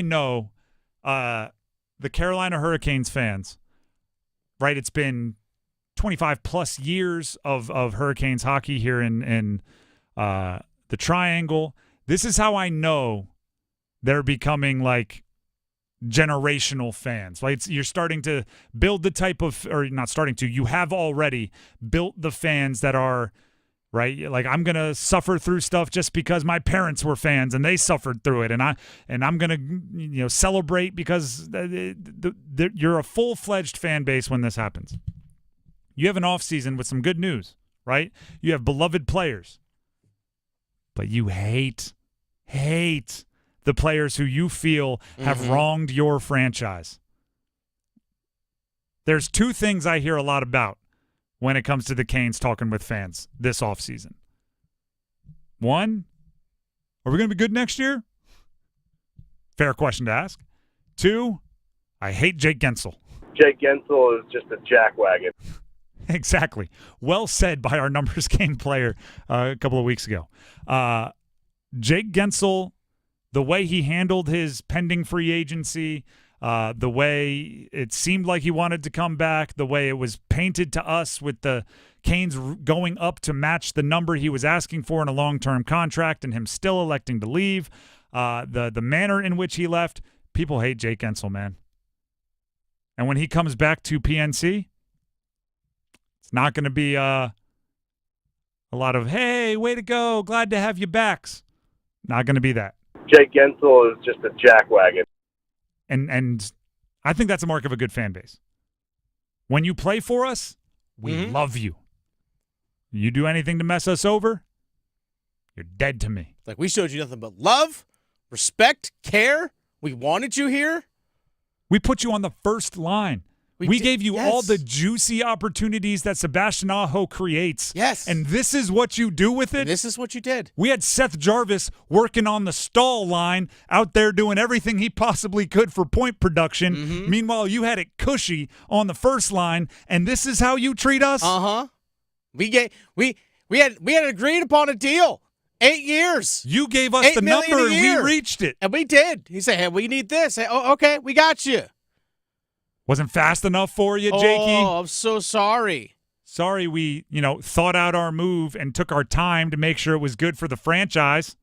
know the Carolina Hurricanes fans, right? It's been 25 plus years of Hurricanes hockey here in the Triangle. This is how I know they're becoming like generational fans. Like you're starting to build the type of, or not starting to, you have already built the fans that are, right? Like I'm going to suffer through stuff just because my parents were fans and they suffered through it. And I'm going to, celebrate because you're a full-fledged fan base when this happens. You have an offseason with some good news, right? You have beloved players. But you hate the players who you feel have wronged your franchise. There's two things I hear a lot about when it comes to the Canes talking with fans this offseason. One, are we going to be good next year? Fair question to ask. Two, I hate Jake Gensel. Jake Gensel is just a jackwagon. Exactly. Well said by our numbers game player a couple of weeks ago. Jake Gensel, the way he handled his pending free agency, the way it seemed like he wanted to come back, the way it was painted to us with the Canes going up to match the number he was asking for in a long-term contract and him still electing to leave, the manner in which he left, people hate Jake Gensel, man. And when he comes back to PNC, it's not going to be a lot of, hey, way to go, glad to have you backs. Not going to be that. Jake Gensel is just a jackwagon. And I think that's a mark of a good fan base. When you play for us, we love you. You do anything to mess us over, you're dead to me. Like we showed you nothing but love, respect, care. We wanted you here. We put you on the first line. We gave you all the juicy opportunities that Sebastian Aho creates. Yes. And this is what you do with it? And this is what you did. We had Seth Jarvis working on the stall line out there doing everything he possibly could for point production. Meanwhile, you had it cushy on the first line, and this is how you treat us? We had agreed upon a deal. 8 years. You gave us the number and we reached it. And we did. He said, hey, we need this. Hey, oh, okay, we got you. Wasn't fast enough for you, Jakey? Oh, I'm so sorry. Sorry we, thought out our move and took our time to make sure it was good for the franchise.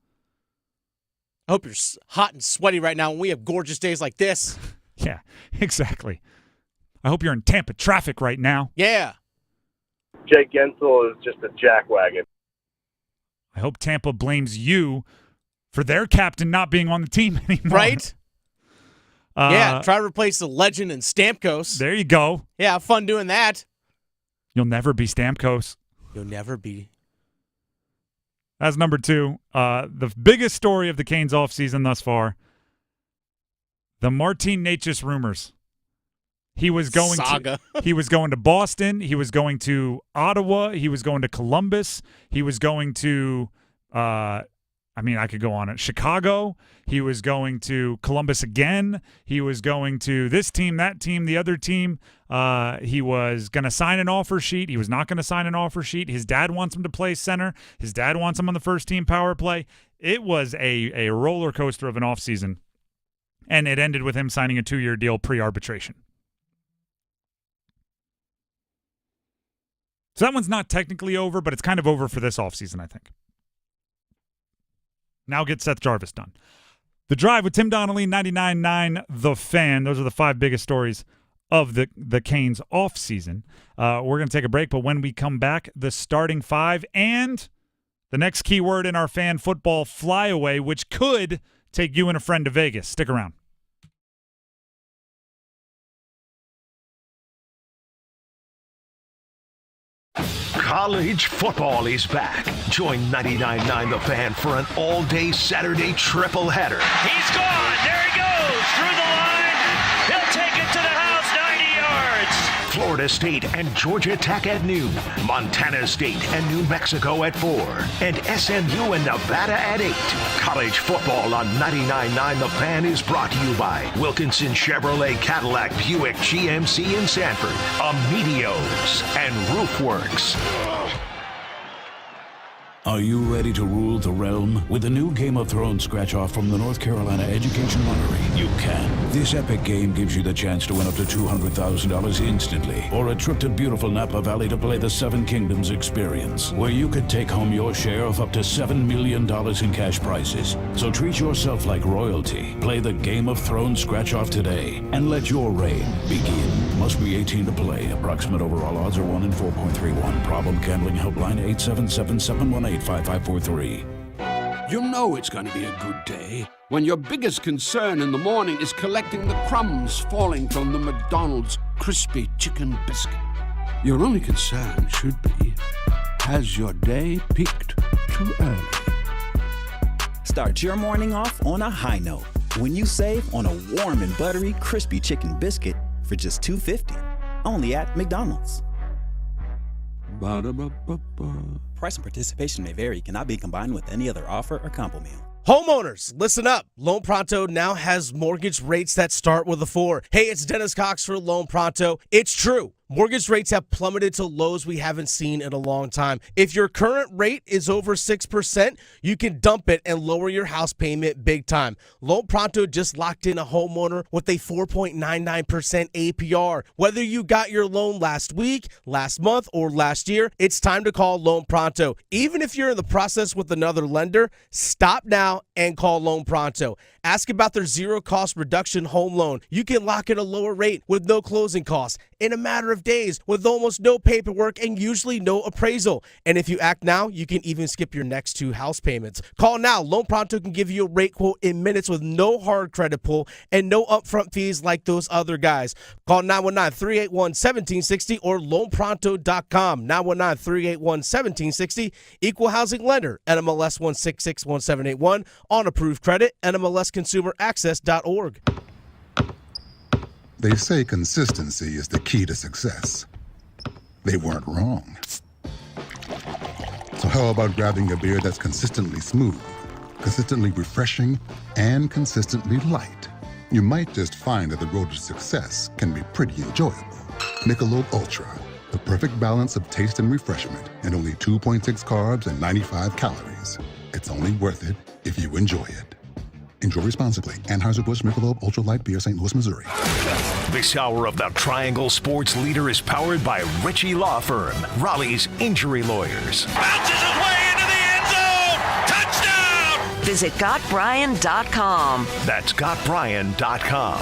I hope you're hot and sweaty right now when we have gorgeous days like this. Yeah, exactly. I hope you're in Tampa traffic right now. Yeah. Jake Gensel is just a jackwagon. I hope Tampa blames you for their captain not being on the team anymore. Right? Yeah, try to replace the legend in Stamkos. There you go. Yeah, have fun doing that. You'll never be Stamkos. You'll never be. That's number two. The biggest story of the Canes offseason thus far, the Martin Necas rumors. He was going he was going to Boston. He was going to Ottawa. He was going to Columbus. He was going to I could go on it. Chicago. He was going to Columbus again. He was going to this team, that team, the other team. He was going to sign an offer sheet. He was not going to sign an offer sheet. His dad wants him to play center. His dad wants him on the first team power play. It was a roller coaster of an offseason, and it ended with him signing a 2-year deal pre-arbitration. So that one's not technically over, but it's kind of over for this offseason, I think. Now get Seth Jarvis done. The Drive with Tim Donnelly, 99.9 The Fan. Those are the 5 biggest stories of the Canes offseason. We're going to take a break, but when we come back, the starting 5 and the next keyword in our fan football flyaway, which could take you and a friend to Vegas. Stick around. College football is back. Join 99.9 The Fan for an all-day Saturday triple header. He's gone. There he goes. Through the line. He'll take it to the house 90 yards. Florida State and Georgia Tech at noon. Montana State and New Mexico at 4. And SMU and Nevada at 8. College football on 99.9 The Fan is brought to you by Wilkinson Chevrolet Cadillac Buick GMC in Sanford, Amedios, and Roofworks. Are you ready to rule the realm? With the new Game of Thrones scratch-off from the North Carolina Education Lottery, you can. This epic game gives you the chance to win up to $200,000 instantly, or a trip to beautiful Napa Valley to play the Seven Kingdoms experience, where you could take home your share of up to $7 million in cash prizes. So treat yourself like royalty. Play the Game of Thrones scratch-off today, and let your reign begin. Must be 18 to play. Approximate overall odds are 1 in 4.31. Problem gambling helpline 877-718-5543. You know it's going to be a good day when your biggest concern in the morning is collecting the crumbs falling from the McDonald's crispy chicken biscuit. Your only concern should be, has your day peaked too early? Start your morning off on a high note when you save on a warm and buttery crispy chicken biscuit for just $2.50. Only at McDonald's. Ba-da-ba-ba-ba. Price and participation may vary. Cannot be combined with any other offer or combo meal. Homeowners, listen up. Loan Pronto now has mortgage rates that start with a 4. Hey, it's Dennis Cox for Loan Pronto. It's true. Mortgage rates have plummeted to lows we haven't seen in a long time. If your current rate is over 6%, you can dump it and lower your house payment big time. Loan Pronto just locked in a homeowner with a 4.99% APR. Whether you got your loan last week, last month, or last year, it's time to call Loan Pronto. Even if you're in the process with another lender, stop now and call Loan Pronto. Ask about their zero-cost reduction home loan. You can lock in a lower rate with no closing costs in a matter of days with almost no paperwork and usually no appraisal. And if you act now, you can even skip your next 2 house payments. Call now. Loan Pronto can give you a rate quote in minutes with no hard credit pull and no upfront fees like those other guys. Call 919-381-1760 or loanpronto.com. 919-381-1760. Equal housing lender. NMLS 1661781 on approved credit. NMLSconsumeraccess.org. They say consistency is the key to success. They weren't wrong. So how about grabbing a beer that's consistently smooth, consistently refreshing, and consistently light? You might just find that the road to success can be pretty enjoyable. Michelob Ultra, the perfect balance of taste and refreshment, and only 2.6 carbs and 95 calories. It's only worth it if you enjoy it. Enjoy responsibly. Anheuser-Busch Michelob Ultra Light Beer, St. Louis, Missouri. This hour of the Triangle Sports Leader is powered by Ritchie Law Firm, Raleigh's injury lawyers. Bounces his way into the end zone. Touchdown! Visit GotBrian.com. That's GotBrian.com.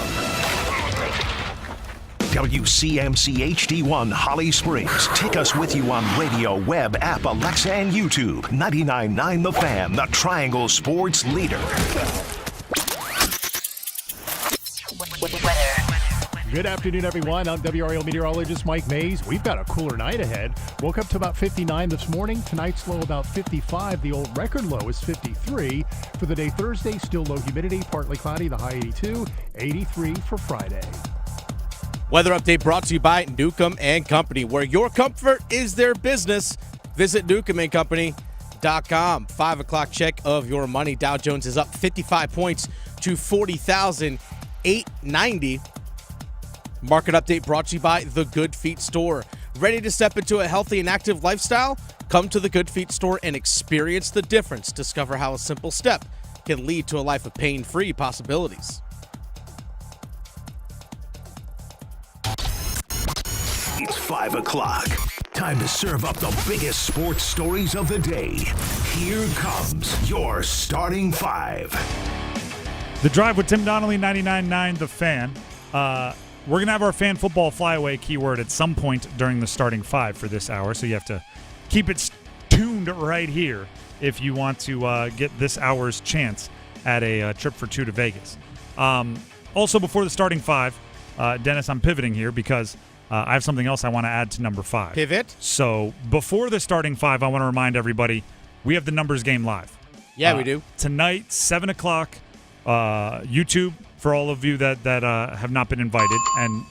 WCMC HD1 Holly Springs. Take us with you on radio, web, app, Alexa, and YouTube. 99.9 The Fan, the Triangle Sports Leader. Good afternoon, everyone. I'm WRAL meteorologist Mike Mays. We've got a cooler night ahead. Woke up to about 59 this morning. Tonight's low about 55. The old record low is 53. For the day Thursday, still low humidity, partly cloudy, the high 82, 83 for Friday. Weather update brought to you by Newcomb & Company, where your comfort is their business. Visit newcombandcompany.com. 5 o'clock check of your money. Dow Jones is up 55 points to 40,890. Market update brought to you by The Good Feet Store. Ready to step into a healthy and active lifestyle? Come to The Good Feet Store and experience the difference. Discover how a simple step can lead to a life of pain-free possibilities. It's 5 o'clock. Time to serve up the biggest sports stories of the day. Here comes your starting 5. The Drive with Tim Donnelly, 99.9 The Fan. We're going to have our fan football flyaway keyword at some point during the starting 5 for this hour, so you have to keep it tuned right here if you want to get this hour's chance at a trip for 2 to Vegas. Also, before the starting 5, Dennis, I'm pivoting here because I have something else I want to add to number 5. Pivot? So before the starting 5, I want to remind everybody we have the numbers game live. Yeah, we do. Tonight, 7 o'clock, YouTube, for all of you that have not been invited.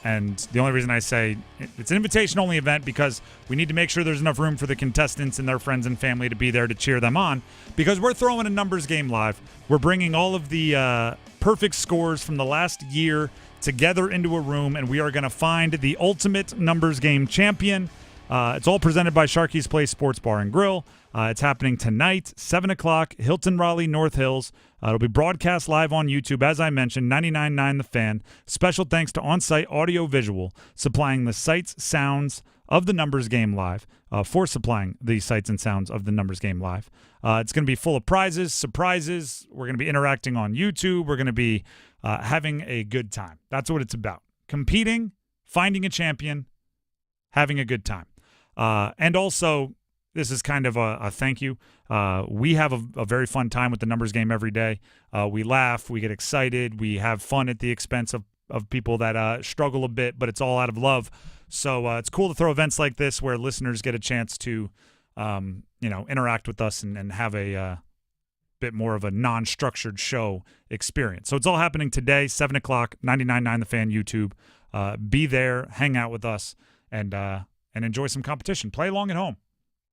And the only reason I say it's an invitation-only event because we need to make sure there's enough room for the contestants and their friends and family to be there to cheer them on because we're throwing a numbers game live. We're bringing all of the perfect scores from the last year together into a room, and we are going to find the ultimate numbers game champion. It's all presented by Sharky's Place Sports Bar and Grill. It's happening tonight, 7 o'clock, Hilton Raleigh, North Hills. It'll be broadcast live on YouTube, as I mentioned, 99.9 The Fan. Special thanks to On-Site Audio Visual, supplying the sights, sounds of the Numbers Game Live, for supplying the sights and sounds of the Numbers Game Live. It's going to be full of prizes, surprises. We're going to be interacting on YouTube. We're going to be having a good time. That's what it's about. Competing, finding a champion, having a good time. And also, this is kind of a thank you. We have a very fun time with the Numbers Game every day. We laugh, we get excited, we have fun at the expense of people that struggle a bit, but it's all out of love. So it's cool to throw events like this where listeners get a chance to, interact with us and have a bit more of a non-structured show experience. So it's all happening today, 7 o'clock, 99.9 The Fan YouTube. Be there, hang out with us, and enjoy some competition. Play along at home,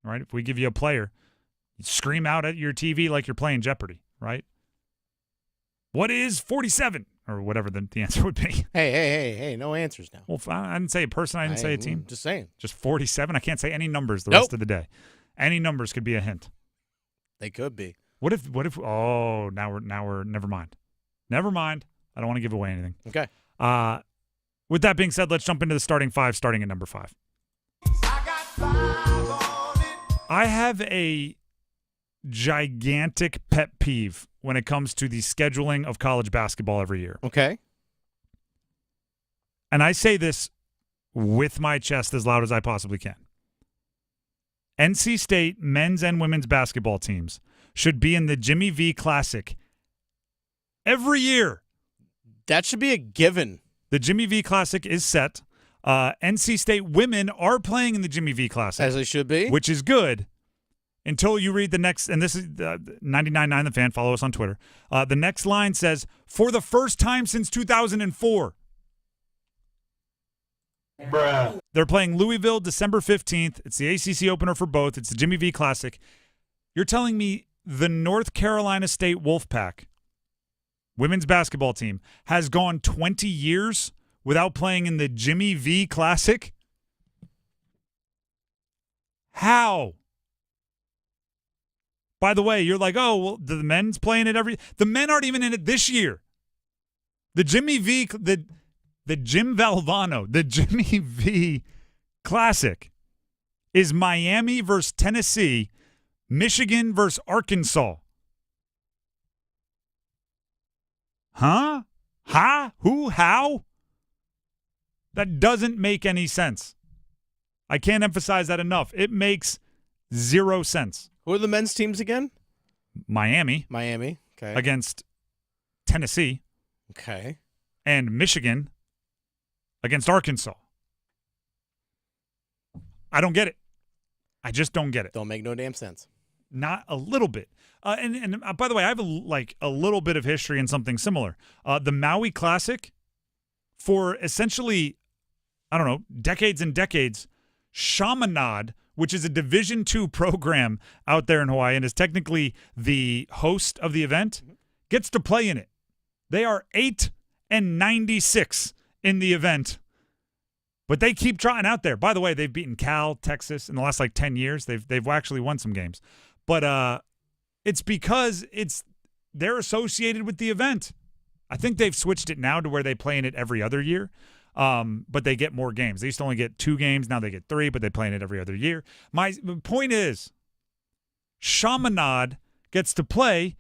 right? If we give you a player, you scream out at your TV like you're playing Jeopardy, right? What is 47? Or whatever the answer would be. Hey, no answers now. Well, I didn't say a person. I didn't say a team. Just saying. Just 47? I can't say any numbers the rest of the day. Any numbers could be a hint. They could be. What if, oh, now we're, never mind. Never mind. I don't want to give away anything. Okay. With that being said, let's jump into the starting five, starting at number 5. I have a gigantic pet peeve when it comes to the scheduling of college basketball every year. Okay. And I say this with my chest as loud as I possibly can. NC State men's and women's basketball teams should be in the Jimmy V Classic every year. That should be a given. The Jimmy V Classic is set. NC State women are playing in the Jimmy V Classic. As they should be. Which is good. Until you read the next, and this is 99.9 The Fan, follow us on Twitter. The next line says, for the first time since 2004. Bruh. They're playing Louisville December 15th. It's the ACC opener for both. It's the Jimmy V Classic. You're telling me the North Carolina State Wolfpack women's basketball team has gone 20 years without playing in the Jimmy V Classic? How? By the way, you're like, oh, well, the men's playing it the men aren't even in it this year. The Jimmy V, the Jim Valvano, the Jimmy V Classic is Miami versus Tennessee, Michigan versus Arkansas. Huh? Who? How? That doesn't make any sense. I can't emphasize that enough. It makes zero sense. Who are the men's teams again? Miami. Okay. Against Tennessee. Okay. And Michigan against Arkansas. I don't get it. I just don't get it. Don't make no damn sense. Not a little bit. And by the way, I have a little bit of history in something similar. The Maui Classic, for essentially, I don't know, decades and decades, Chaminade, which is a Division II program out there in Hawaii and is technically the host of the event, gets to play in it. They are 8-96 in the event, but they keep trying out there. By the way, they've beaten Cal, Texas in the last 10 years. They've actually won some games, but it's because they're associated with the event. I think they've switched it now to where they play in it every other year. But they get more games. They used to only get 2 games. Now they get 3, but they play in it every other year. My point is, Chaminade gets to play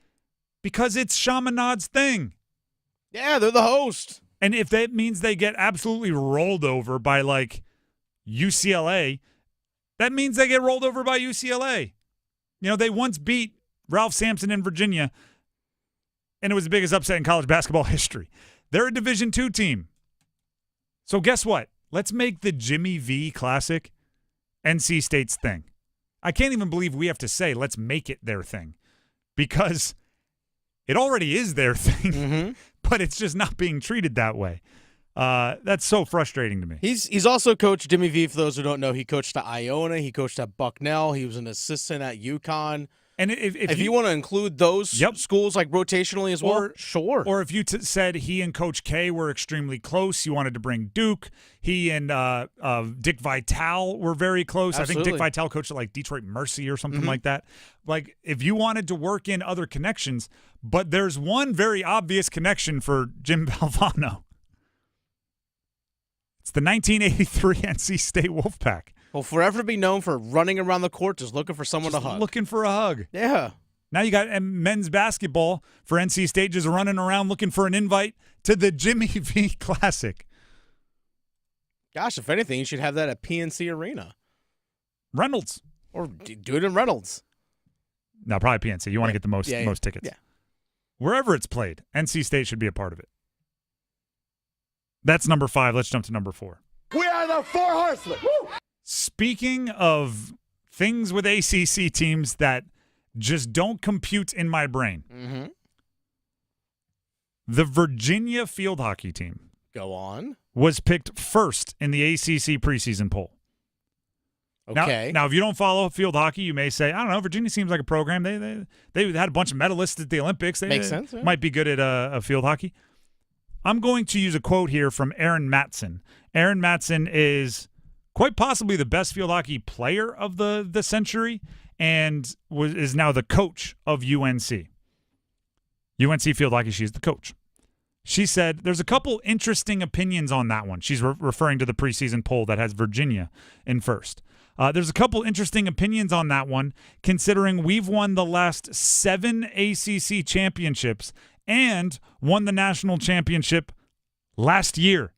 because it's Chaminade's thing. Yeah, they're the host. And if that means they get absolutely rolled over by, UCLA, that means they get rolled over by UCLA. They once beat Ralph Sampson in Virginia, and it was the biggest upset in college basketball history. They're a Division II team. So guess what? Let's make the Jimmy V Classic NC State's thing. I can't even believe we have to say let's make it their thing, because it already is their thing, but it's just not being treated that way. That's so frustrating to me. He's also coached Jimmy V. For those who don't know, he coached at Iona. He coached at Bucknell. He was an assistant at UConn. And if you want to include those schools like rotationally as well, sure. Or if you said he and Coach K were extremely close, you wanted to bring Duke. He and Dick Vitale were very close. Absolutely. I think Dick Vitale coached at like Detroit Mercy or something like that. Like if you wanted to work in other connections, but there's one very obvious connection for Jim Valvano. It's the 1983 NC State Wolfpack. Will forever be known for running around the court just looking for someone to hug. Looking for a hug. Yeah. Now you got men's basketball for NC State just running around looking for an invite to the Jimmy V Classic. Gosh, if anything, you should have that at PNC Arena. Reynolds. Or do it in Reynolds. No, probably PNC. You want to get the most tickets. Yeah. Wherever it's played, NC State should be a part of it. That's number 5. Let's jump to number 4. We are the 4 horsemen. Woo! Speaking of things with ACC teams that just don't compute in my brain, the Virginia field hockey team Go on. was picked first in the ACC preseason poll. Okay. Now, if you don't follow field hockey, you may say, I don't know, Virginia seems like a program. They had a bunch of medalists at the Olympics. They Makes sense. Yeah. Might be good at field hockey. I'm going to use a quote here from Aaron Matson. Aaron Matson is quite possibly the best field hockey player of the century and is now the coach of UNC. UNC field hockey, she's the coach. She said, there's a couple interesting opinions on that one. She's referring to the preseason poll that has Virginia in first. There's a couple interesting opinions on that one, considering we've won the last 7 ACC championships and won the national championship last year.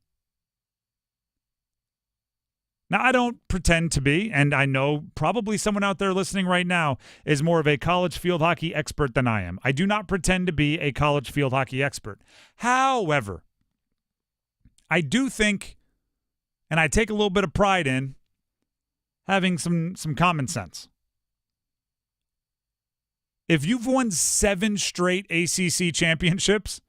Now, I don't pretend to be, and I know probably someone out there listening right now is more of a college field hockey expert than I am. I do not pretend to be a college field hockey expert. However, I do think, and I take a little bit of pride in, having some common sense. If you've won 7 straight ACC championships,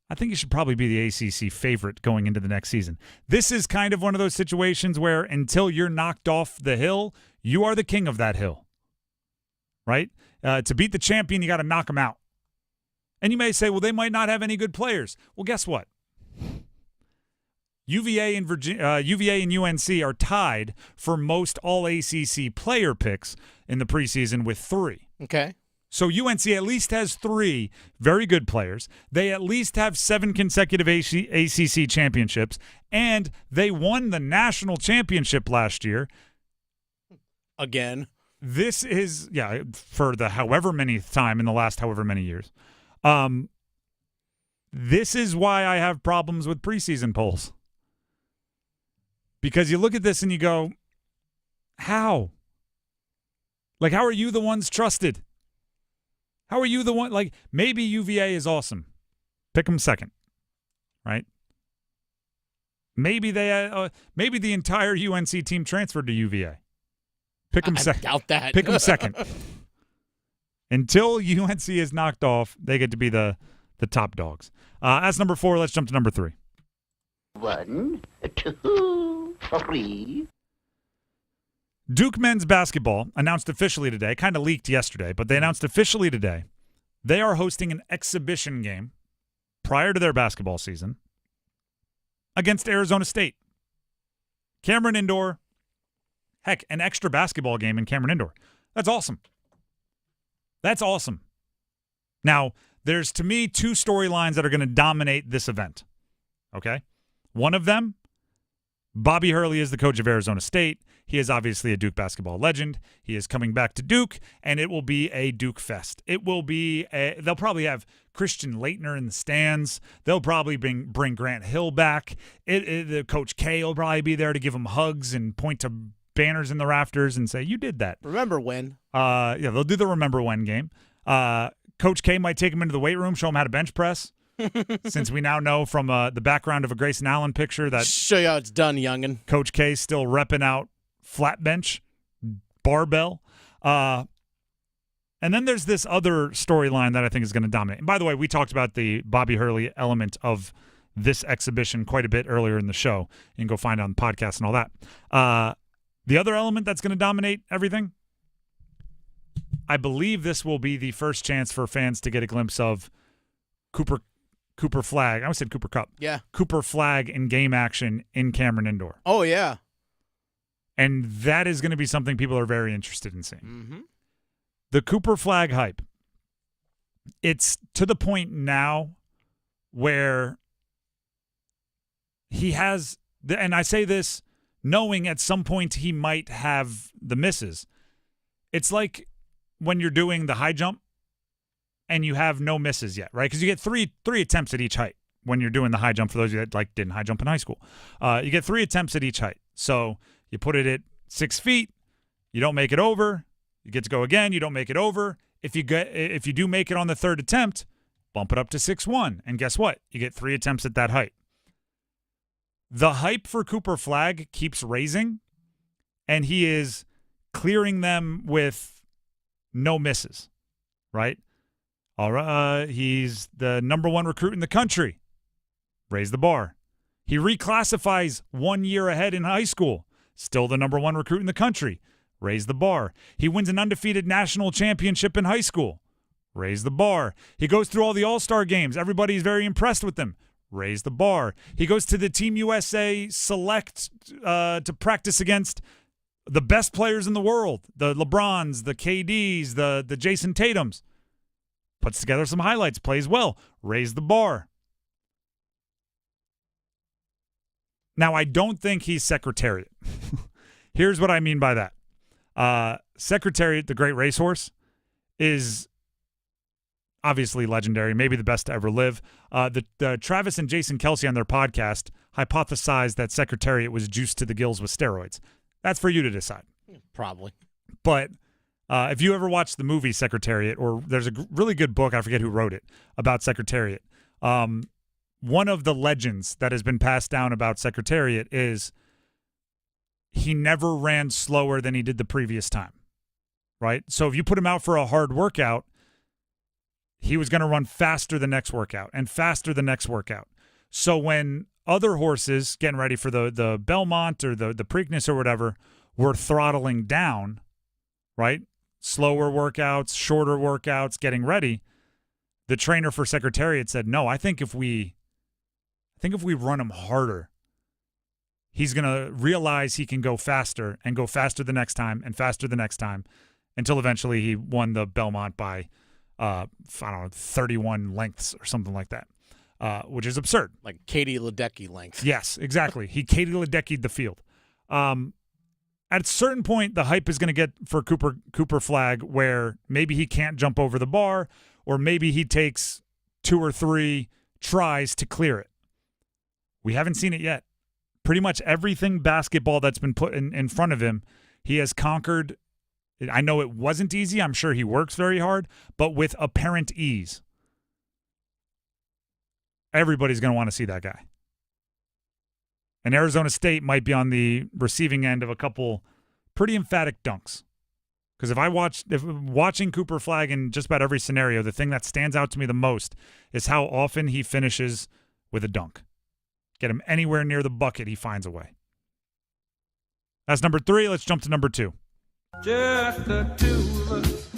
I think you should probably be the ACC favorite going into the next season. This is kind of one of those situations where until you're knocked off the hill, you are the king of that hill, right? To beat the champion, you got to knock them out. And you may say, well, they might not have any good players. Well, guess what? UVA and UNC are tied for most all-ACC player picks in the preseason with 3. Okay. So UNC at least has 3 very good players. They at least have 7 consecutive ACC championships, and they won the national championship last year. Again. This is, for the however many time in the last however many years. This is why I have problems with preseason polls. Because you look at this and you go, how? Like, how are you the ones trusted? How are you the one? Like, maybe UVA is awesome. Pick them second, right? Maybe maybe the entire UNC team transferred to UVA. Pick them second. I doubt that. Pick them second. Until UNC is knocked off, they get to be the top dogs. That's number 4. Let's jump to number 3. 1, 2, 3. Duke men's basketball announced officially today, kind of leaked yesterday, but they announced officially today, they are hosting an exhibition game prior to their basketball season against Arizona State. Cameron Indoor, heck, an extra basketball game in Cameron Indoor. That's awesome. That's awesome. Now, there's, to me, 2 storylines that are going to dominate this event, okay? One of them, Bobby Hurley is the coach of Arizona State. He is obviously a Duke basketball legend. He is coming back to Duke, and it will be a Duke fest. It will be they'll probably have Christian Laettner in the stands. They'll probably bring Grant Hill back. The Coach K will probably be there to give him hugs and point to banners in the rafters and say, you did that. Remember when? They'll do the Remember When game. Coach K might take him into the weight room, show him how to bench press. Since we now know from the background of a Grayson Allen picture that show you how it's done, youngin. Coach K still repping out flat bench, barbell. And then there's this other storyline that I think is going to dominate. And by the way, we talked about the Bobby Hurley element of this exhibition quite a bit earlier in the show. You can go find it on the podcast and all that. The other element that's going to dominate everything, I believe this will be the first chance for fans to get a glimpse of Cooper Flag. I almost said Cooper Kupp. Yeah. Cooper Flag in game action in Cameron Indoor. Oh, yeah. And that is going to be something people are very interested in seeing. Mm-hmm. The Cooper Flag hype. It's to the point now where he has, and I say this knowing at some point he might have the misses. It's like when you're doing the high jump and you have no misses yet, right? Because you get three attempts at each height when you're doing the high jump. For those of you that didn't high jump in high school, you get 3 attempts at each height. So you put it at 6 feet, you don't make it over. You get to go again, you don't make it over. If you do make it on the 3rd attempt, bump it up to 6-1, and guess what? You get 3 attempts at that height. The hype for Cooper Flag keeps raising, and he is clearing them with no misses, right? All right, he's the number 1 recruit in the country. Raise the bar. He reclassifies 1 year ahead in high school. Still the number 1 recruit in the country. Raise the bar. He wins an undefeated national championship in high school. Raise the bar. He goes through all the All-Star games. Everybody's very impressed with him. Raise the bar. He goes to the Team USA select to practice against the best players in the world, the LeBrons, the KDs, the Jason Tatums. Puts together some highlights, plays well. Raise the bar. Now, I don't think he's Secretariat. Here's what I mean by that. Secretariat, the great racehorse, is obviously legendary, maybe the best to ever live. The Travis and Jason Kelsey on their podcast hypothesized that Secretariat was juiced to the gills with steroids. That's for you to decide. Probably. But if you ever watched the movie Secretariat, or there's a really good book, I forget who wrote it, about Secretariat. One of the legends that has been passed down about Secretariat is he never ran slower than he did the previous time, right? So if you put him out for a hard workout, he was going to run faster the next workout and faster the next workout. So when other horses getting ready for the Belmont or the Preakness or whatever were throttling down, right? Slower workouts, shorter workouts, getting ready, the trainer for Secretariat said, no, I think if we run him harder, he's going to realize he can go faster and go faster the next time and faster the next time until eventually he won the Belmont by, 31 lengths or something like that, which is absurd. Like Katie Ledecky length. Yes, exactly. He Katie Ledecky'd the field. At a certain point, the hype is going to get for Cooper Flag where maybe he can't jump over the bar, or maybe he takes 2 or 3 tries to clear it. We haven't seen it yet. Pretty much everything basketball that's been put in front of him, he has conquered. I know it wasn't easy. I'm sure he works very hard, but with apparent ease. Everybody's going to want to see that guy. And Arizona State might be on the receiving end of a couple pretty emphatic dunks. Because if watching Cooper Flag in just about every scenario, the thing that stands out to me the most is how often he finishes with a dunk. Get him anywhere near the bucket, he finds a way. That's number 3. Let's jump to number 2. Just the two of us.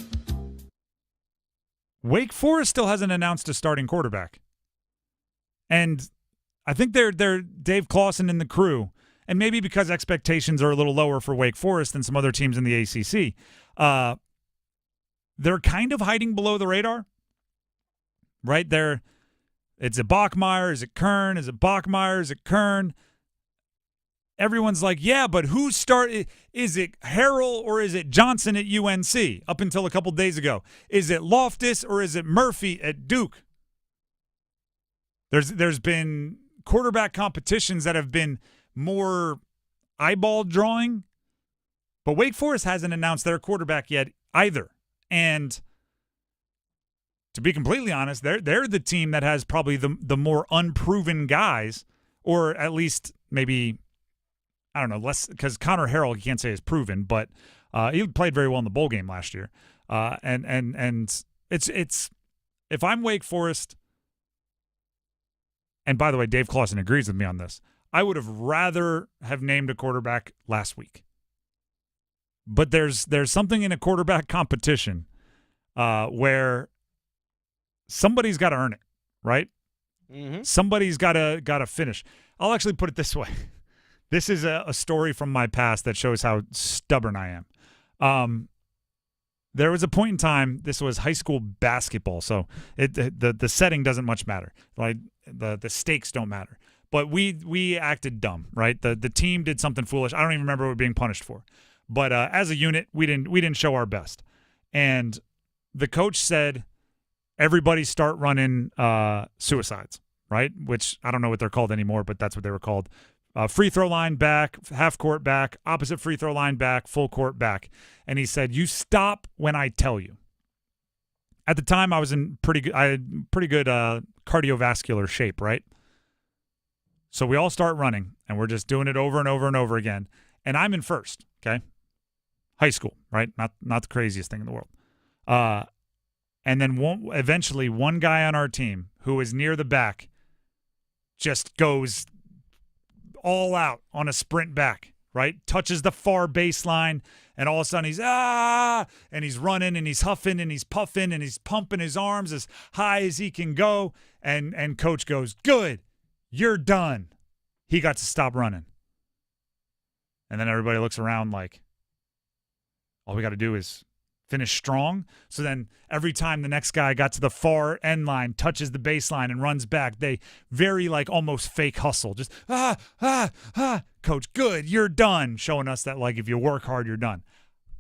Wake Forest still hasn't announced a starting quarterback. And I think they're Dave Clawson and the crew, and maybe because expectations are a little lower for Wake Forest than some other teams in the ACC, they're kind of hiding below the radar. Right? It's a Bachmeier, is it Kern? Is it Bachmeier? Is it Kern? Everyone's like, yeah, but who started? Is it Harrell or is it Johnson at UNC up until a couple days ago? Is it Loftus or is it Murphy at Duke? There's been quarterback competitions that have been more eyeball drawing, but Wake Forest hasn't announced their quarterback yet either. And to be completely honest, they're the team that has probably the more unproven guys, or at least maybe, I don't know, less, because Connor Harrell, you can't say is proven, but he played very well in the bowl game last year. And it's if I'm Wake Forest, and by the way, Dave Clawson agrees with me on this, I would have rather have named a quarterback last week. But there's something in a quarterback competition where somebody's got to earn it, right? Mm-hmm. Somebody's got to finish. I'll actually put it this way. This is a story from my past that shows how stubborn I am. There was a point in time, this was high school basketball, so the setting doesn't much matter. Like the stakes don't matter. But we acted dumb, right? The team did something foolish. I don't even remember what we were being punished for. But as a unit, we didn't show our best. And the coach said, everybody start running suicides, right? Which I don't know what they're called anymore, but that's what they were called. Free throw line back, half court back, opposite free throw line back, full court back. And he said, you stop when I tell you. At the time, I had pretty good cardiovascular shape, right? So we all start running, and we're just doing it over and over and over again. And I'm in first, okay? High school, right? Not the craziest thing in the world. And then eventually one guy on our team who is near the back just goes all out on a sprint back, right? Touches the far baseline, and all of a sudden he's and he's running and he's huffing and he's puffing and he's pumping his arms as high as he can go. And coach goes, good, you're done. He got to stop running. And then everybody looks around like, all we got to do is finish strong. So then every time the next guy got to the far end line, touches the baseline and runs back, they very like almost fake hustle. Just, coach, good, you're done. Showing us that like if you work hard, you're done.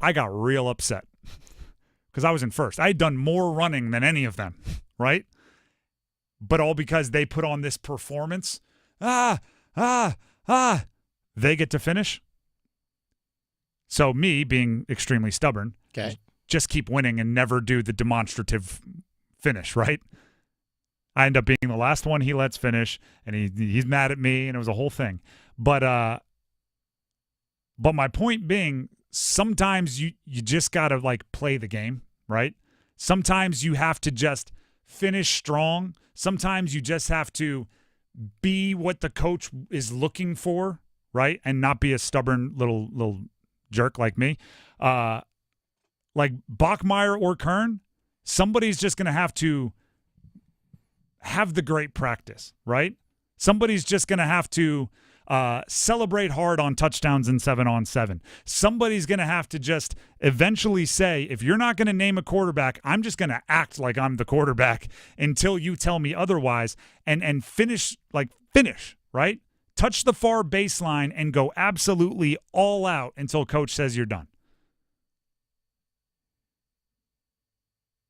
I got real upset because I was in first. I had done more running than any of them, right? But all because they put on this performance. They get to finish. So me being extremely stubborn, just keep winning and never do the demonstrative finish, right? I end up being the last one he lets finish, and he's mad at me, and it was a whole thing. But my point being, sometimes you just got to, like, play the game, right? Sometimes you have to just finish strong. Sometimes you just have to be what the coach is looking for, right? And not be a stubborn little jerk like me. Like Bachmeier or Kern, somebody's just going to have the great practice, right? Somebody's just going to have to celebrate hard on touchdowns and 7-on-7. Somebody's going to have to just eventually say, if you're not going to name a quarterback, I'm just going to act like I'm the quarterback until you tell me otherwise, and finish, right? Touch the far baseline and go absolutely all out until coach says you're done.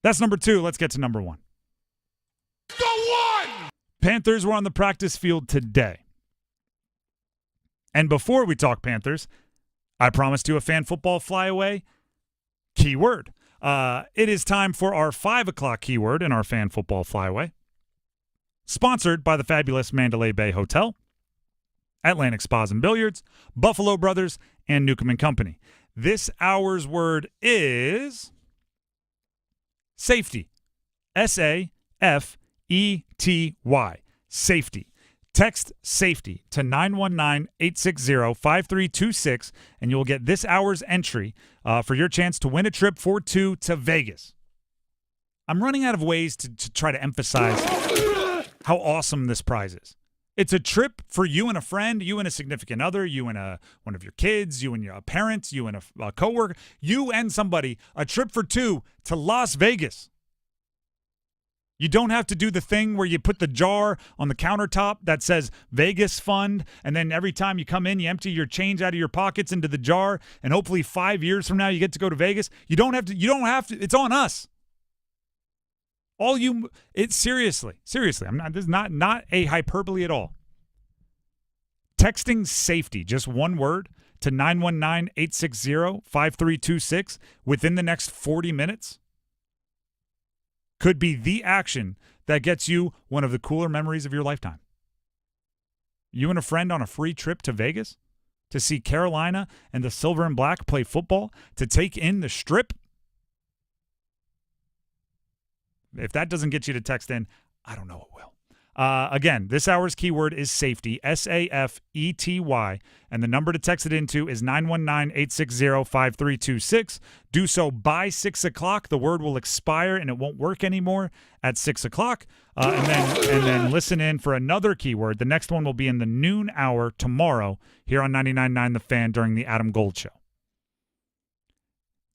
That's number 2. Let's get to number 1. Go one! Panthers were on the practice field today. And before we talk Panthers, I promised you a fan football flyaway keyword. It is time for our 5 o'clock keyword in our fan football flyaway. Sponsored by the fabulous Mandalay Bay Hotel, Atlantic Spas and Billiards, Buffalo Brothers, and Newcomb & Company. This hour's word is safety. SAFETY. Safety. Text SAFETY to 919-860-5326, and you'll get this hour's entry for your chance to win a trip for 2 to Vegas. I'm running out of ways to try to emphasize how awesome this prize is. It's a trip for you and a friend, you and a significant other, you and one of your kids, you and your parents, you and a coworker, you and somebody, a trip for 2 to Las Vegas. You don't have to do the thing where you put the jar on the countertop that says Vegas Fund, and then every time you come in, you empty your change out of your pockets into the jar, and hopefully 5 years from now you get to go to Vegas. You don't have to. It's on us. It's seriously. This is not a hyperbole at all. Texting safety, just one word, to 919-860-5326 within the next 40 minutes could be the action that gets you one of the cooler memories of your lifetime. You and a friend on a free trip to Vegas to see Carolina and the Silver and Black play football, to take in the Strip. If that doesn't get you to text in, I don't know what will. Again, this hour's keyword is safety, SAFETY, and the number to text it into is 919-860-5326. Do so by 6 o'clock. The word will expire, and it won't work anymore at 6 o'clock. And then listen in for another keyword. The next one will be in the noon hour tomorrow here on 99.9 The Fan during the Adam Gold Show.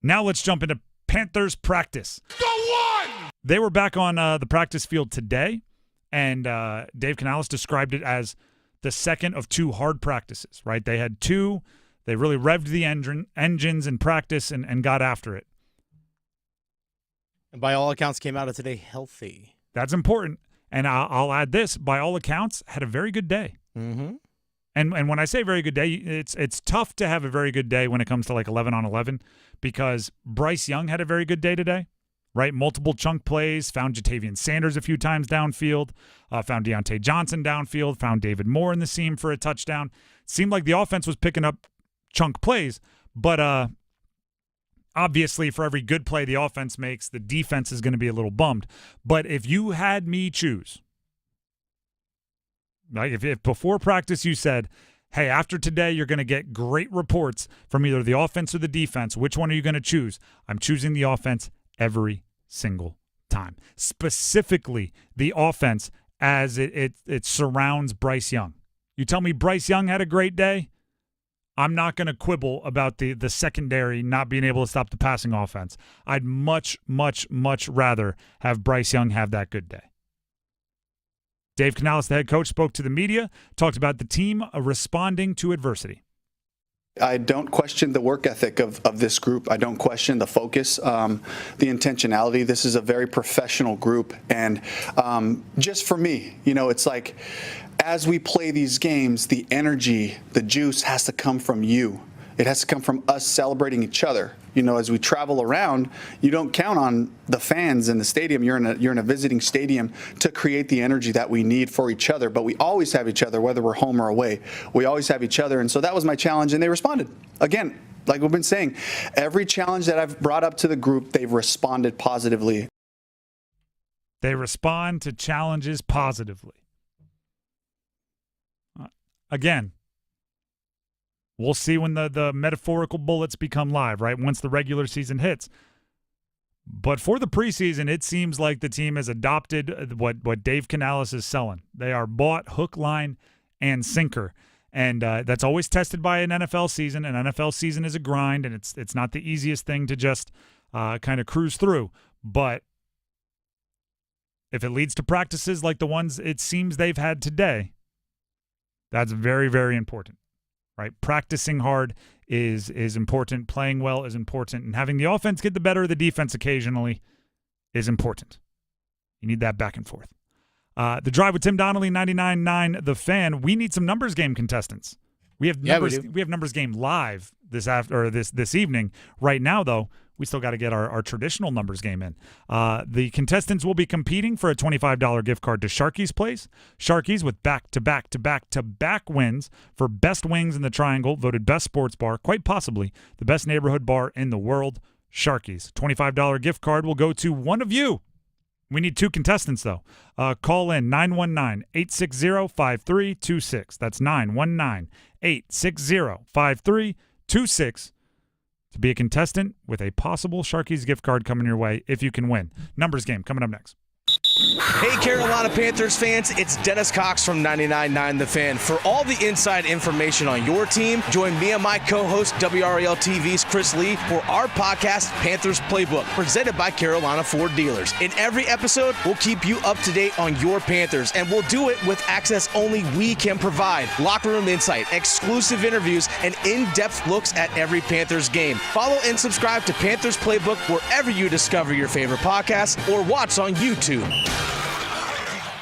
Now let's jump into Panthers practice. Go on! They were back on the practice field today. And Dave Canales described it as the second of 2 hard practices, right? They had 2. They really revved the engines in practice and got after it. And by all accounts, came out of today healthy. That's important. And I'll add this. By all accounts, had a very good day. Mm-hmm. And when I say very good day, it's tough to have a very good day when it comes to like 11 on 11 because Bryce Young had a very good day today. Right, multiple chunk plays, found Jatavian Sanders a few times downfield, found Deontay Johnson downfield, found David Moore in the seam for a touchdown. Seemed like the offense was picking up chunk plays, but obviously for every good play the offense makes, the defense is going to be a little bummed. But if you had me choose, like if before practice you said, hey, after today you're going to get great reports from either the offense or the defense, which one are you going to choose? I'm choosing the offense every single time, specifically the offense as it surrounds Bryce Young. You tell me Bryce Young had a great day, I'm not going to quibble about the secondary not being able to stop the passing offense. I'd much, much, much rather have Bryce Young have that good day. Dave Canales, the head coach, spoke to the media, talked about the team responding to adversity. I don't question the work ethic of this group. I don't question the focus, the intentionality. This is a very professional group. And just for me, it's like as we play these games, the energy, the juice has to come from you. It has to come from us celebrating each other. As we travel around, you don't count on the fans in the stadium. You're in a visiting stadium to create the energy that we need for each other. But we always have each other, whether we're home or away. We always have each other. And so that was my challenge, and they responded. Again, like we've been saying, every challenge that I've brought up to the group, they've responded positively. They respond to challenges positively. Again, we'll see when the metaphorical bullets become live, right? Once the regular season hits. But for the preseason, it seems like the team has adopted what Dave Canales is selling. They are bought hook, line, and sinker. And that's always tested by an NFL season. An NFL season is a grind, and it's not the easiest thing to just kind of cruise through. But if it leads to practices like the ones it seems they've had today, that's very, very important. Right, practicing hard is important. Playing well is important, and having the offense get the better of the defense occasionally is important. You need that back and forth. The Drive with Tim Donnelly, 99.9 The Fan. We need some numbers game contestants. We have numbers. We have numbers game live this evening. Right now, though, we still got to get our traditional numbers game in. The contestants will be competing for a $25 gift card to Sharky's Place. Sharky's with back-to-back-to-back-to-back wins for best wings in the Triangle, voted best sports bar, quite possibly the best neighborhood bar in the world. Sharky's. $25 gift card will go to one of you. We need 2 contestants, though. Call in 919-860-5326. That's 919-860-5326 to be a contestant with a possible Sharky's gift card coming your way if you can win. Numbers game coming up next. Hey, Carolina Panthers fans, it's Dennis Cox from 99.9 The Fan. For all the inside information on your team, join me and my co-host, WRAL TV's Chris Lee, for our podcast, Panthers Playbook, presented by Carolina Ford Dealers. In every episode, we'll keep you up to date on your Panthers, and we'll do it with access only we can provide. Locker room insight, exclusive interviews, and in-depth looks at every Panthers game. Follow and subscribe to Panthers Playbook wherever you discover your favorite podcasts or watch on YouTube.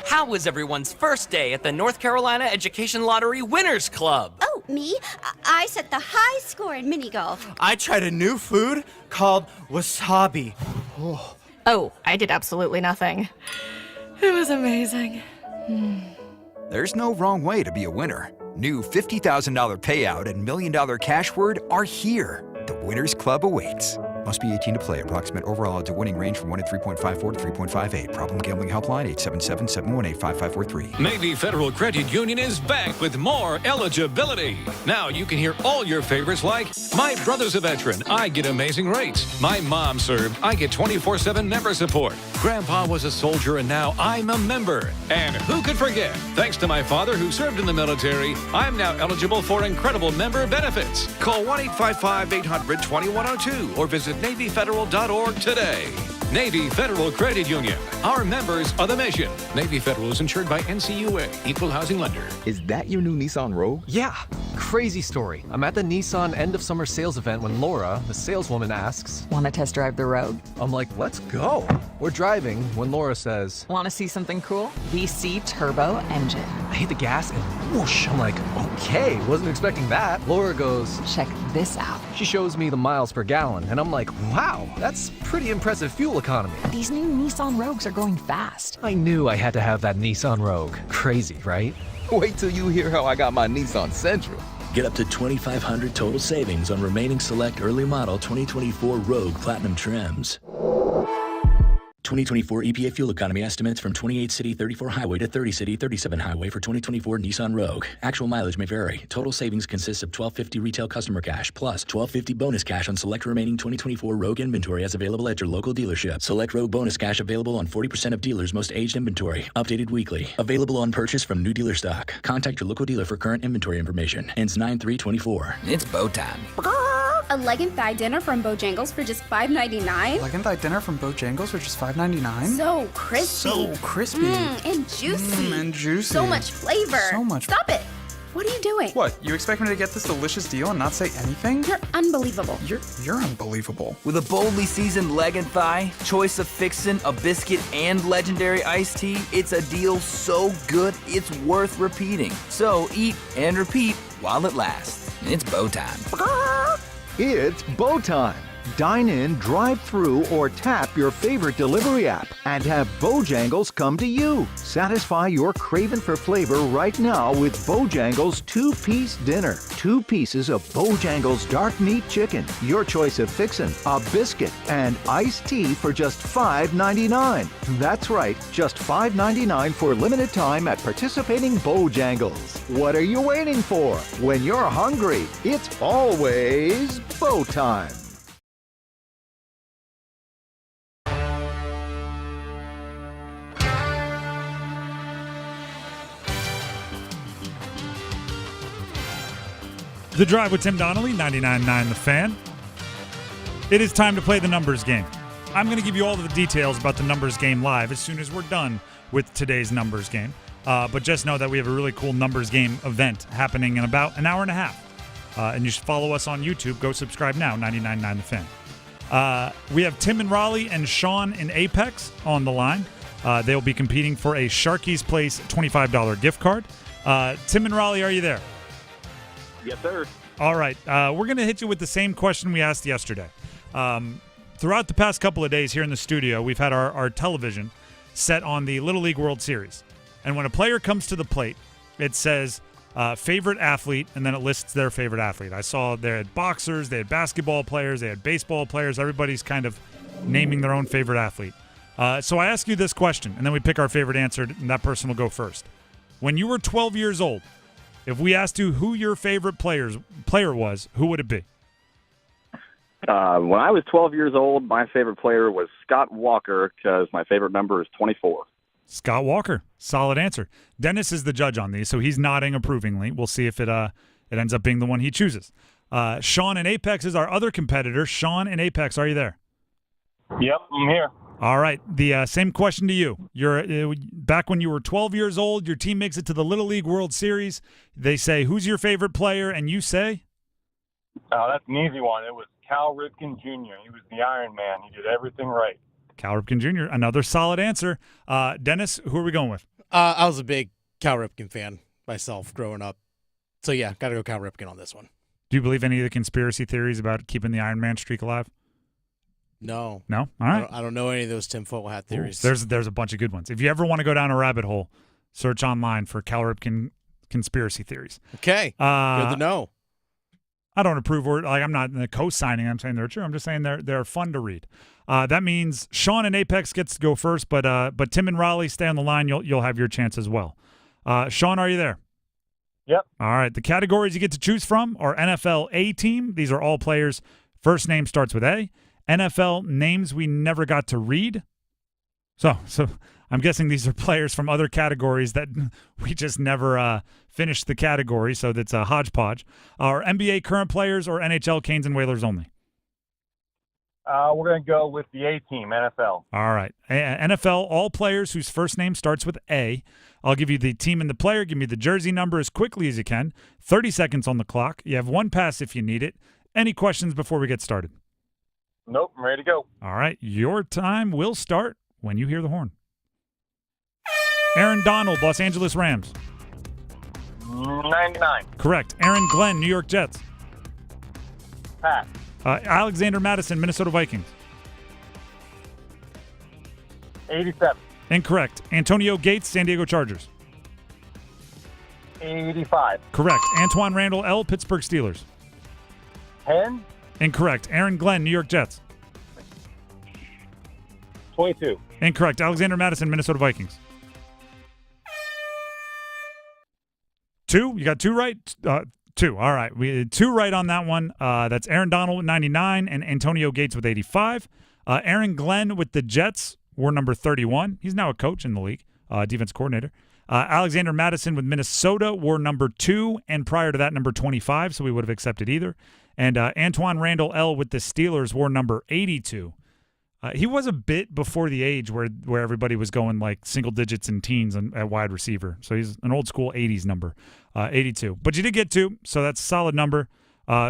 How was everyone's first day at the North Carolina Education Lottery Winners Club? Oh, me? I set the high score in mini golf. I tried a new food called wasabi. Oh, I did absolutely nothing. It was amazing. There's no wrong way to be a winner. New $50,000 payout and $1 million cash word are here. The Winners Club awaits. Must be 18 to play. Approximate overall odds of winning range from 1 in 3.54 to 3.58. Problem gambling helpline 877-718-5543. Navy Federal Credit Union is back with more eligibility. Now you can hear all your favorites like, my brother's a veteran, I get amazing rates. My mom served, I get 24/7 member support. Grandpa was a soldier and now I'm a member. And who could forget, thanks to my father who served in the military, I'm now eligible for incredible member benefits. Call 1-855-800-2102 or visit NavyFederal.org today. Navy Federal Credit Union. Our members are the mission. Navy Federal is insured by NCUA, Equal Housing Lender. Is that your new Nissan Rogue? Yeah. Crazy story. I'm at the Nissan end of summer sales event when Laura, the saleswoman, asks, "Want to test drive the Rogue?" I'm like, "Let's go." We're driving when Laura says, "Want to see something cool? VC turbo engine." I hit the gas and whoosh. I'm like, okay, wasn't expecting that. Laura goes, "Check this out." She shows me the miles per gallon, and I'm like, wow, that's pretty impressive fuel economy. These new Nissan Rogues are going fast. I knew I had to have that Nissan Rogue. Crazy, right? Wait till you hear how I got my Nissan Sentra. Get up to $2,500 total savings on remaining select early model 2024 Rogue Platinum trims. 2024 EPA fuel economy estimates from 28 city 34 highway to 30 city 37 highway for 2024 Nissan Rogue. Actual mileage may vary. Total savings consists of $1,250 retail customer cash plus $1,250 bonus cash on select remaining 2024 Rogue inventory as available at your local dealership. Select Rogue bonus cash available on 40% of dealers' most aged inventory. Updated weekly. Available on purchase from new dealer stock. Contact your local dealer for current inventory information. Ends 9/3/24. It's bow time. A leg and thigh dinner from Bojangles for just $5.99? Leg and thigh dinner from Bojangles for just $5.99? So crispy. So crispy. And juicy. And juicy. So much flavor. So much. Stop it. What are you doing? What, you expect me to get this delicious deal and not say anything? You're unbelievable. You're unbelievable. With a boldly seasoned leg and thigh, choice of fixin', a biscuit, and legendary iced tea, it's a deal so good it's worth repeating. So eat and repeat while it lasts. It's bow time. It's bow time. Dine in, drive through, or tap your favorite delivery app and have Bojangles come to you. Satisfy your craving for flavor right now with Bojangles 2-piece dinner. 2 pieces of Bojangles dark meat chicken, your choice of fixin', a biscuit, and iced tea for just $5.99. That's right, just $5.99 for limited time at participating Bojangles. What are you waiting for? When you're hungry, it's always bow time. The Drive with Tim Donnelly, 99.9 The Fan. It is time to play the numbers game. I'm going to give you all of the details about the numbers game live as soon as we're done with today's numbers game. But just know that we have a really cool numbers game event happening in about an hour and a half. And you should follow us on YouTube. Go subscribe now, 99.9 The Fan. We have Tim in Raleigh and Sean in Apex on the line. They'll be competing for a Sharky's Place $25 gift card. Tim in Raleigh, are you there? Yes, sir. All right. We're going to hit you with the same question we asked yesterday. Throughout the past couple of days here in the studio, we've had our television set on the Little League World Series. And when a player comes to the plate, it says favorite athlete, and then it lists their favorite athlete. I saw they had boxers, they had basketball players, they had baseball players. Everybody's kind of naming their own favorite athlete. So I ask you this question, and then we pick our favorite answer, and that person will go first. When you were 12 years old, if we asked you who your favorite player was, who would it be? When I was 12 years old, my favorite player was Scott Walker because my favorite number is 24. Scott Walker. Solid answer. Dennis is the judge on these, so he's nodding approvingly. We'll see if it ends up being the one he chooses. Sean in Apex is our other competitor. Sean in Apex, are you there? Yep, I'm here. All right. The same question to you. You're back when you were 12 years old. Your team makes it to the Little League World Series. They say, "Who's your favorite player?" And you say, "That's an easy one. It was Cal Ripken Jr. He was the Iron Man. He did everything right." Cal Ripken Jr. Another solid answer. Dennis, who are we going with? I was a big Cal Ripken fan myself growing up, so yeah, got to go Cal Ripken on this one. Do you believe any of the conspiracy theories about keeping the Iron Man streak alive? No. No? All right. I don't know any of those tinfoil hat theories. Ooh, there's a bunch of good ones. If you ever want to go down a rabbit hole, search online for Cal Ripken conspiracy theories. Okay. Good to know. I don't approve or like I'm not co-signing. I'm saying they're true. I'm just saying they're fun to read. That means Sean and Apex gets to go first, but Tim and Raleigh stay on the line. You'll have your chance as well. Sean, are you there? Yep. All right. The categories you get to choose from are NFL A team. These are all players. First name starts with A. NFL names we never got to read. So I'm guessing these are players from other categories that we just never finished the category, so that's a hodgepodge. Are NBA current players or NHL Canes and Whalers only? We're going to go with the A team, NFL. All right. NFL, all players whose first name starts with A. I'll give you the team and the player. Give me the jersey number as quickly as you can. 30 seconds on the clock. You have one pass if you need it. Any questions before we get started? Nope, I'm ready to go. All right. Your time will start when you hear the horn. Aaron Donald, Los Angeles Rams. 99. Correct. Aaron Glenn, New York Jets. Pass. Alexander Madison, Minnesota Vikings. 87. Incorrect. Antonio Gates, San Diego Chargers. 85. Correct. Antoine Randall L., Pittsburgh Steelers. 10. Incorrect. Aaron Glenn, New York Jets. 22. Incorrect. Alexander Madison, Minnesota Vikings. 2? You got 2 right? 2. All right. We had 2 right on that one. That's Aaron Donald with 99 and Antonio Gates with 85. Aaron Glenn with the Jets wore number 31. He's now a coach in the league, defense coordinator. Alexander Madison with Minnesota wore number 2, and prior to that, number 25, so we would have accepted either. And Antoine Randall L. with the Steelers wore number 82. He was a bit before the age where everybody was going like single digits and teens at wide receiver. So he's an old school 80s number, 82. But you did get 2, so that's a solid number.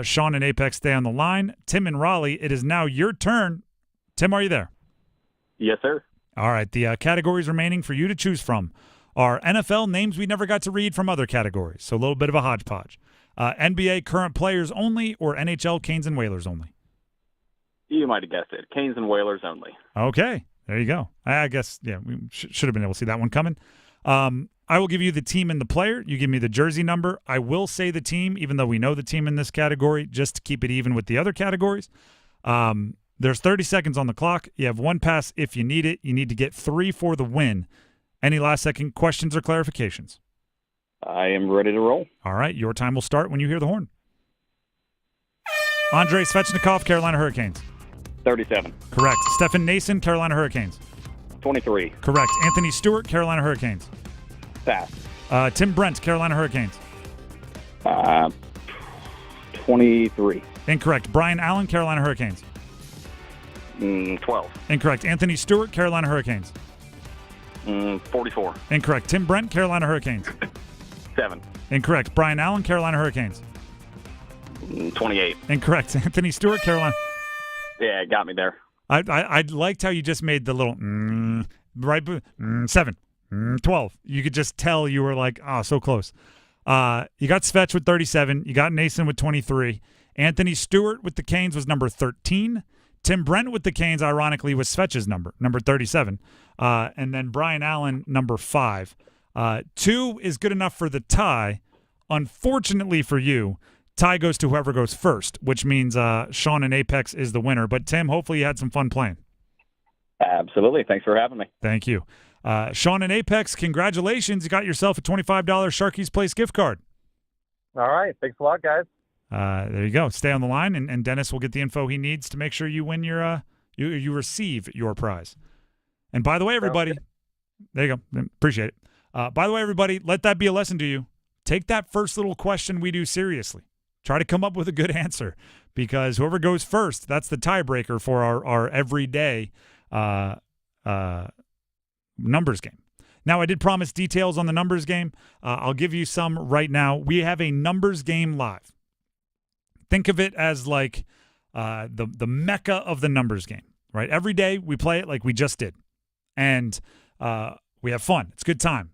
Sean and Apex stay on the line. Tim and Raleigh, it is now your turn. Tim, are you there? Yes, sir. All right. The categories remaining for you to choose from are NFL names we never got to read from other categories. So a little bit of a hodgepodge. NBA current players only or NHL Canes and Whalers only? You might have guessed it. Canes and Whalers only. Okay. There you go. I guess, yeah, we should have been able to see that one coming. I will give you the team and the player. You give me the jersey number. I will say the team, even though we know the team in this category, just to keep it even with the other categories. There's 30 seconds on the clock. You have one pass if you need it. You need to get 3 for the win. Any last-second questions or clarifications? I am ready to roll. All right. Your time will start when you hear the horn. Andrei Svechnikov, Carolina Hurricanes. 37. Correct. Stefan Nason, Carolina Hurricanes. 23. Correct. Anthony Stewart, Carolina Hurricanes. Pass. Tim Brent, Carolina Hurricanes. 23. Incorrect. Brian Allen, Carolina Hurricanes. 12. Incorrect. Anthony Stewart, Carolina Hurricanes. 44. Incorrect. Tim Brent, Carolina Hurricanes. 7. Incorrect. Brian Allen, Carolina Hurricanes. 28. Incorrect. Anthony Stewart, Carolina. Yeah, got me there. I liked how you just made the little right 7, 12. You could just tell you were like, oh, so close. You got Svech with 37. You got Nason with 23. Anthony Stewart with the Canes was number 13. Tim Brent with the Canes, ironically, was Svech's number 37. And then Brian Allen, number 5. 2 is good enough for the tie. Unfortunately for you, tie goes to whoever goes first, which means Sean and Apex is the winner. But, Tim, hopefully you had some fun playing. Absolutely. Thanks for having me. Thank you. Sean and Apex, congratulations. You got yourself a $25 Sharky's Place gift card. All right. Thanks a lot, guys. There you go. Stay on the line, and Dennis will get the info he needs to make sure you win your you receive your prize. And by the way, everybody, there you go. Appreciate it. By the way, everybody, let that be a lesson to you. Take that first little question we do seriously. Try to come up with a good answer, because whoever goes first, that's the tiebreaker for our everyday numbers game. Now, I did promise details on the numbers game. I'll give you some right now. We have a numbers game live. Think of it as like the mecca of the numbers game, right? Every day we play it like we just did, and we have fun. It's a good time.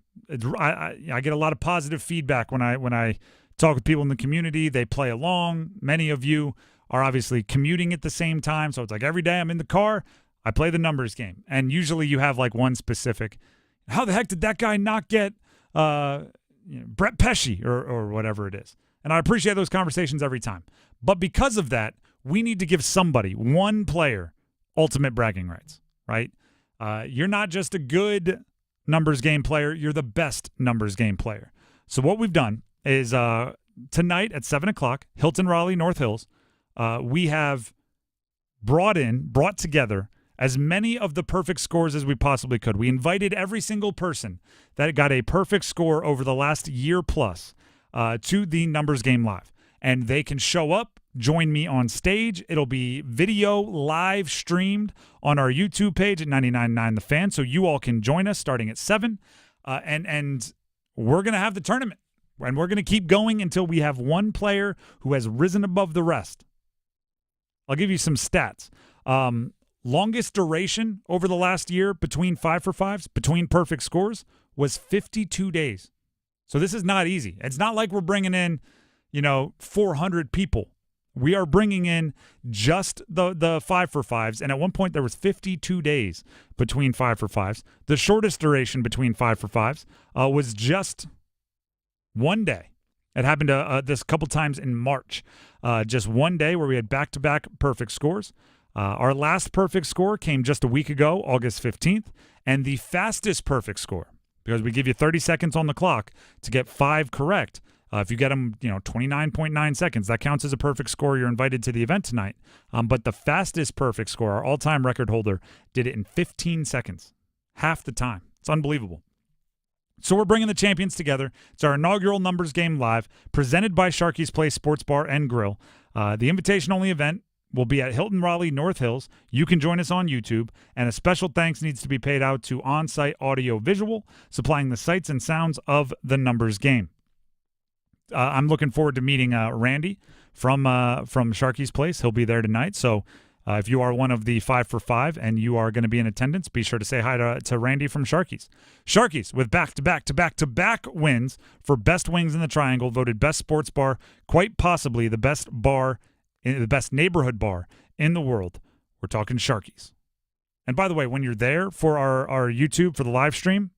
I get a lot of positive feedback when I talk with people in the community. They play along. Many of you are obviously commuting at the same time, so it's like every day I'm in the car, I play the numbers game, and usually you have like one specific. How the heck did that guy not get Brett Pesci or whatever it is. And I appreciate those conversations every time. But because of that, we need to give somebody, one player, ultimate bragging rights, right? You're not just a good numbers game player. You're the best numbers game player. So what we've done is tonight at 7 o'clock, Hilton Raleigh, North Hills, we have brought together as many of the perfect scores as we possibly could. We invited every single person that got a perfect score over the last year plus to the Numbers Game Live. And they can show up, join me on stage. It'll be video live streamed on our YouTube page at 99.9 The Fan, so you all can join us starting at 7. And we're going to have the tournament. And we're going to keep going until we have one player who has risen above the rest. I'll give you some stats. Longest duration over the last year between 5-for-5s, between perfect scores, was 52 days. So this is not easy. It's not like we're bringing in, 400 people. We are bringing in just the 5-for-5s, and at one point there was 52 days between 5-for-5s. The shortest duration between 5-for-5s was just 1 day. It happened this couple times in March. Just 1 day where we had back-to-back perfect scores. Our last perfect score came just a week ago, August 15th, and the fastest perfect score, because we give you 30 seconds on the clock to get 5 correct. If you get them, 29.9 seconds, that counts as a perfect score. You're invited to the event tonight. But the fastest perfect score, our all-time record holder, did it in 15 seconds, half the time. It's unbelievable. So we're bringing the champions together. It's our inaugural Numbers Game Live, presented by Sharky's Place Sports Bar and Grill. The invitation-only event will be at Hilton Raleigh, North Hills. You can join us on YouTube, and a special thanks needs to be paid out to On-Site Audio Visual, supplying the sights and sounds of the Numbers Game. I'm looking forward to meeting Randy from Sharky's Place. He'll be there tonight. So if you are one of the 5-for-5 and you are going to be in attendance, be sure to say hi to Randy from Sharky's. Sharky's, with back-to-back wins for Best Wings in the Triangle, voted Best Sports Bar, quite possibly the best neighborhood bar in the world. We're talking Sharky's. And by the way, when you're there for our YouTube, for the live stream,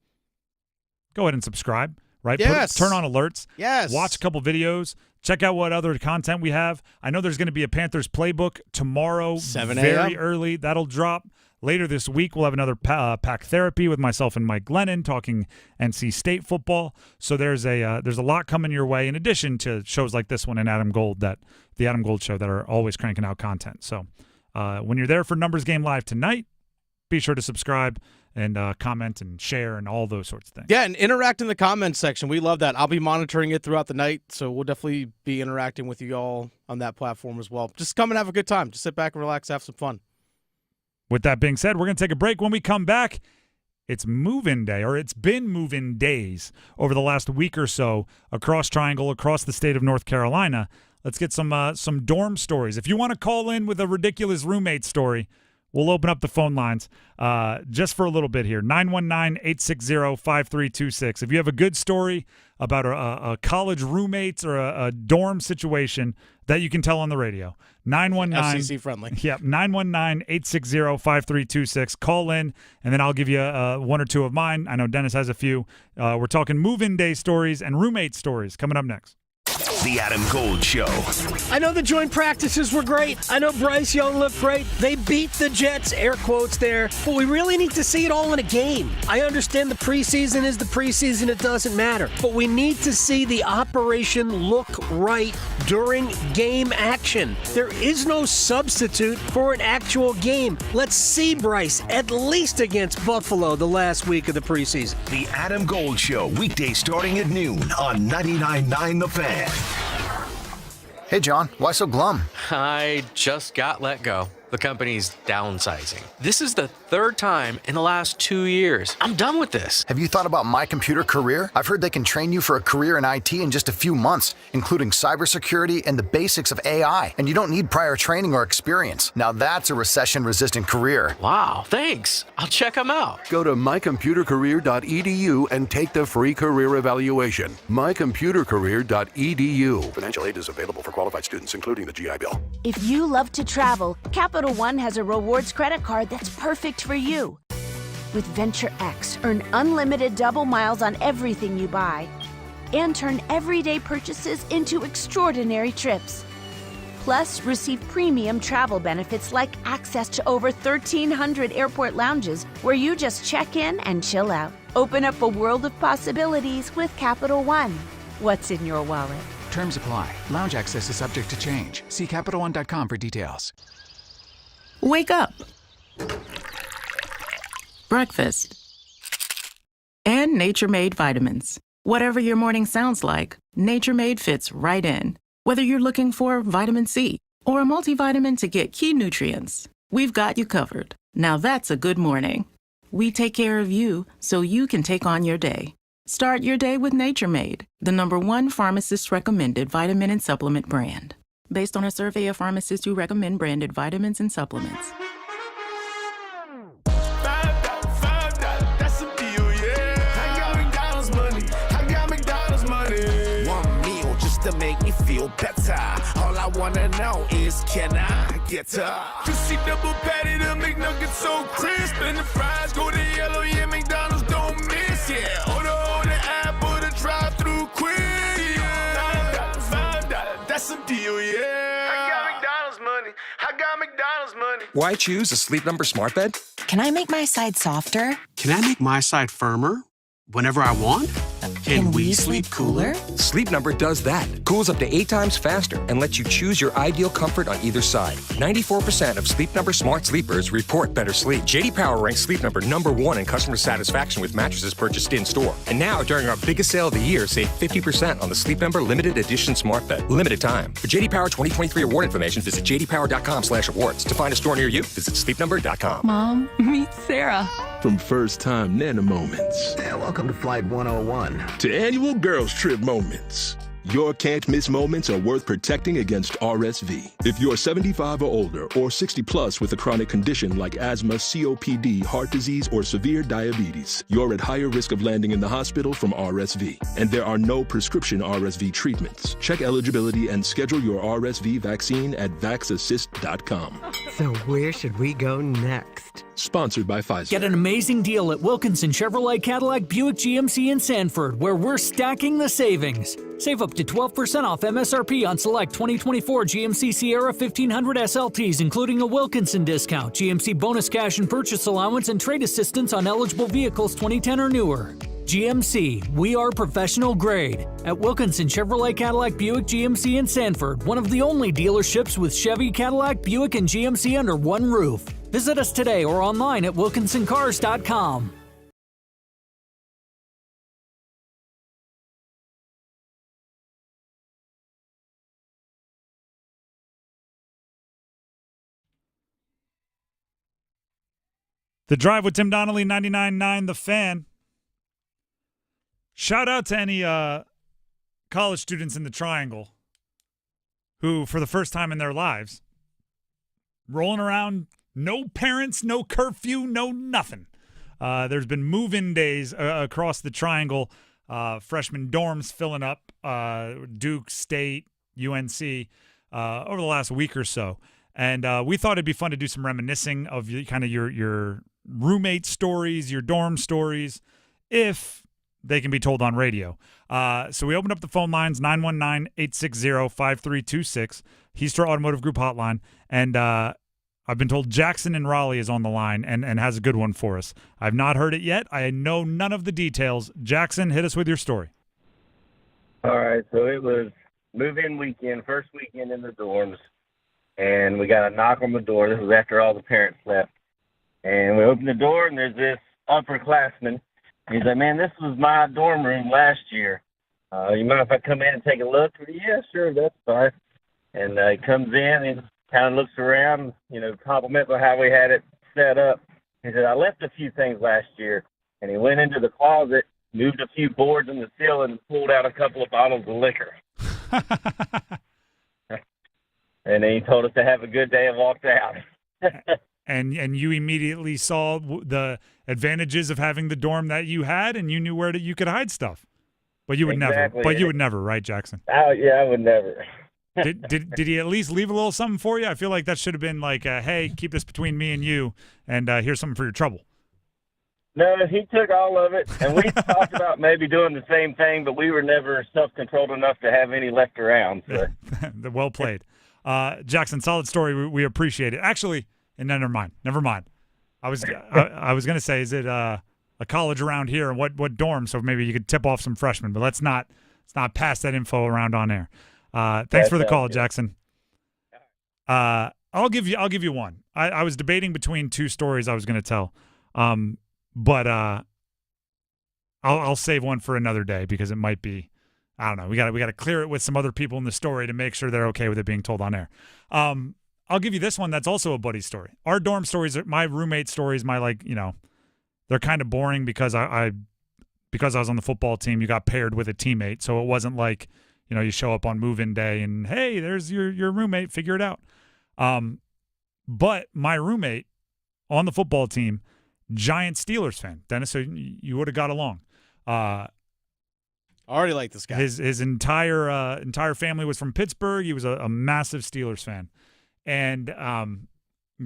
go ahead and subscribe, right? Yes. Turn on alerts. Yes. Watch a couple videos. Check out what other content we have. I know there's going to be a Panthers playbook tomorrow, 7 very a.m. early. That'll drop. Later this week, we'll have another pack therapy with myself and Mike Glennon talking NC State football. So there's a lot coming your way, in addition to shows like this one and Adam Gold, the Adam Gold Show, that are always cranking out content. So when you're there for Numbers Game Live tonight, be sure to subscribe and comment and share and all those sorts of things. Yeah, and interact in the comments section. We love that. I'll be monitoring it throughout the night, so we'll definitely be interacting with you all on that platform as well. Just come and have a good time. Just sit back and relax, have some fun. With that being said, we're going to take a break. When we come back, it's move-in day, or it's been move-in days over the last week or so across Triangle, across the state of North Carolina. Let's get some dorm stories. If you want to call in with a ridiculous roommate story, we'll open up the phone lines just for a little bit here. 919-860-5326. If you have a good story about a college roommate or a dorm situation that you can tell on the radio, 919 FCC friendly. Yep, 919-860-5326. Call in, and then I'll give you one or two of mine. I know Dennis has a few. We're talking move-in day stories and roommate stories coming up next. The Adam Gold Show. I know the joint practices were great. I know Bryce Young looked great. They beat the Jets, air quotes there. But we really need to see it all in a game. I understand the preseason is the preseason. It doesn't matter. But we need to see the operation look right during game action. There is no substitute for an actual game. Let's see Bryce, at least against Buffalo the last week of the preseason. The Adam Gold Show, weekday starting at noon on 99.9 The Fan. Hey, John, why so glum? I just got let go. The company's downsizing. This is the third time in the last 2 years. I'm done with this. Have you thought about My Computer Career? I've heard they can train you for a career in IT in just a few months, including cybersecurity and the basics of AI. And you don't need prior training or experience. Now that's a recession-resistant career. Wow, thanks. I'll check them out. Go to mycomputercareer.edu and take the free career evaluation. mycomputercareer.edu. Financial aid is available for qualified students, including the GI Bill. If you love to travel, Capital One has a rewards credit card that's perfect for you. With Venture X, earn unlimited double miles on everything you buy. and turn everyday purchases into extraordinary trips. Plus, receive premium travel benefits like access to over 1,300 airport lounges where you just check in and chill out. Open up a world of possibilities with Capital One. What's in your wallet? Terms apply. Lounge access is subject to change. See CapitalOne.com for details. Wake up. Breakfast. And Nature Made vitamins. Whatever your morning sounds like, Nature Made fits right in. Whether you're looking for vitamin C or a multivitamin to get key nutrients, we've got you covered. Now that's a good morning. We take care of you so you can take on your day. Start your day with Nature Made, the #1 pharmacist-recommended vitamin and supplement brand. Based on a survey of pharmacists who recommend branded vitamins and supplements. That's a deal, yeah. I got McDonald's money. I got McDonald's money. One meal just to make me feel better. All I wanna know is, can I get up? Juicy double patty, the McNuggets so crisp, and the fries go to yellow. Yeah, McDonald's don't miss. Yeah, order app or the drive-through quick. Yeah, $5. That's a deal, yeah. I got McDonald's money. I got McDonald's money. Why choose a Sleep Number smart bed? Can I make my side softer? Can I make my side firmer whenever I want? Can we sleep cooler? Sleep Number does that. Cools up to 8 times faster and lets you choose your ideal comfort on either side. 94% of Sleep Number smart sleepers report better sleep. J.D. Power ranks Sleep Number #1 in customer satisfaction with mattresses purchased in-store. And now, during our biggest sale of the year, save 50% on the Sleep Number limited edition smart bed. Limited time. For J.D. Power 2023 award information, visit jdpower.com/awards. To find a store near you, visit sleepnumber.com. Mom, meet Sarah. From first-time Nana moments. Welcome to Flight 101. To annual girls trip moments. Your can't-miss moments are worth protecting against RSV. If you're 75 or older or 60 plus with a chronic condition like asthma, COPD, heart disease, or severe diabetes, you're at higher risk of landing in the hospital from RSV. And there are no prescription RSV treatments. Check eligibility and schedule your RSV vaccine at vaxassist.com. So where should we go next? Sponsored by Pfizer. Get an amazing deal at Wilkinson Chevrolet Cadillac Buick GMC in Sanford, where we're stacking the savings. Save up to 12% off MSRP on select 2024 GMC Sierra 1500 SLTs, including a Wilkinson discount, GMC bonus cash and purchase allowance, and trade assistance on eligible vehicles 2010 or newer. GMC, we are professional grade. At Wilkinson Chevrolet Cadillac Buick GMC in Sanford, one of the only dealerships with Chevy, Cadillac, Buick, and GMC under one roof. Visit us today or online at wilkinsoncars.com. The Drive with Tim Donnelly, 99.9 The Fan. Shout out to any college students in the Triangle who, for the first time in their lives, rolling around, no parents, no curfew, no nothing. There's been move-in days across the Triangle. Freshman dorms filling up, Duke, State, UNC, over the last week or so. And we thought it'd be fun to do some reminiscing of kind of your roommate stories, your dorm stories, if they can be told on radio. So we opened up the phone lines, 919-860-5326, Heastra Automotive Group hotline. And I've been told Jackson in Raleigh is on the line and has a good one for us. I've not heard it yet. I know none of the details. Jackson, hit us with your story. All right, so it was move-in weekend, first weekend in the dorms, and we got a knock on the door. This was after all the parents left. And we opened the door, and there's this upperclassman. He's like, man, this was my dorm room last year. You mind if I come in and take a look? I said, yeah, sure, that's fine. And he comes in and kind of looks around, compliments on how we had it set up. He said, I left a few things last year. And he went into the closet, moved a few boards in the ceiling, and pulled out a couple of bottles of liquor. And then he told us to have a good day and walked out. And you immediately saw the advantages of having the dorm that you had, and you knew where you could hide stuff. But you would never. But you would never, right, Jackson? Oh, yeah, I would never. Did he at least leave a little something for you? I feel like that should have been like, hey, keep this between me and you, and here's something for your trouble. No, he took all of it, and we talked about maybe doing the same thing, but we were never self-controlled enough to have any left around. So. Well played. Jackson, solid story. We appreciate it. Actually, and never mind. I was going to say, is it a college around here, and what dorm? So maybe you could tip off some freshmen, but let's not pass that info around on air. Thanks for the call, Jackson. I'll give you one. I was debating between two stories I was going to tell. But I'll save one for another day because it might be, I don't know. We got to clear it with some other people in the story to make sure they're okay with it being told on air. I'll give you this one that's also a buddy story. Our dorm stories, my roommate stories, they're kind of boring because I was on the football team. You got paired with a teammate, so it wasn't like you show up on move-in day and hey, there's your roommate, figure it out. But my roommate on the football team, giant Steelers fan, Dennis, so you would have got along. I already like this guy. His entire family was from Pittsburgh. He was a massive Steelers fan. And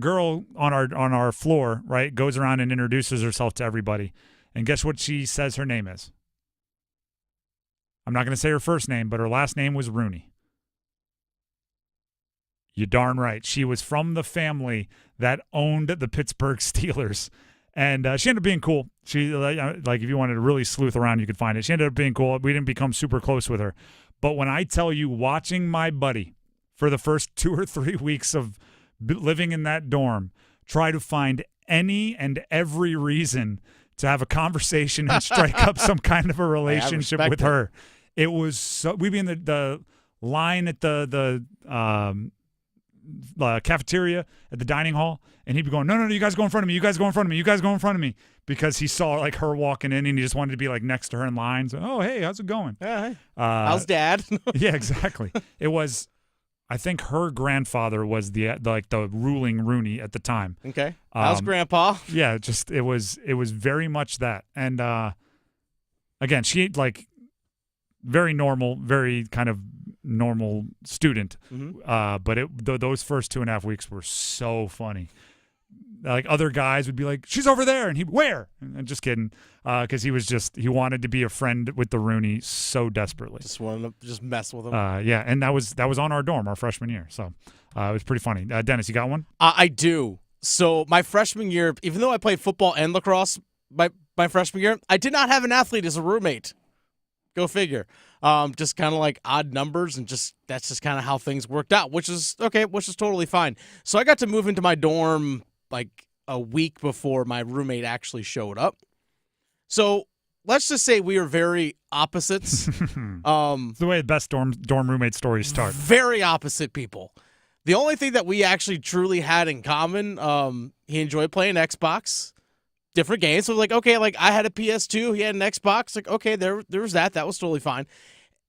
girl on our floor, right, goes around and introduces herself to everybody. And guess what she says her name is? I'm not going to say her first name, but her last name was Rooney. You darn right. She was from the family that owned the Pittsburgh Steelers. And she ended up being cool. She like if you wanted to really sleuth around, you could find it. She ended up being cool. We didn't become super close with her. But when I tell you, watching my buddy for the first 2 or 3 weeks of living in that dorm, try to find any and every reason to have a conversation and strike up some kind of a relationship with her. It was so. We'd be in the line at the cafeteria at the dining hall, and he'd be going, no, you guys go in front of me, you guys go in front of me, you guys go in front of me, because he saw like her walking in and he just wanted to be like next to her in line. So, oh, hey, how's it going? Yeah, hey. How's dad? Yeah, exactly. It was, I think her grandfather was the ruling Rooney at the time. Okay. How's grandpa? Yeah, it was very much that. And again, she very normal, very kind of normal student. Mm-hmm. But those first 2.5 weeks were so funny. Like other guys would be like, she's over there, and where? And just kidding, because he wanted to be a friend with the Rooney so desperately. Just wanted to mess with him. Yeah, and that was on our dorm our freshman year, so it was pretty funny. Dennis, you got one? I do. So my freshman year, even though I played football and lacrosse my freshman year, I did not have an athlete as a roommate. Go figure. Just kind of like odd numbers, and that's just kind of how things worked out, which is okay, which is totally fine. So I got to move into my dorm like a week before my roommate actually showed up. So let's just say we were very opposites. It's the way the best dorm roommate stories start. Very opposite people. The only thing that we actually truly had in common, he enjoyed playing Xbox. Different games. So, okay, I had a PS2, he had an Xbox. Okay, there was that. That was totally fine.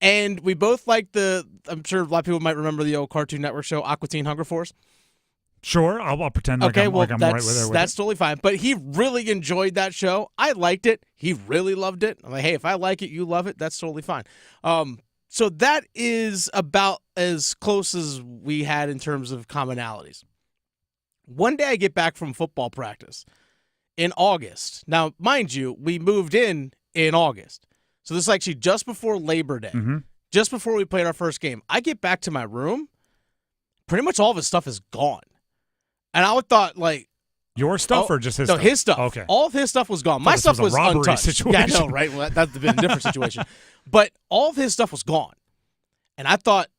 And we both liked I'm sure a lot of people might remember the old Cartoon Network show, Aqua Teen Hunger Force. Sure, I'll pretend like I'm right with it. That's totally fine. But he really enjoyed that show. I liked it. He really loved it. I'm like, hey, if I like it, you love it, that's totally fine. So that is about as close as we had in terms of commonalities. One day I get back from football practice in August. Now, mind you, we moved in August. So this is actually just before Labor Day, just before we played our first game. I get back to my room, pretty much all of his stuff is gone. And I would thought, your stuff or just his stuff? No, his stuff. Okay. All of his stuff was gone. My stuff was a robbery untouched. situation. Yeah, I know, right? Well, that'd have been a different situation. But all of his stuff was gone. And I thought,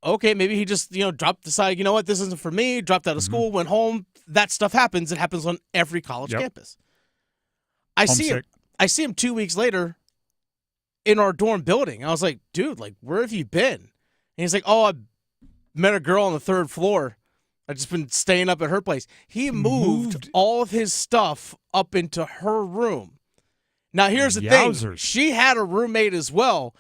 okay, maybe he just, decided, you know what, this isn't for me, dropped out of school, went home. That stuff happens. It happens on every college campus. I see him 2 weeks later in our dorm building. I was like, dude, where have you been? And he's like, oh, I met a girl on the 3rd floor. I've just been staying up at her place. He moved all of his stuff up into her room. Now, here's the thing. She had a roommate as well.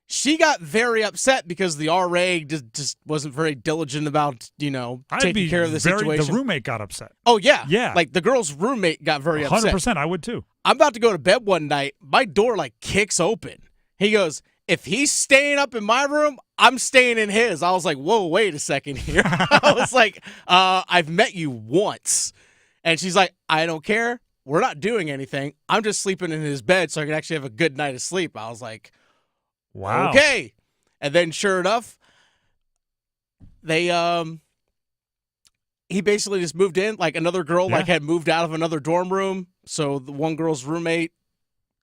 She got very upset because the RA just wasn't very diligent about, taking care of the situation. The roommate got upset. Oh, yeah. Yeah. The girl's roommate got very upset. 100%. I would, too. I'm about to go to bed one night. My door, kicks open. He goes, if he's staying up in my room, I'm staying in his. I was like, whoa, wait a second here. I was like, I've met you once. And she's like, I don't care. we're not doing anything. I'm just sleeping in his bed so I can actually have a good night of sleep. I was like, wow. Okay. And then sure enough, they he basically just moved in. Like another girl had moved out of another dorm room. So the one girl's roommate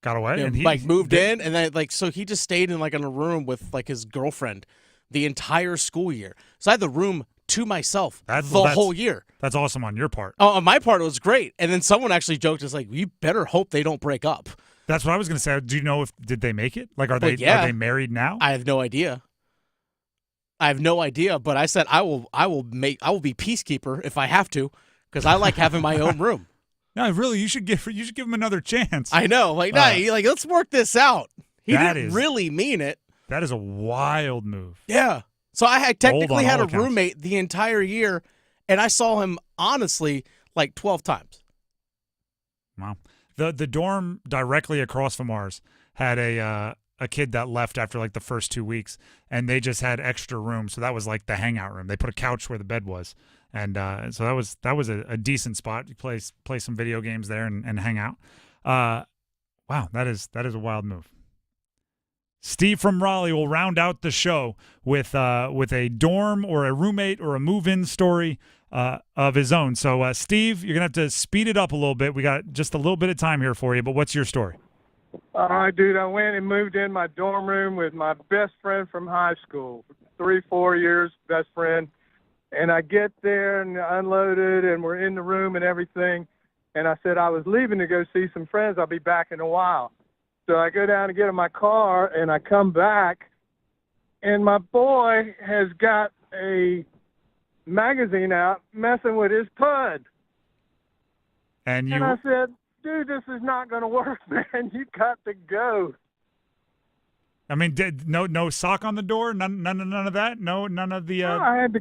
got away and he moved in, and then so he just stayed in a room with his girlfriend the entire school year. So I had the room to myself the whole year. That's awesome on your part. Oh, on my part, it was great. And then someone actually joked, "It's like you better hope they don't break up." That's what I was going to say. Do you know did they make it? Are they married now? I have no idea. But I said I will be peacekeeper if I have to, because I like having my own room. No, really, you should give him another chance. I know, let's work this out. He didn't really mean it. That is a wild move. Yeah. So I had technically had a roommate the entire year, and I saw him honestly 12 times. Wow. The dorm directly across from ours had a kid that left after the first 2 weeks, and they just had extra room, so that was the hangout room. They put a couch where the bed was, and so that was a decent spot. You play some video games there and hang out. Wow, that is a wild move. Steve from Raleigh will round out the show with a dorm or a roommate or a move-in story of his own. So, Steve, you're going to have to speed it up a little bit. We got just a little bit of time here for you, but what's your story? All right, dude, I went and moved in my dorm room with my best friend from high school, 3-4 years, best friend. And I get there and unloaded, and we're in the room and everything. And I said I was leaving to go see some friends. I'll be back in a while. So I go down to get in my car, and I come back, and my boy has got a magazine out messing with his pud. And I said, dude, this is not going to work, man. You got to go. I mean, no sock on the door? None of that? None of the... No, I had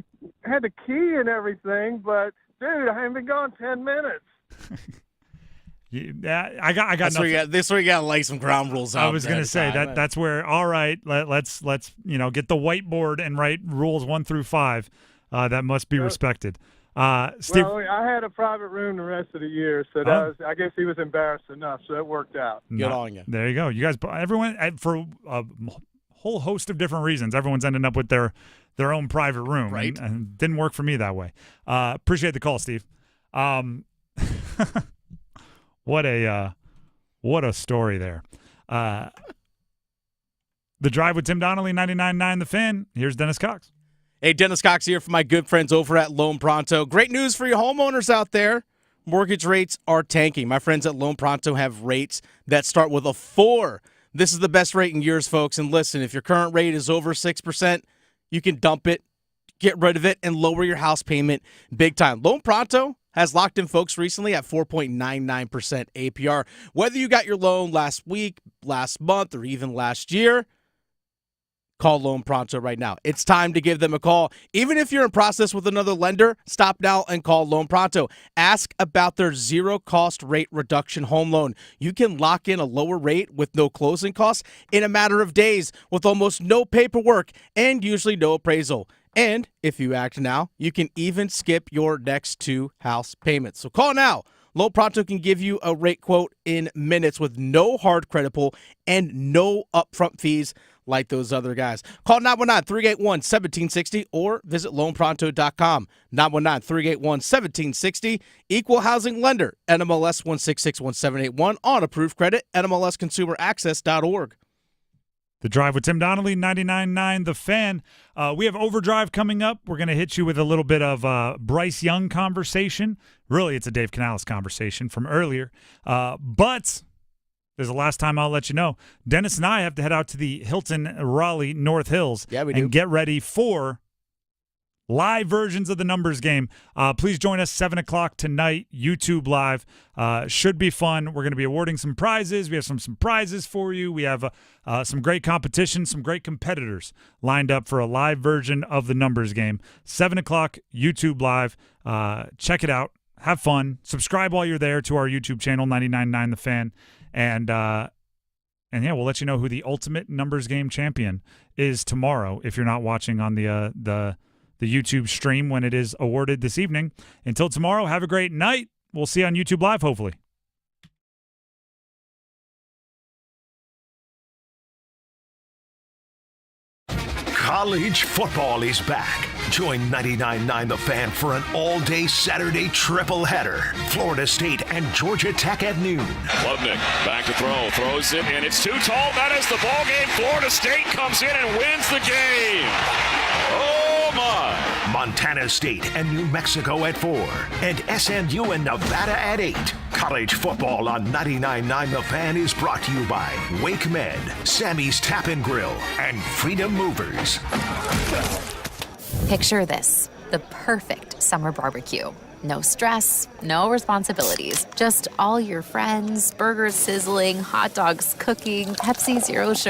the key and everything, but, dude, I haven't been gone 10 minutes. Yeah, I got nothing. This where you got to lay some ground rules out. I was going to say that's where. All right, let's get the whiteboard and write rules 1 through 5. That must be respected. Steve, well, I had a private room the rest of the year, so I guess he was embarrassed enough, so it worked out. Good on you. There you go. You guys, everyone, for a whole host of different reasons, everyone's ending up with their own private room, right? And it didn't work for me that way. Appreciate the call, Steve. What a story there. The Drive with Tim Donnelly, 99.9 The Fan. Here's Dennis Cox. Hey, Dennis Cox here for my good friends over at Loan Pronto. Great news for you homeowners out there. Mortgage rates are tanking. My friends at Loan Pronto have rates that start with a 4. This is the best rate in years, folks. And listen, if your current rate is over 6%, you can dump it, get rid of it, and lower your house payment big time. Loan Pronto has locked in folks recently at 4.99% APR. Whether you got your loan last week, last month, or even last year, call Loan Pronto right now. It's time to give them a call. Even if you're in process with another lender, stop now and call Loan Pronto. Ask about their zero-cost rate reduction home loan. You can lock in a lower rate with no closing costs in a matter of days with almost no paperwork and usually no appraisal. And if you act now, you can even skip your next 2 house payments. So call now. Loan Pronto can give you a rate quote in minutes with no hard credit pull and no upfront fees like those other guys. Call 919-381-1760 or visit loanpronto.com. 919-381-1760. Equal housing lender. NMLS 1661781 on approved credit. NMLSconsumeraccess.org. The Drive with Tim Donnelly, 99.9 The Fan. We have Overdrive coming up. We're going to hit you with a little bit of Bryce Young conversation. Really, it's a Dave Canales conversation from earlier. But there's the last time I'll let you know. Dennis and I have to head out to the Hilton Raleigh North Hills and get ready for live versions of the numbers game. Please join us 7 o'clock tonight, YouTube Live. Should be fun. We're going to be awarding some prizes. We have some prizes for you. We have some great competition, some great competitors lined up for a live version of the numbers game. 7 o'clock, YouTube Live. Check it out. Have fun. Subscribe while you're there to our YouTube channel, 99.9 The Fan. And yeah, we'll let you know who the ultimate numbers game champion is tomorrow if you're not watching on the YouTube stream when it is awarded this evening. Until tomorrow, have a great night. We'll see you on YouTube Live, hopefully. College football is back. Join 99.9 The Fan for an all-day Saturday triple-header. Florida State and Georgia Tech at noon. Klubnik back to throw. Throws it, and it's too tall. That is the ball game. Florida State comes in and wins the game. Oh, my. Montana State and New Mexico at 4. And SMU and Nevada at 8. College football on 99.9 The Fan is brought to you by Wake Med, Sammy's Tap and Grill, and Freedom Movers. Picture this, the perfect summer barbecue. No stress, no responsibilities, just all your friends, burgers sizzling, hot dogs cooking, Pepsi Zero Sugar.